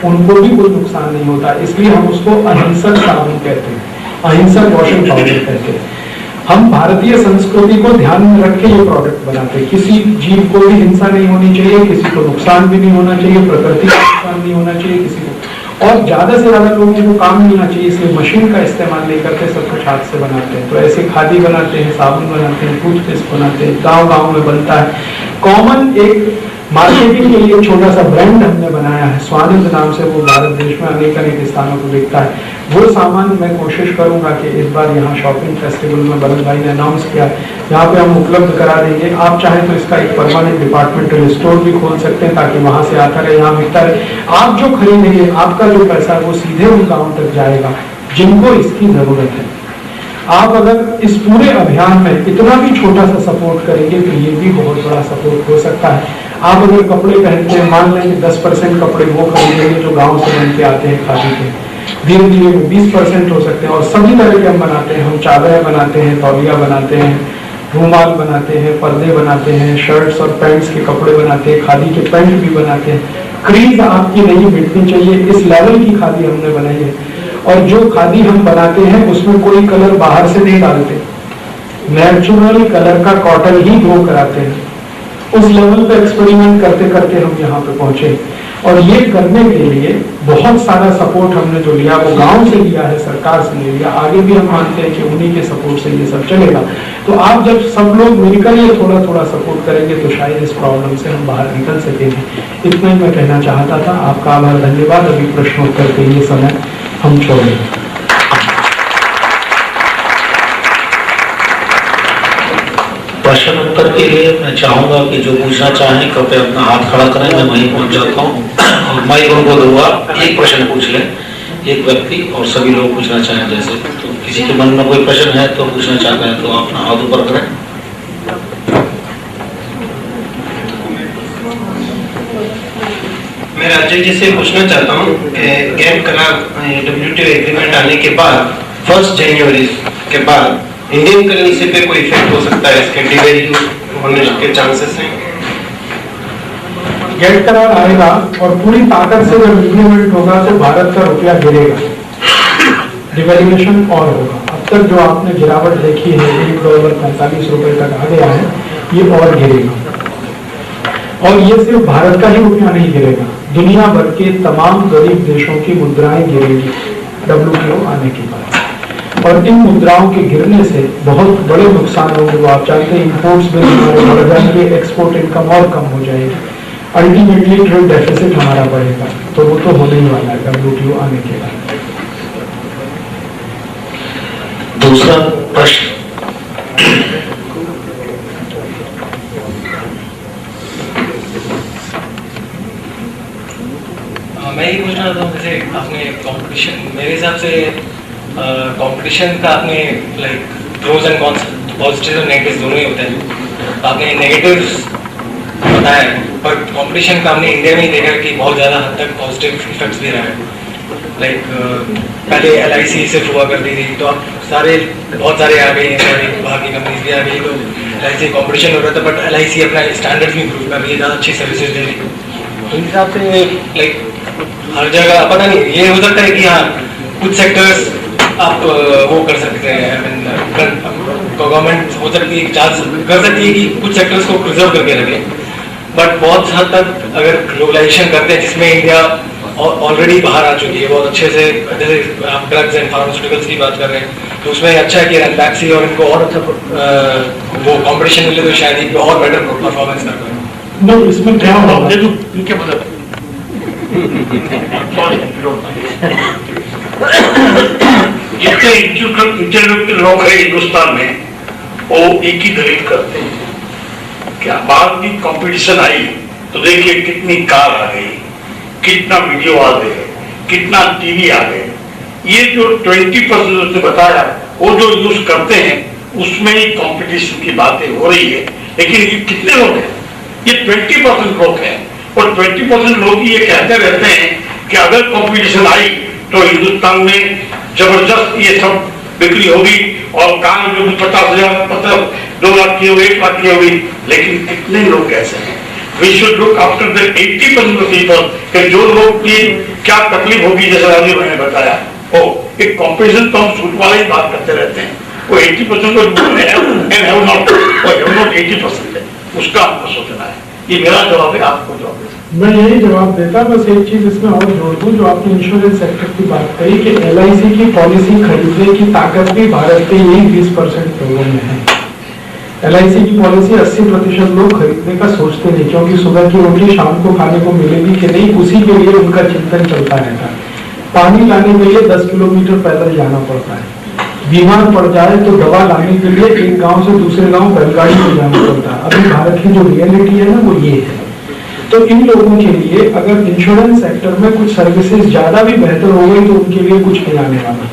उनको भी कोई नुकसान नहीं होता, इसलिए हम उसको अहिंसक साबुन कहते हैं, अहिंसक वॉशिंग पाउडर कहते हैं। हम भारतीय संस्कृति को ध्यान में रख के ये प्रोडक्ट बनाते हैं। किसी जीव को भी हिंसा नहीं होनी चाहिए, किसी को नुकसान भी नहीं होना चाहिए, प्रकृति को नुकसान नहीं होना चाहिए किसी को, और ज्यादा से ज्यादा लोगों को काम नहीं आना चाहिए, इसलिए मशीन का इस्तेमाल नहीं करते, सब कुछ हाथ से बनाते हैं। तो ऐसे खादी बनाते हैं, साबुन बनाते हैं, टूथपेस्ट बनाते हैं, गाँव गाँव में बनता है। कॉमन एक मार्केटिंग के लिए छोटा सा ब्रांड हमने बनाया है, स्वानंद नाम से, वो भारत देश में अनेक स्थानों को बिकता है। वो सामान मैं कोशिश करूंगा कि इस बार यहाँ शॉपिंग फेस्टिवल में भरत भाई ने अनाउंस किया, यहाँ पे हम उपलब्ध करा देंगे। आप चाहें तो इसका एक परमानेंट डिपार्टमेंटल स्टोर भी खोल सकते हैं, ताकि वहां से आता रहे, यहाँ बिकता रहे। आप जो खरीदेंगे, आपका जो पैसा है वो सीधे उन गाँव तक जाएगा जिनको इसकी जरूरत है। आप अगर इस पूरे अभियान में इतना भी छोटा सा सपोर्ट करेंगे तो ये भी बहुत बड़ा सपोर्ट हो सकता है। आप अगर कपड़े पहनते हैं, मान लें कि 10% कपड़े वो खरीदेंगे जो गांव से बन के आते हैं खादी के, धीरे धीरे 20% हो सकते हैं। और सभी तरह के हम बनाते हैं, हम चादरें बनाते हैं, तौलिया बनाते हैं, रूमाल बनाते हैं, पर्दे बनाते हैं, शर्ट्स और पैंट्स के कपड़े बनाते हैं, खादी के पैंट भी बनाते हैं। क्रीज आपकी नहीं मिटनी चाहिए, इस लेवल की खादी हमने बनाई है। और जो खादी हम बनाते हैं उसमें कोई कलर बाहर से नहीं डालते, नेचुरल कलर का कॉटन ही ग्रो कराते हैं। उस लेवल पे एक्सपेरिमेंट करते करते हम यहाँ पे पहुंचे, और ये करने के लिए बहुत सारा सपोर्ट हमने जो लिया वो गांव से लिया है, सरकार से ले लिया, आगे भी हम मानते हैं कि उन्हीं के सपोर्ट से ये सब चलेगा। तो आप जब सब लोग मिलकर ये थोड़ा थोड़ा सपोर्ट करेंगे तो शायद इस प्रॉब्लम से हम बाहर निकल सकेंगे। इतना ही मैं कहना चाहता था। आपका आभार, धन्यवाद। अभी प्रश्नोत्तर के लिए समय हम छोड़ेंगे। प्रश्न उत्तर के लिए मैं चाहूंगा कि जो पूछना चाहें कृपया अपना हाथ खड़ा करें, मैं वहीं पहुंच जाता हूँ और माइक उनको दूंगा। एक प्रश्न पूछ लें एक व्यक्ति, और सभी लोग पूछना चाहें जैसे, तो किसी के मन में कोई प्रश्न है तो पूछना चाहते हैं तो अपना हाथ ऊपर करें। मैं राजेश जी से पूछना चाहता हूँ कि गेट करार WTO एग्रीमेंट आने के बाद 1 जनवरी के बाद इंडियन करेंसी पे कोई इफेक्ट हो सकता है, इसके डिवैल्यू होने के चांसेस हैं? गेट करार आएगा और पूरी ताकत से जब इम्प्लीमेंट होगा तो भारत का रुपया गिरेगा, डिवैल्यूएशन और होगा। अब तक जो आपने गिरावट देखी है, $1.45 तक आ गया है, ये और गिरेगा। और ये सिर्फ भारत का ही रुपया नहीं गिरेगा, दुनिया भर के तमाम गरीब देशों की मुद्राएं गिरेगी WTO आने के बाद। और इन मुद्राओं के गिरने से बहुत बड़े नुकसान होंगे। वो आप जानते हैं, इंपोर्ट्स में हमारे बढ़ जाएंगे, एक्सपोर्ट इनकम और कम हो जाएगी, अल्टीमेटली ट्रेड डेफिसिट हमारा बढ़ेगा। तो वो तो होने ही वाला है WTO आने के बाद। दूसरा प्रश्न। मैं ये पूछना चाहता हूँ, जैसे आपने कंपटीशन, मेरे हिसाब से कंपटीशन का आपने like pros and cons, positive और नेगेटिव दोनों ही होते हैं। आपने नेगेटिव्स बताया, पर कंपटीशन का हमने इंडिया में ही देखा कि बहुत ज़्यादा हद तक पॉजिटिव इफेक्ट्स भी रहा है। लाइक पहले LIC सिर्फ हुआ करती थी, तो अब बहुत सारे आ गए हैं, बाहर की कंपनीज भी आ गई, तो LIC कंपटीशन हो रहा था, बट LIC अपना स्टैंडर्ड भी इंप्रूव कर रही है, ज़्यादा अच्छी सर्विसेज दे रही है। तो इस हिसाब से लाइक हर जगह पता नहीं, ये हो सकता है कि हाँ कुछ सेक्टर्स आप वो कर सकते हैं, गवर्नमेंट हो सकती है कर सकती है कि कुछ सेक्टर्स को प्रिजर्व करके रखें, बट बहुत हद तक अगर ग्लोबलाइजेशन करते हैं, जिसमें इंडिया ऑलरेडी बाहर आ चुकी है बहुत अच्छे से, जैसे आप ड्रग्स एंड फार्मास्यूटिकल्स की बात कर रहे हैं, तो उसमें अच्छा है कि रैनबैक्सी और इनको और अच्छा वो कॉम्पिटिशन मिले तो शायद इनको और बेटर परफॉर्मेंस कर पाए। नहीं, इसमें क्या होगा, इनके मतलब जितने इंटेलेक्चुअल लोग हैं हिंदुस्तान में वो एक ही दलील करते हैं कि बाहर की कंपटीशन आई तो देखिए कितनी कार आ गई, कितना वीडियो आ गए, कितना टीवी आ गए। ये जो 20% उसने बताया वो जो यूज करते हैं उसमें ही कंपटीशन की बातें हो रही है, लेकिन ये कितने लोग हैं? ये 20% लोग हैं। और 20% लोग ये कहते रहते हैं कि अगर कंपटीशन आई तो हिंदुस्तान में जबरदस्त ये सब बिक्री होगी और कार जो 50,000 मतलब 2 लाख की होगी 1 लाख की होगी, लेकिन कितने लोग ऐसे हैं? We should look after the 80% of people कि जो लोग की क्या तकलीफ होगी, जैसे राजीव भाई ने बताया। ओ एक कंपटीशन तो हम सूट वाला ही बात करते रहते हैं, वो 80% को have not 80% है, उसका हमको सोचना है। ये मेरा जवाब है, आपको जवाब है। मैं यही जवाब देता, बस एक चीज इसमें और जोड़ दूं, जो आपने इंश्योरेंस सेक्टर की बात कही कि LIC की पॉलिसी खरीदने की ताकत भी भारत के यही 20% लोगों में है। LIC की पॉलिसी 80% लोग खरीदने का सोचते नहीं, क्योंकि सुबह की रोटी शाम को खाने को मिलेगी कि नहीं, उसी के लिए उनका चिंतन चलता रहता है। पानी लाने के लिए 10 किलोमीटर पैदल जाना पड़ता है, बीमार पड़ जाए तो दवा लाने के लिए एक गांव से दूसरे गांव बैलगाड़ी में जाना पड़ता है। अभी भारत की जो रियलिटी है ना, वो ये है। तो इन लोगों के लिए अगर इंश्योरेंस सेक्टर में कुछ सर्विसेज ज्यादा भी बेहतर हो गई तो उनके लिए कुछ नहीं आने वाला,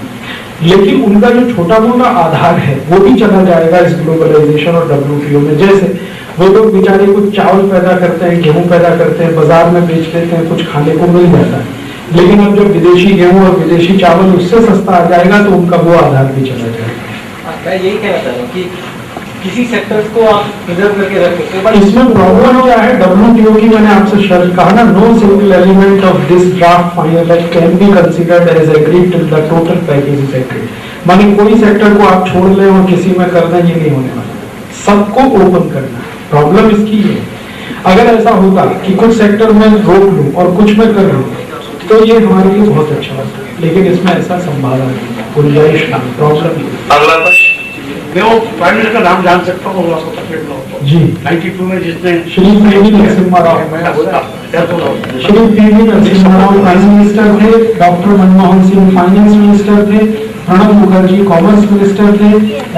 लेकिन उनका जो छोटा मोटा आधार है वो भी चला जाएगा इस ग्लोबलाइजेशन और WTO में। जैसे वो लोग बेचारे कुछ चावल पैदा करते हैं, गेहूं पैदा करते हैं, बाजार में बेच लेते हैं, कुछ खाने को मिल जाता है, लेकिन अब जब विदेशी गेहूं और विदेशी चावल उससे सस्ता आ जाएगा तो उनका वो आधार भी चला जाएगा। मैं यही कहना चाह रहा हूँ कि किसी सेक्टर्स को आप रिजर्व करके रख सकते पर इसमें प्रॉब्लम क्या है, WTO की मैंने आपसे शर्त कहा ना, no single element of this draft final can be considered as agreed till the total package is agreed. माने कोई सेक्टर को आप छोड़ लें और किसी में करना, ये नहीं होने वाला, सबको ओपन करना। प्रॉब्लम इसकी है, अगर ऐसा होता कि कुछ सेक्टर में रोक लूं और कुछ में कर लूं तो ये हमारे लिए बहुत अच्छा होता, लेकिन इसमें ऐसा संभावना नहीं, गुंजाइश नहीं, प्रॉब्लम नहीं। अगला प्रश्न, मैं वो प्राइम मिनिस्टर का नाम जान सकता हूँ? आपको तकलीफ ना हो जी। 92 में जिसने Shri PV Narasimha Rao, Shri PV Narasimha Rao prime minister थे, doctor Manmohan Singh finance minister थे, प्रणब मुखर्जी कॉमर्स मिनिस्टर थे।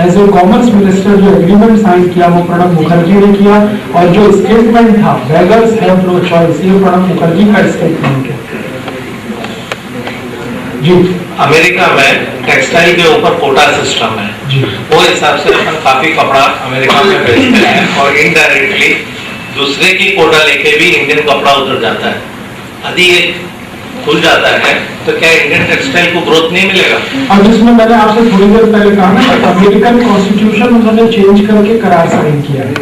एज ए कॉमर्स मिनिस्टर जो एग्रीमेंट साइन किया वो प्रणब मुखर्जी ने किया, और जो स्टेटमेंट था बेगर्स हैव नो चॉइस, ये प्रणब मुखर्जी का स्टेटमेंट है। जी। अमेरिका में टेक्सटाइल के ऊपर कोटा सिस्टम है जी। वो हिसाब से अपन काफी कपड़ा अमेरिका में बेचते हैं और इनडायरेक्टली दूसरे की कोटा लेके भी इंडियन कपड़ा उधर जाता है। यदि ये खुल जाता है तो क्या इंडियन टेक्सटाइल को ग्रोथ नहीं मिलेगा? और जिसमें मैंने आपसे थोड़ी देर पहले कहा ना, अमेरिकन कॉन्स्टिट्यूशन उन्होंने चेंज करके करार साइन किया है,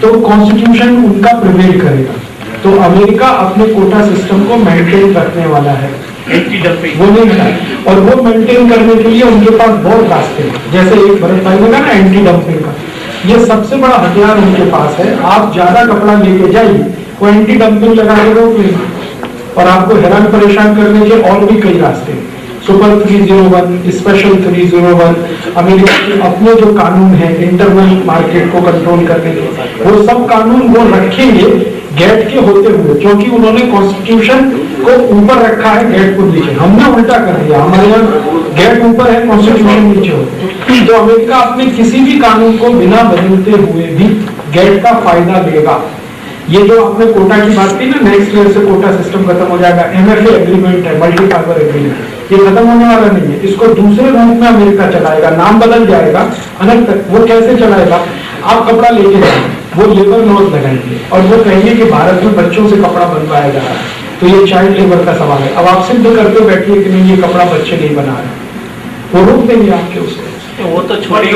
तो कॉन्स्टिट्यूशन उनका प्रिवेल करेगा, तो अमेरिका अपने कोटा सिस्टम को मेंटेन रखने वाला है, वो नहीं है। और वो मेंटेन करने के लिए उनके पास बहुत रास्ते हैं, जैसे एक भरत भाई ने कहा ना एंटी डंपिंग का, ये सबसे बड़ा हथियार उनके पास है। आप ज्यादा कपड़ा लेके जाइए, वो एंटी डंपिंग लगा के रोक, और आपको हैरान परेशान करने के और भी कई रास्ते हैं। सुपर 301, स्पेशल 301, अमेरिका के अपने जो कानून है इंटरनल मार्केट को कंट्रोल करने के, वो सब कानून वो रखेंगे गेट के होते हुए, क्योंकि उन्होंने कॉन्स्टिट्यूशन को ऊपर रखा है, गेट को नीचे। हमने उल्टा कर दिया, हमारे यहाँ गेट ऊपर है, कॉन्स्टिट्यूशन नीचे होता। तो अमेरिका अपने किसी भी कानून को बिना बदलते हुए भी गेट का फायदा लेगा। ये जो आपने कोटा की बात की ना, नेक्स्ट ईयर से कोटा सिस्टम खत्म हो जाएगा, MFA एग्रीमेंट है, मल्टी फाइबर एग्रीमेंट, ये खत्म होने वाला नहीं है। इसको दूसरे रूप में अमेरिका चलाएगा, नाम बदल जाएगा, अलग तक। वो कैसे चलाएगा? आप कपड़ा लेके जाएंगे, वो लेबर लॉज लगाएंगे और वो कहेंगे कि भारत में बच्चों से कपड़ा बनवाया जा रहा है, तो ये चाइल्ड लेबर का सवाल है। अब आप सिद्ध करके बैठिए कि नहीं ये कपड़ा बच्चे नहीं बना रहे, वो रोक देंगे आपके उसको। वो तो छोटी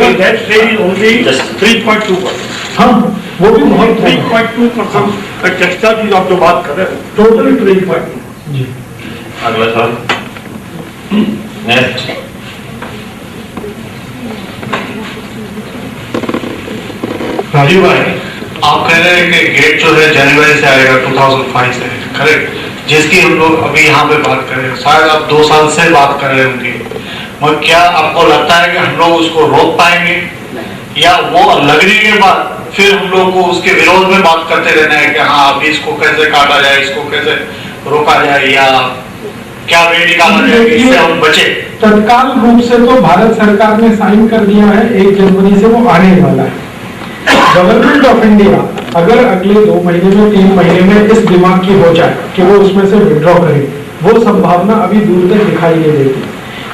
3.2%। हाँ, वो भी बहुत 3.2% टेक्सटाइल की आप जो बात कर रहे हैं, टोटल 3.2। जी। अगला सवाल नेक्स्ट। राजीव भाई, आप कह रहे हैं कि गेट जो है जनवरी से आएगा 2005 से, करेक्ट? जिसकी हम लोग अभी यहाँ पे बात कर रहे हैं, शायद आप 2 साल से बात कर रहे होंगे, मगर क्या आपको लगता है कि हम लोग उसको रोक पाएंगे, या वो लगने के बाद फिर हम लोग को उसके विरोध में बात करते रहना है कि हाँ अभी इसको कैसे काटा जाए, इसको कैसे रोका जाए, या क्या वे निकाला जाए इससे हम बचे? तत्काल रूप से तो भारत सरकार ने साइन कर दिया है, 1 जनवरी से वो आने वाला है। गवर्नमेंट ऑफ इंडिया अगर अगले 2 महीने में 3 महीने में इस दिमाग की हो जाए कि वो उसमें से विड्रॉ करे, वो संभावना अभी दूर तक दिखाई नहीं देती,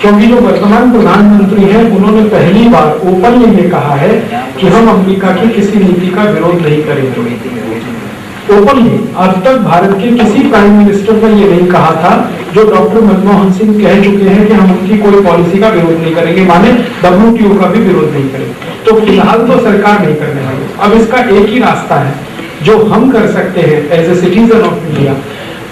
क्योंकि जो वर्तमान प्रधानमंत्री हैं उन्होंने पहली बार ओपनली ये कहा है कि हम अमेरिका की किसी नीति का विरोध नहीं करेंगे। ओपनली आज तक भारत के किसी प्राइम मिनिस्टर ने ये नहीं कहा था, जो डॉक्टर मनमोहन सिंह कह चुके हैं कि हम उनकी कोई पॉलिसी का विरोध नहीं करेंगे, माने WTO का भी विरोध नहीं करेंगे। तो फिलहाल तो सरकार नहीं करने वाली। अब इसका एक ही रास्ता है जो हम कर सकते हैं as a citizen of India.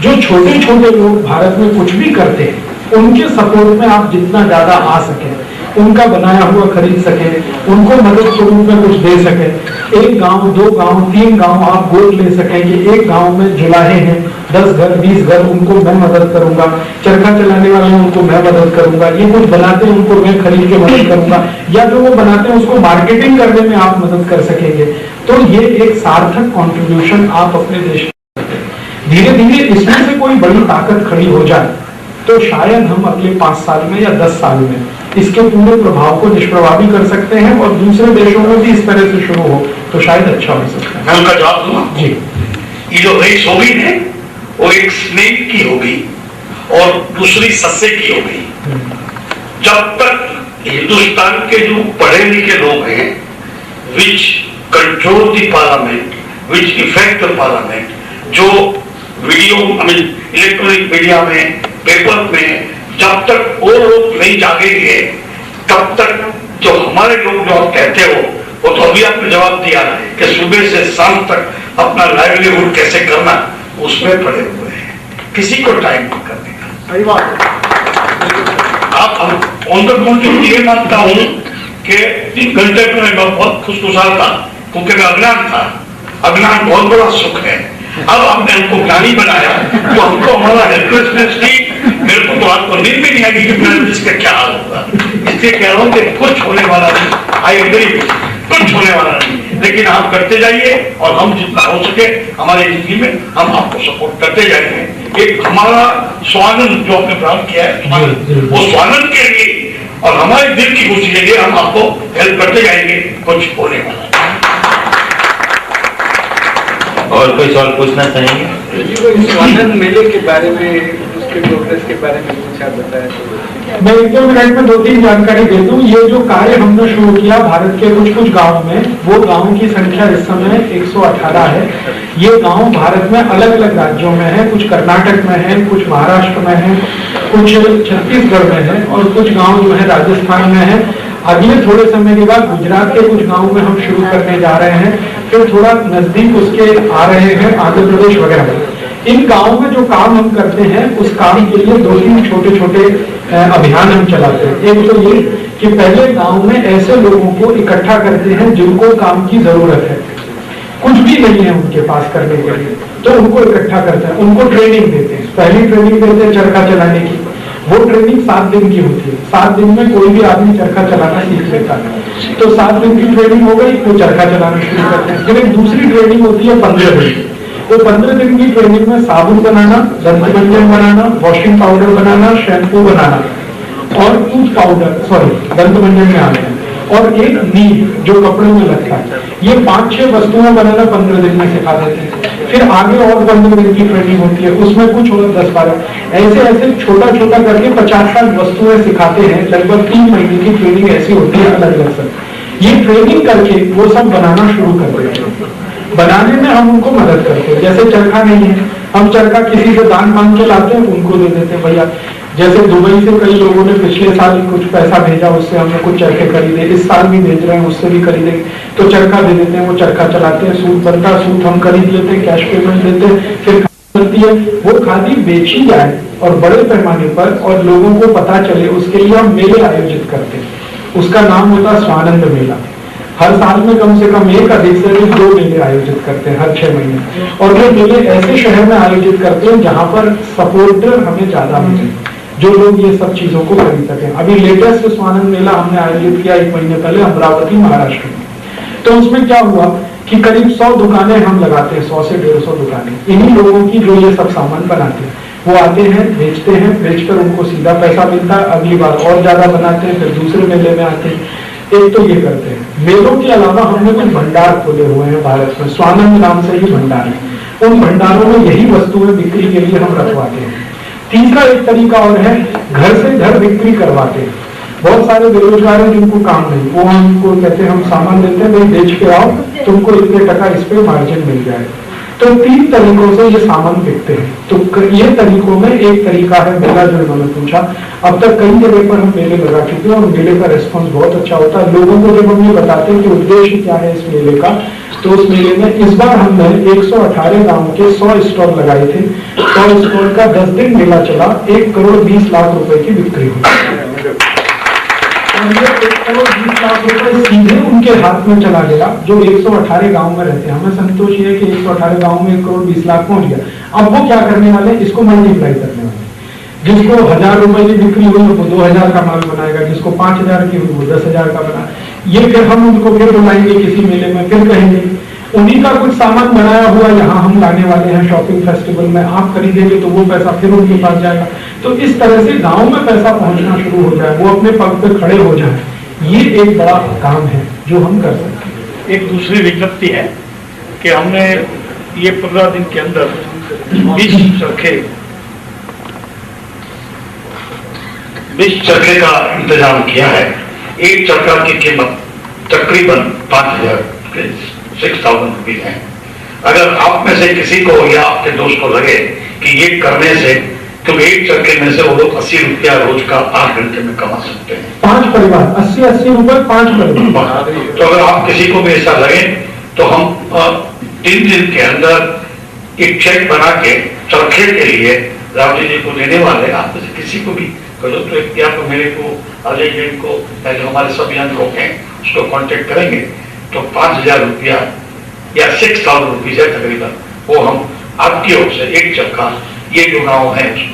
जो छोटे छोटे लोग भारत में कुछ भी करते हैं, उनके सपोर्ट में आप जितना ज्यादा आ सके, उनका बनाया हुआ खरीद सके, उनको मदद के रूप में कुछ दे सके। 1 गांव, 2 गांव, 3 गांव आप गोद ले सकें कि एक गांव में जुलाहे हैं 10 घर, 20 घर, उनको मैं मदद करूंगा। चरखा चलाने वाले हैं उनको मैं मदद करूंगा। ये कुछ बनाते हैं उनको मैं खरीद के मदद करूंगा, या जो वो बनाते हैं उसको मार्केटिंग करने में आप मदद कर सकेंगे। तो ये एक सार्थक कॉन्ट्रीब्यूशन आप अपने देश में करते हैं। धीरे धीरे इसमें से कोई बड़ी ताकत खड़ी हो जाए तो शायद हम अगले 5 साल में या 10 साल में इसके पूरे प्रभाव को निष्प्रभावी कर सकते हैं और दूसरे देशों में भी इस तरह से शुरू हो तो शायद अच्छा हो सकता है। मैं उनका जवाब दूंगा जी। ये जो रेस होगी ना, वो एक स्नेक की होगी और दूसरी सस्से की होगी। जब तक हिंदुस्तान के जो पढ़े लिखे लोग हैं, which control the parliament, which effect the parliament, जो वीडियो इलेक्ट्रॉनिक मीडिया में, पेपर में, जब तक वो लोग नहीं जागेंगे तब तक जो हमारे लोग जो आप कहते हो, वो तो अभी आपने जवाब दिया कि सुबह से शाम तक अपना लाइवलीहुड कैसे करना, उसमें पड़े हुए हैं। किसी को टाइम नहीं करने का। सही बात। आप ऑन द कॉन्ट्री ये मानता हूं कि 3 घंटे में मैं बहुत खुशखुशाल था क्योंकि मैं अज्ञान था। अज्ञान बहुत बड़ा सुख है। अब आपने हमको ज्ञानी बनाया तो हमको हमारा हेल्पलेसनेस की, मेरे को तो आपको नींद भी नहीं आएगी कि मैं इसका क्या हाल होगा। इसलिए कह रहा हूँ कि कुछ होने वाला नहीं। आई एग्री, कुछ होने वाला नहीं, लेकिन आप करते जाइए और हम जितना हो सके हमारी जिंदगी में हम आपको सपोर्ट करते जाएंगे। एक हमारा स्वानंद जो आपने प्राप्त किया है, वो स्वानंद के लिए और हमारे दिल की खुशी के लिए हम आपको हेल्प करते जाएंगे। कुछ होने वाला है। और कोई सवाल पूछना चाहेंगे? जी, वो स्वानंद मेले के बारे में, उसके प्रोग्रेस के बारे में कुछ आप बताएं तो। मैं 1-2 मिनट में 2-3 जानकारी दे दूं। ये जो कार्य हमने शुरू किया भारत के कुछ गांव में, वो गांव की संख्या इस समय 118 है। ये गांव भारत में अलग अलग राज्यों में है, कुछ कर्नाटक में है, कुछ महाराष्ट्र में है, कुछ छत्तीसगढ़ में है और कुछ गांव जो है राजस्थान में है। अगले थोड़े समय के बाद गुजरात के कुछ गांवों में हम शुरू करने जा रहे हैं, फिर थोड़ा नजदीक उसके आ रहे हैं आंध्र प्रदेश वगैरह में। इन गांवों में जो काम हम करते हैं उस काम के लिए 2-3 छोटे छोटे अभियान हम चलाते हैं। एक तो ये कि पहले गांव में ऐसे लोगों को इकट्ठा करते हैं जिनको काम की जरूरत है, कुछ भी नहीं है उनके पास करने के लिए, तो उनको इकट्ठा करते हैं, उनको ट्रेनिंग देते हैं। पहली ट्रेनिंग देते हैं चरखा चलाने की। वो ट्रेनिंग 7 दिन की होती है। 7 दिन में कोई भी आदमी चरखा चलाना सीख लेता है। तो 7 दिन की ट्रेनिंग हो गई, वो चरखा चलाना शुरू करते हैं। फिर एक दूसरी ट्रेनिंग होती है 15 दिन। वो 15 दिन की ट्रेनिंग में साबुन बनाना, दंत मंजन बनाना, वॉशिंग पाउडर बनाना, शैम्पू बनाना और टूथ पाउडर, दंत मंजन में आते हैं, और एक नीब जो कपड़े में लगता है। ये 5-6 वस्तुएं बनाना 15 दिन में सिखा देते हैं। फिर आगे और 15 दिन की ट्रेनिंग होती है, उसमें कुछ और 10-12 ऐसे छोटा छोटा करके 50-60 वस्तुएं सिखाते हैं। लगभग 3 महीने की ट्रेनिंग ऐसी होती है अलग अलग सब। ये ट्रेनिंग करके वो सब बनाना शुरू कर देते हैं। बनाने में हम उनको मदद करते हैं। जैसे चरखा नहीं है, हम चरखा किसी से दान मांग के लाते हैं, उनको दे देते हैं भैया। जैसे दुबई से कई लोगों ने पिछले साल कुछ पैसा भेजा, उससे हमने कुछ चरखे खरीदे, इस साल भी भेज रहे हैं, उससे भी खरीदेंगे, तो चरखा दे देते हैं। वो चरखा चलाते हैं, सूत बनता है, सूत हम खरीद लेते हैं, कैश पेमेंट देते हैं, फिर बनती है। वो खादी बेची जाए और बड़े पैमाने पर और लोगों को पता चले, उसके लिए हम मेले आयोजित करते हैं। उसका नाम होता है स्वानंद मेला। हर साल में कम से कम 1 अधिक से अधिक 2 मेले आयोजित करते हैं हर 6 महीने। और वो मेले ऐसे शहर में आयोजित करते हैं जहां पर सपोर्टर हमें ज्यादा मिले, जो लोग ये सब चीजों को खरीद सकें। अभी लेटेस्ट स्वानंद मेला हमने आयोजित किया 1 महीने पहले अमरावती, महाराष्ट्र में। तो उसमें क्या हुआ कि करीब 100 दुकानें हम लगाते हैं, 100 से 150 दुकानें। इन्हीं लोगों की जो ये सब सामान बनाते हैं, वो आते हैं, बेचते हैं, बेचकर उनको सीधा पैसा मिलता है। अगली बार और ज्यादा बनाते हैं, फिर दूसरे मेले में आते हैं। एक तो ये करते हैं। मेलों के अलावा हमने कुछ भंडार खोले हुए हैं भारत में, स्वानंद नाम से ही भंडार है। उन भंडारों में यही वस्तुएं बिक्री के लिए हम रखवाते हैं। तीसरा एक तरीका और है, घर से घर बिक्री करवाते हैं। बहुत सारे बेरोजगार हैं जिनको काम नहीं, वो हमको कहते हैं, हम सामान देते हैं, भाई बेच के आओ, तुमको इतने टका इस पे मार्जिन मिल जाए। तो 3 तरीकों से ये सामान बिकते हैं। तो ये तरीकों में एक तरीका है मेला, जो इन्होंने पूछा। अब तक कई जगह पर हम मेले लगा चुके हैं और मेले का रिस्पॉन्स बहुत अच्छा होता है। लोगों को जब हम ये बताते हैं कि उद्देश्य क्या है इस मेले का, तो उस मेले में इस बार हमने 118 गांव के 100 स्टॉल लगाए थे। 100 स्टॉल का 10 दिन मेला चला, 1 करोड़ 20 लाख रुपए की बिक्री हुई। और ये 1 करोड़ 20 लाख रुपए सीधे उनके हाथ में चला गया जो 118 गांव में रहते हैं। हमें संतोष ये है कि 118 गांव में 1 करोड़ 20 लाख पहुंच गया। अब वो क्या करने वाले, इसको मल्टीप्लाई करने वाले। जिसको 1000 रुपए की बिक्री हुई वो 2000 का माल बनाएगा, जिसको 5000 की हुई वो 10,000 का बना। ये फिर हम उनको फिर बुलाएंगे किसी मेले में, फिर कहेंगे उन्हीं का कुछ सामान बनाया हुआ यहाँ हम लाने वाले हैं शॉपिंग फेस्टिवल में, आप खरीदेंगे तो वो पैसा फिर उनके पास जाएगा। तो इस तरह से गांव में पैसा पहुंचना शुरू हो जाए, वो अपने पग पे खड़े हो जाए। ये एक बड़ा काम है जो हम कर सकते हैं। एक दूसरी विज्ञप्ति है कि हमने ये 15 दिन के अंदर 20 चरखे का इंतजाम किया है। एक चरखा की कीमत तकरीबन 6,000 रुपीज है। अगर आप में से किसी को या आपके दोस्त को लगे कि ये करने से, तो एक चरखे में से वो लोग 80 रुपया रोज का 8 घंटे में कमा सकते हैं। 5 परिवार 80 रुपए 5 परिवार। तो अगर आप किसी को भी ऐसा लगे तो हम 3 दिन के अंदर एक चेक बना के चरखे के लिए रावजी जी को देने वाले, आप में से किसी को भी करो तो या तो मेरे को, अजय जी को, या जो हमारे सब यंग लोग हैं उसको कांटेक्ट करेंगे तो 5,000 रुपया या 6,000 रुपीज है तकरीबन, वो हम आपकी ओर से एक चक्का ये जो गाँव है उसमें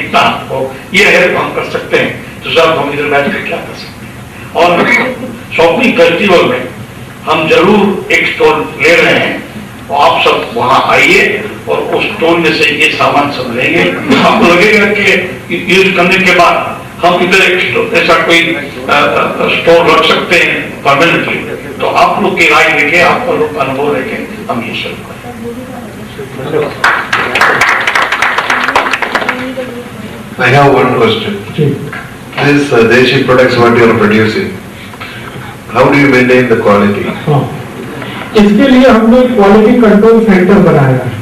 इतना आपको ये है तो हम कर सकते हैं। तो सब हम इधर बैठ कर क्या कर सकते हैं। और शॉपिंग फेस्टिवल में हम जरूर एक स्टॉल ले रहे हैं, तो आप सब वहाँ आइए और उस स्टोर में से ये सामान सब लेंगे। आपको लगेगा कि यूज करने के बाद हम इधर एक ऐसा कोई स्टोर रख सकते हैं परमानेंटली, तो आप लोग की राय लेके, आपका लोग अनुभव लेके हम ये शुरू करें। I have one question. This Deshi products what you are producing, how do you maintain the quality? इसके लिए हमने क्वालिटी कंट्रोल सेंटर बनाया है।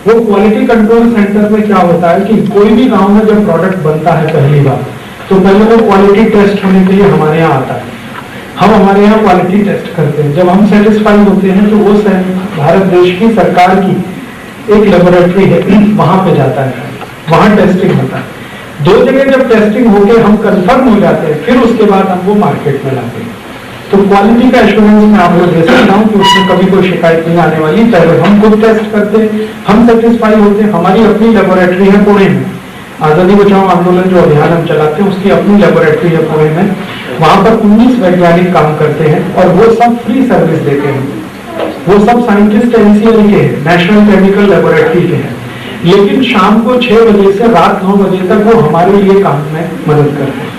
वो क्वालिटी कंट्रोल सेंटर में क्या होता है कि कोई भी गांव में जब प्रोडक्ट बनता है पहली बार, तो पहले वो क्वालिटी टेस्ट होने के लिए हमारे यहाँ आता है। हम हमारे यहाँ क्वालिटी टेस्ट करते हैं। जब हम सेटिस्फाइड होते हैं तो वो भारत देश की सरकार की एक लेबोरेटरी है, वहां पे जाता है, वहां टेस्टिंग होता है। 2 जगह जब टेस्टिंग होके हम कंफर्म हो जाते हैं, फिर उसके बाद हम वो मार्केट में लाते हैं। तो क्वालिटी का एश्योरेंस मैं आपको दे सकता हूँ कि उसमें कभी कोई शिकायत नहीं आने वाली। पहले हम खुद टेस्ट करते हैं, हम सेटिस्फाई होते हैं। हमारी अपनी लेबोरेटरी है पुणे में, आजादी बचाओ आंदोलन जो अभियान हम चलाते हैं उसकी अपनी लेबोरेटरी है पुणे में। वहां पर 19 वैज्ञानिक काम करते हैं और वो सब फ्री सर्विस देते हैं। वो सब साइंटिस्ट NCL के हैं, नेशनल केमिकल लेबोरेटरी के हैं, लेकिन शाम को 6 बजे से रात 9 बजे तक वो हमारे लिए काम में मदद करते हैं।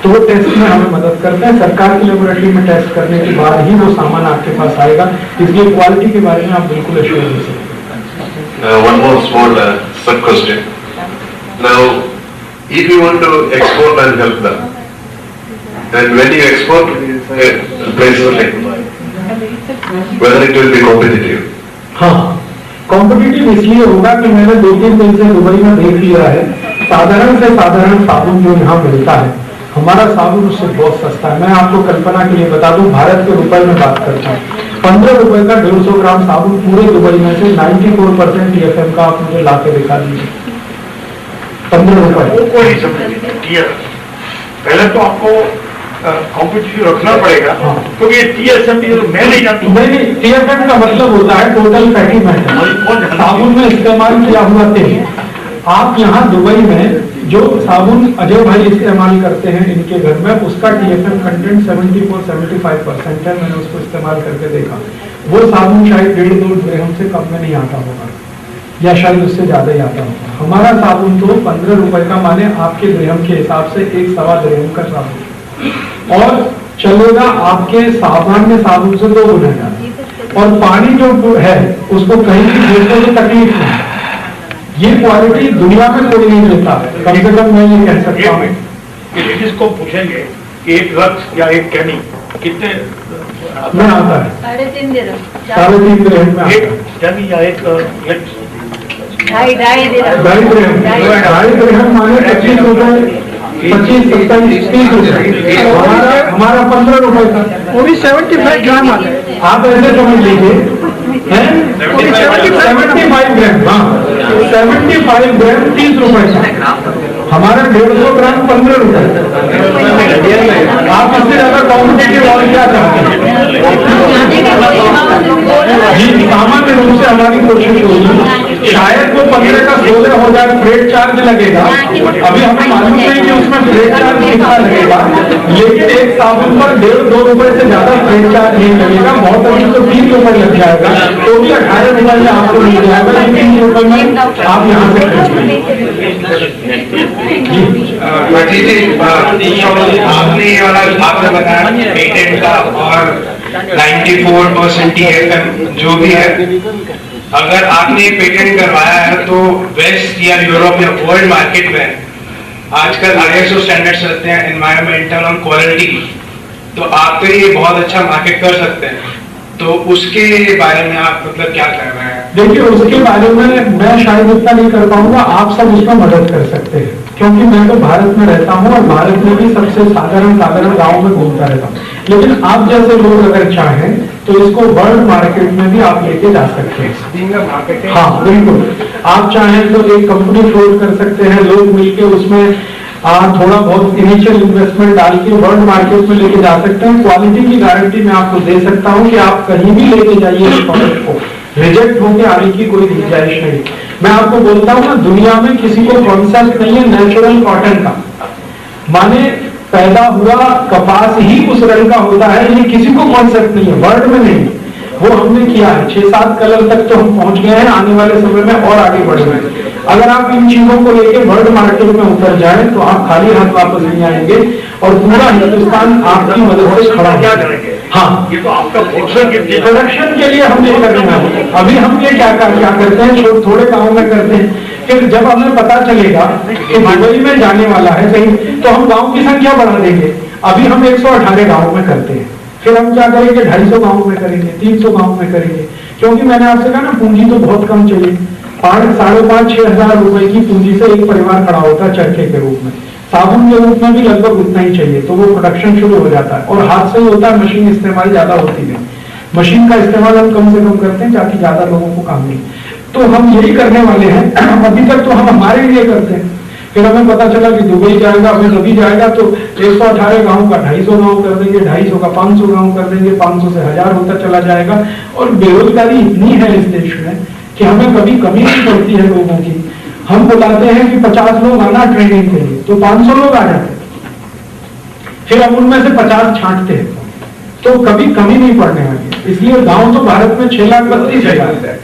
तो वो टेस्ट में हमें मदद करते हैं। सरकार की लेबोरेटरी में टेस्ट करने के बाद ही वो सामान आपके पास आएगा, इसलिए क्वालिटी के बारे में आप बिल्कुल एश्योर हो सकते हैं। One more small sub question. Now, if you want to export and help them, and when you export, places like whether it will be competitive? हाँ, कॉम्पिटिटिव इसलिए होगा कि मैंने 2-3 दिन से दुबई में देख लिया है, साधारण से साधारण साबुन जो यहाँ मिलता है, हमारा साबुन उससे बहुत सस्ता है। मैं आपको कल्पना के लिए बता दूं, भारत के रुपए में बात करता हूँ, 15 रुपए का 150 ग्राम साबुन पूरे दुबई में से 94% TFM का आप मुझे ला के दिखा दीजिए। 15 रुपए। पहले तो आपको कॉम्पिटिटिव रखना पड़ेगा, क्योंकि TSM मैं नहीं जानती। नहीं, TFM का मतलब होता है टोटल फैटी मैटर, साबुन में इस्तेमाल किया हुआ तेल। आप यहाँ दुबई में जो साबुन अजय भाई इस्तेमाल करते हैं इनके घर में, उसका TFM कंटेंट 74-75% है। मैंने उसको इस्तेमाल करके देखा। वो साबुन शायद 1.5-2 ग्राम से कम में नहीं आता होगा, या शायद उससे ज्यादा ही आता होगा। हमारा साबुन तो 15 रुपए का, माने आपके ग्राम के हिसाब से 1-1.25 ग्राम का साबुन, और चलेगा आपके सामान्य साबुन से 2 गुना ज्यादा। और पानी जो है उसको कहीं भी देखने की तकलीफ नहीं। ये क्वालिटी दुनिया में कोई नहीं देता, कम से कम मैं ये कह सकता हूँ। को पूछेंगे कि एक रथ या एक कैनी कितने में आता है, 3.5 दिरहम, 3.5 दिरहम में आता है। यानी या एक 2.5 दिरहम, 2.5 दिरहम, 2.5 दिरहम माने 25 रुपए, 25, 27, 30 रुपए। हमारा 15 रुपए था, वो भी 75 ग्राम आ गए। आप ऐसे समझ लीजिए, हैं? 75 ग्राम, हाँ 75 ग्राम 30 रुपए था, हमारा 150 ग्राम 15 रुपए। आप इससे ज्यादा कॉम्पिटिटिव और क्या चाहते हैं? सामान्य रूप से हमारी कोशिश होगी, शायद वो 15 का 16 हो जाए, फ्रेट चार्ज लगेगा, अभी हमें मालूम नहीं कि उसमें फ्रेट चार्ज कितना लगेगा, लेकिन एक साबुन पर 1.5-2 रुपए से ज्यादा फ्रेट चार्ज नहीं लगेगा, बहुत अधिक तो 3 रुपए लग जाएगा, तो भी 18 रुपए में आपको मिल जाएगा, 3 रुपए में आप यहाँ से आपने ये वाला आपने बताया पेटेंट का और 94% टीयर का जो भी है, अगर आपने पेटेंट करवाया है तो वेस्ट या यूरोप या वर्ल्ड मार्केट में आजकल ISO स्टैंडर्ड्स रहते हैं एनवायरमेंटल और क्वालिटी, तो आप तो ये बहुत अच्छा मार्केट कर सकते हैं, तो उसके बारे में आप मतलब क्या कर रहे हैं? देखिए, उसके बारे में मैं शायद इतना नहीं कर पाऊंगा, आप सब उसमें मदद कर सकते हैं, क्योंकि मैं तो भारत में रहता हूँ और भारत में भी सबसे साधारण गांव में घूमता रहता हूँ, लेकिन आप जैसे लोग अगर चाहें तो इसको वर्ल्ड मार्केट में भी आप लेके जा सकते हैं। हाँ बिल्कुल, आप चाहें तो एक कंपनी फ्लोट कर सकते हैं, लोग मिलके उसमें थोड़ा बहुत इनिशियल इन्वेस्टमेंट डाल के वर्ल्ड मार्केट में लेके जा सकते हैं। क्वालिटी की गारंटी मैं आपको दे सकता हूं कि आप कहीं भी लेके जाइए इस प्रोडक्ट को, रिजेक्ट होके आने की कोई गुंजाइश नहीं। मैं आपको बोलता हूं ना, दुनिया में किसी को कॉन्सेप्ट नहीं है नेचुरल कॉटन का, माने पैदा हुआ कपास ही उस रंग का होता है, ये किसी को कॉन्सेप्ट नहीं है, वर्ल्ड में नहीं, वो हमने किया है। 6-7 कलर तक तो हम पहुंच गए हैं, आने वाले समय में और आगे बढ़ेंगे। अगर आप इन चीजों को लेके वर्ल्ड मार्केट में उतर जाएं तो आप खाली हाथ वापस नहीं आएंगे और पूरा हिंदुस्तान आपकी मदद से खड़ा क्या करेंगे। हाँ, ये तो आपका प्रोडक्शन के लिए हम ये कर रहे हैं। अभी हम ये क्या करते हैं, थोड़े गाँव में करते हैं, फिर जब हमें पता चलेगा कि दुबई में जाने वाला है कहीं, तो हम गाँव की संख्या बढ़ा देंगे। अभी हम 118 गाँव में करते हैं, फिर हम क्या करेंगे, 250 गाँव में करेंगे, 300 गाँव में करेंगे, क्योंकि मैंने आपसे कहा ना पूंजी तो बहुत कम चाहिए। 5,500-6 हजार रुपए की पूंजी से एक परिवार खड़ा होता है चरखे के रूप में, साबुन के रूप में भी लगभग उतना ही चाहिए, तो वो प्रोडक्शन शुरू हो जाता है। और हाथ से ही होता है, मशीन इस्तेमाल ज्यादा होती है, मशीन का इस्तेमाल हम कम से कम करते हैं ताकि ज्यादा लोगों को काम मिले। तो हम यही करने वाले हैं। अभी तक तो हम हमारे लिए करते हैं, फिर हमें पता चला कि दुबई जाएगा, फिर अभी जाएगा तो 118 गाँव का 250 गाँव कर देंगे, 250 का 500 गाँव कर देंगे, 500 से 1000 होता चला जाएगा। और बेरोजगारी इतनी है इस देश में कि हमें कभी कमी नहीं पड़ती है लोगों की। हम बुलाते हैं कि 50 लोग आना ट्रेनिंग के लिए, तो 500 लोग आ जाते हैं, फिर हम उनमें से 50 छांटते हैं, तो कभी कमी नहीं पड़ने वाली। इसलिए गांव तो भारत में 6,32,000 है।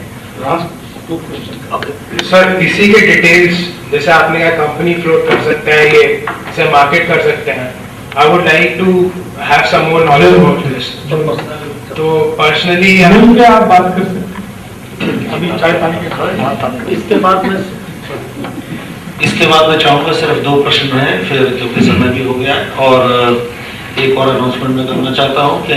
सर, इसी के डिटेल्स जैसे आपने कहा कंपनी फ्लोट कर सकते हैं, ये से मार्केट कर सकते हैं। I would like to have some more knowledge about this. तो पर्सनली आप बात कर सकते हैं। अभी चाय पानी के इसके बाद मैं चाहूंगा सिर्फ 2 प्रश्न हैं, फिर क्योंकि समय भी हो गया, और एक और अनाउंसमेंट मैं करना चाहता हूं कि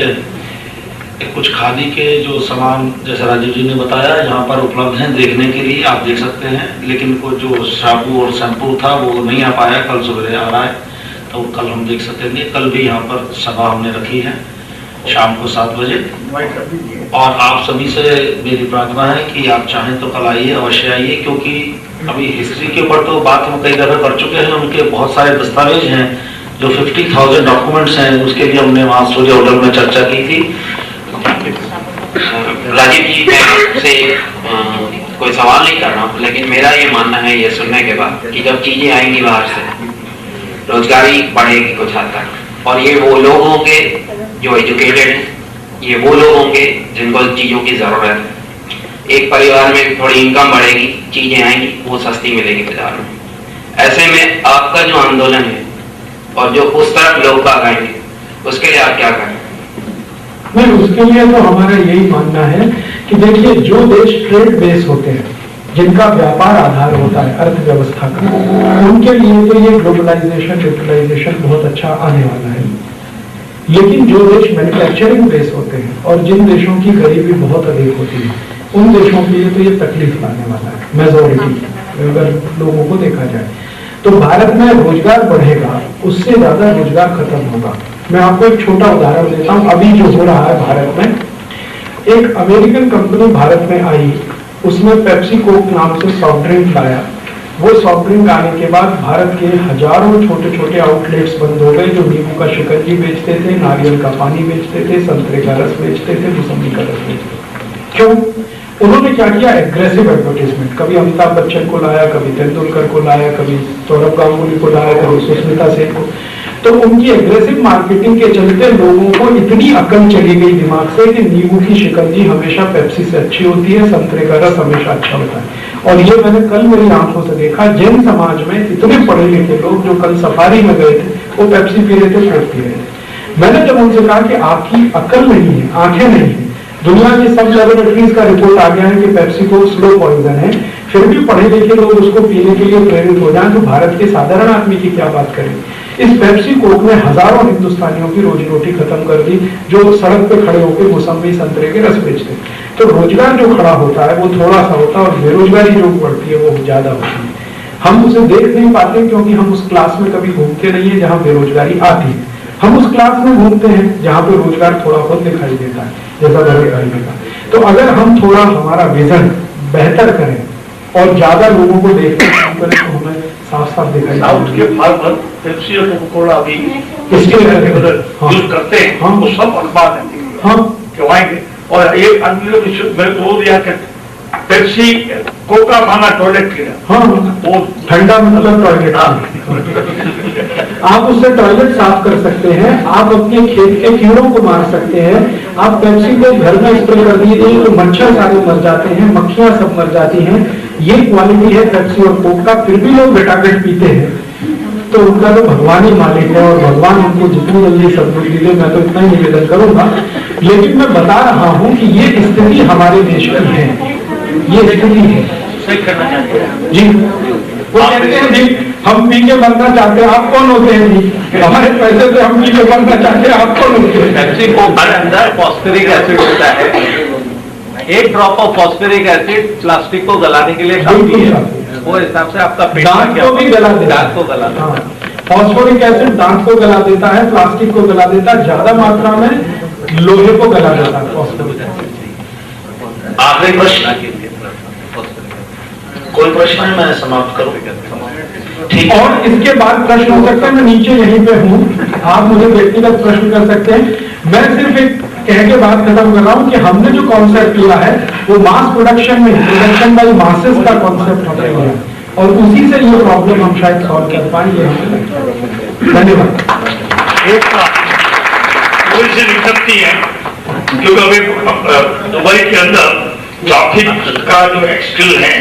कुछ खादी के जो सामान जैसे राजीव जी ने बताया यहाँ पर उपलब्ध हैं, देखने के लिए आप देख सकते हैं, लेकिन को जो साबु और शैम्पू था वो नहीं आ पाया, कल सवेरे आ रहा है, तो कल हम देख सकेंगे। कल भी यहाँ पर सभा हमने रखी है शाम को 7 बजे, और आप सभी से मेरी प्रार्थना है कि आप चाहें तो कल आइए, अवश्य आइए, क्योंकि अभी हिस्ट्री के ऊपर तो बात हम कई दफे कर चुके हैं, उनके बहुत सारे दस्तावेज हैं, जो 50,000 डॉक्यूमेंट्स हैं, उसके लिए हमने वहाँ सूर्य होटल में चर्चा की थी। राजीव जी, मैं आपसे कोई सवाल नहीं कर रहा हूँ, लेकिन मेरा ये मानना है ये सुनने के बाद कि जब चीजें आएंगी बाहर से, रोजगारी बढ़ेगी कुछ हद तक, और ये वो लोग होंगे जो एजुकेटेड हैं, ये वो लोग होंगे जिनको चीजों की जरूरत है। एक परिवार में थोड़ी इनकम बढ़ेगी, चीजें आएंगी, वो सस्ती मिलेगी बाजार में। ऐसे में आपका जो आंदोलन है और जो उस तरफ लोग बाग आएंगे, उसके लिए आप क्या करें? नहीं, उसके लिए तो हमारा यही मानना है कि देखिए, जो देश ट्रेड बेस होते हैं, जिनका व्यापार आधार होता है अर्थव्यवस्था का, उनके लिए तो ये ग्लोबलाइजेशन यूटिलाइजेशन बहुत अच्छा आने वाला है। लेकिन जो देश मैन्युफैक्चरिंग बेस होते हैं और जिन देशों की गरीबी बहुत अधिक होती है, उन देशों के लिए तो ये तकलीफ लाने वाला है, मेजोरिटी अगर लोगों को देखा जाए। तो भारत में रोजगार बढ़ेगा, उससे ज्यादा रोजगार खत्म होगा। मैं आपको एक छोटा उदाहरण देता हूँ। अभी जो हो रहा है भारत में, एक अमेरिकन कंपनी भारत में आई, उसने पेप्सी कोक नाम से सॉफ्ट ड्रिंक लाया। वो सॉफ्ट ड्रिंक आने के बाद भारत के हजारों छोटे छोटे आउटलेट्स बंद हो गए, जो नींबू का शिकंजी बेचते थे, नारियल का पानी बेचते थे, संतरे का रस बेचते थे, मौसमी का रस बेचते थे। क्यों? उन्होंने क्या किया? Aggressive advertisement. कभी अमिताभ बच्चन को लाया, कभी तेंदुलकर को लाया, कभी सौरभ गांगुली को लाया, कभी सुष्मिता सेन को। तो उनकी एग्रेसिव मार्केटिंग के चलते लोगों को इतनी अकल चली गई दिमाग से कि नींबू की शिकंजी हमेशा पेप्सी से अच्छी होती है, संतरे का रस हमेशा अच्छा होता है। और ये मैंने कल मेरी आंखों से देखा। जैन समाज में इतने पढ़े लिखे लोग जो कल सफारी में गए थे, वो पेप्सी पी रहे थे, कोक पी रहे थे। मैंने जब उनसे कहा कि आपकी अकल नहीं है, आंखें नहीं है, दुनिया की सब लेबोरेटरीज का रिपोर्ट आ गया है कि पेप्सी को स्लो पॉइजन है, फिर भी पढ़े लिखे लोग उसको पीने के लिए प्रेरित हो जाएं, तो भारत के साधारण आदमी की क्या बात करें। इस पेप्सी कोक ने हजारों हिंदुस्तानियों की रोजी रोटी खत्म कर दी, जो सड़क पे खड़े होकर मौसमी संतरे के रस बेचते। तो रोजगार जो खड़ा होता है वो थोड़ा सा होता है, और बेरोजगारी जो बढ़ती है वो ज्यादा होती है। हम उसे देख नहीं पाते क्योंकि हम उस क्लास में कभी घूमते नहीं है जहाँ बेरोजगारी आती है। हम उस क्लास में घूमते हैं जहाँ पे रोजगार थोड़ा बहुत दिखाई देता है, जैसा मैंने कहा। तो अगर हम थोड़ा हमारा विजन बेहतर करें और ज्यादा लोगों को देखने काम करें तो हमें साफ साफ दिखाई साउथ के फार्मर पेप्सी और कोका कोला भी इसके यूज करते हैं। हाँ। वो सब अखबार है, हाँ, क्यों? और एक आदमी मेरे को बोल दिया कि पेप्सी कोका खाना टॉयलेट क्लीनर। हाँ, वो ठंडा मतलब टॉयलेट। आप उससे टॉयलेट साफ कर सकते हैं, आप अपने खेत के कीड़ों को मार सकते हैं, आप पेप्सी को घर में स्प्रे कर दीजिए तो मच्छर सारे मर जाते हैं, मक्खियां सब मर जाती हैं। ये क्वालिटी है पेप्सी और कोक का, फिर भी लोग बेटागट पीते हैं। तो उनका तो भगवान ही मालिक है और भगवान उनको जितनी जल्दी सद्बुद्धि दे, मैं तो इतना ही निवेदन करूंगा। लेकिन मैं बता रहा हूं कि ये स्थिति हमारे देश की है, ये स्थिति है जी। वो कहते हैं जी हम पी के मरना चाहते हैं, आप कौन होते हैं जी? हमारे पैसे से हम पी के मरना चाहते हैं, आप कौन होते हैं? पेप्सी कोक के अंदर फॉस्फेरिक एसिड होता है। एक drop of phosphoric acid plastic को गलाने के लिए काफी है। वो हिसाब से आपका पेट दांत को भी गला देता है। दांत को गला देता है। फॉस्फोरिक एसिड दांत को गला देता है, प्लास्टिक को गला देता है, ज्यादा मात्रा में लोहे को गला देता है फॉस्फोरिक एसिड। आखिरी प्रश्न, कोई प्रश्न है? मैं समाप्त करूं? ठीक। और इसके बाद प्रश्न हो सकता है, मैं नीचे यहीं पे हूँ, आप मुझे व्यक्तिगत प्रश्न कर सकते हैं। मैं सिर्फ एक कह के बात खत्म कर रहा हूँ कि हमने जो कॉन्सेप्ट लिया है वो मास प्रोडक्शन में, प्रोडक्शन बाय मासेस का कॉन्सेप्ट हमने लिया और उसी से ये प्रॉब्लम हम शायद सॉल्व कर पाएंगे। धन्यवाद। एक थोड़ी सी दिक्कत है क्योंकि अभी दुबई के अंदर ट्रैफिक का जो स्किल है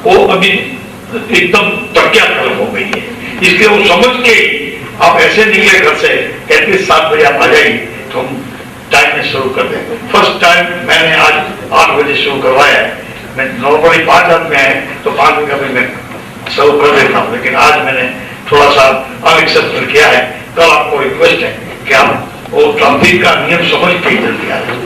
वो अभी एकदम प्रज्ञा हो गई है। इसलिए वो समझ के आप ऐसे निकले घर से, कहते 7 बजे आप आ जाइए तो हम टाइम में शुरू कर दें। फर्स्ट टाइम मैंने आज 8 बजे शुरू करवाया है। मैं नॉर्मली 5 आदमी आए तो 5 बजे का भी मैं शुरू कर देता हूँ, लेकिन आज मैंने थोड़ा सा अनएक्सेप्टेबल किया है। कल आपको रिक्वेस्ट है कि आप वो ट्रैफिक का नियम समझ के जल्दी आ जाए।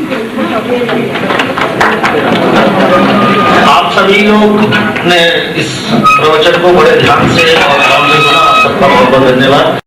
आप सभी लोग ने इस प्रवचन को बड़े ध्यान से और सबका बहुत बहुत धन्यवाद।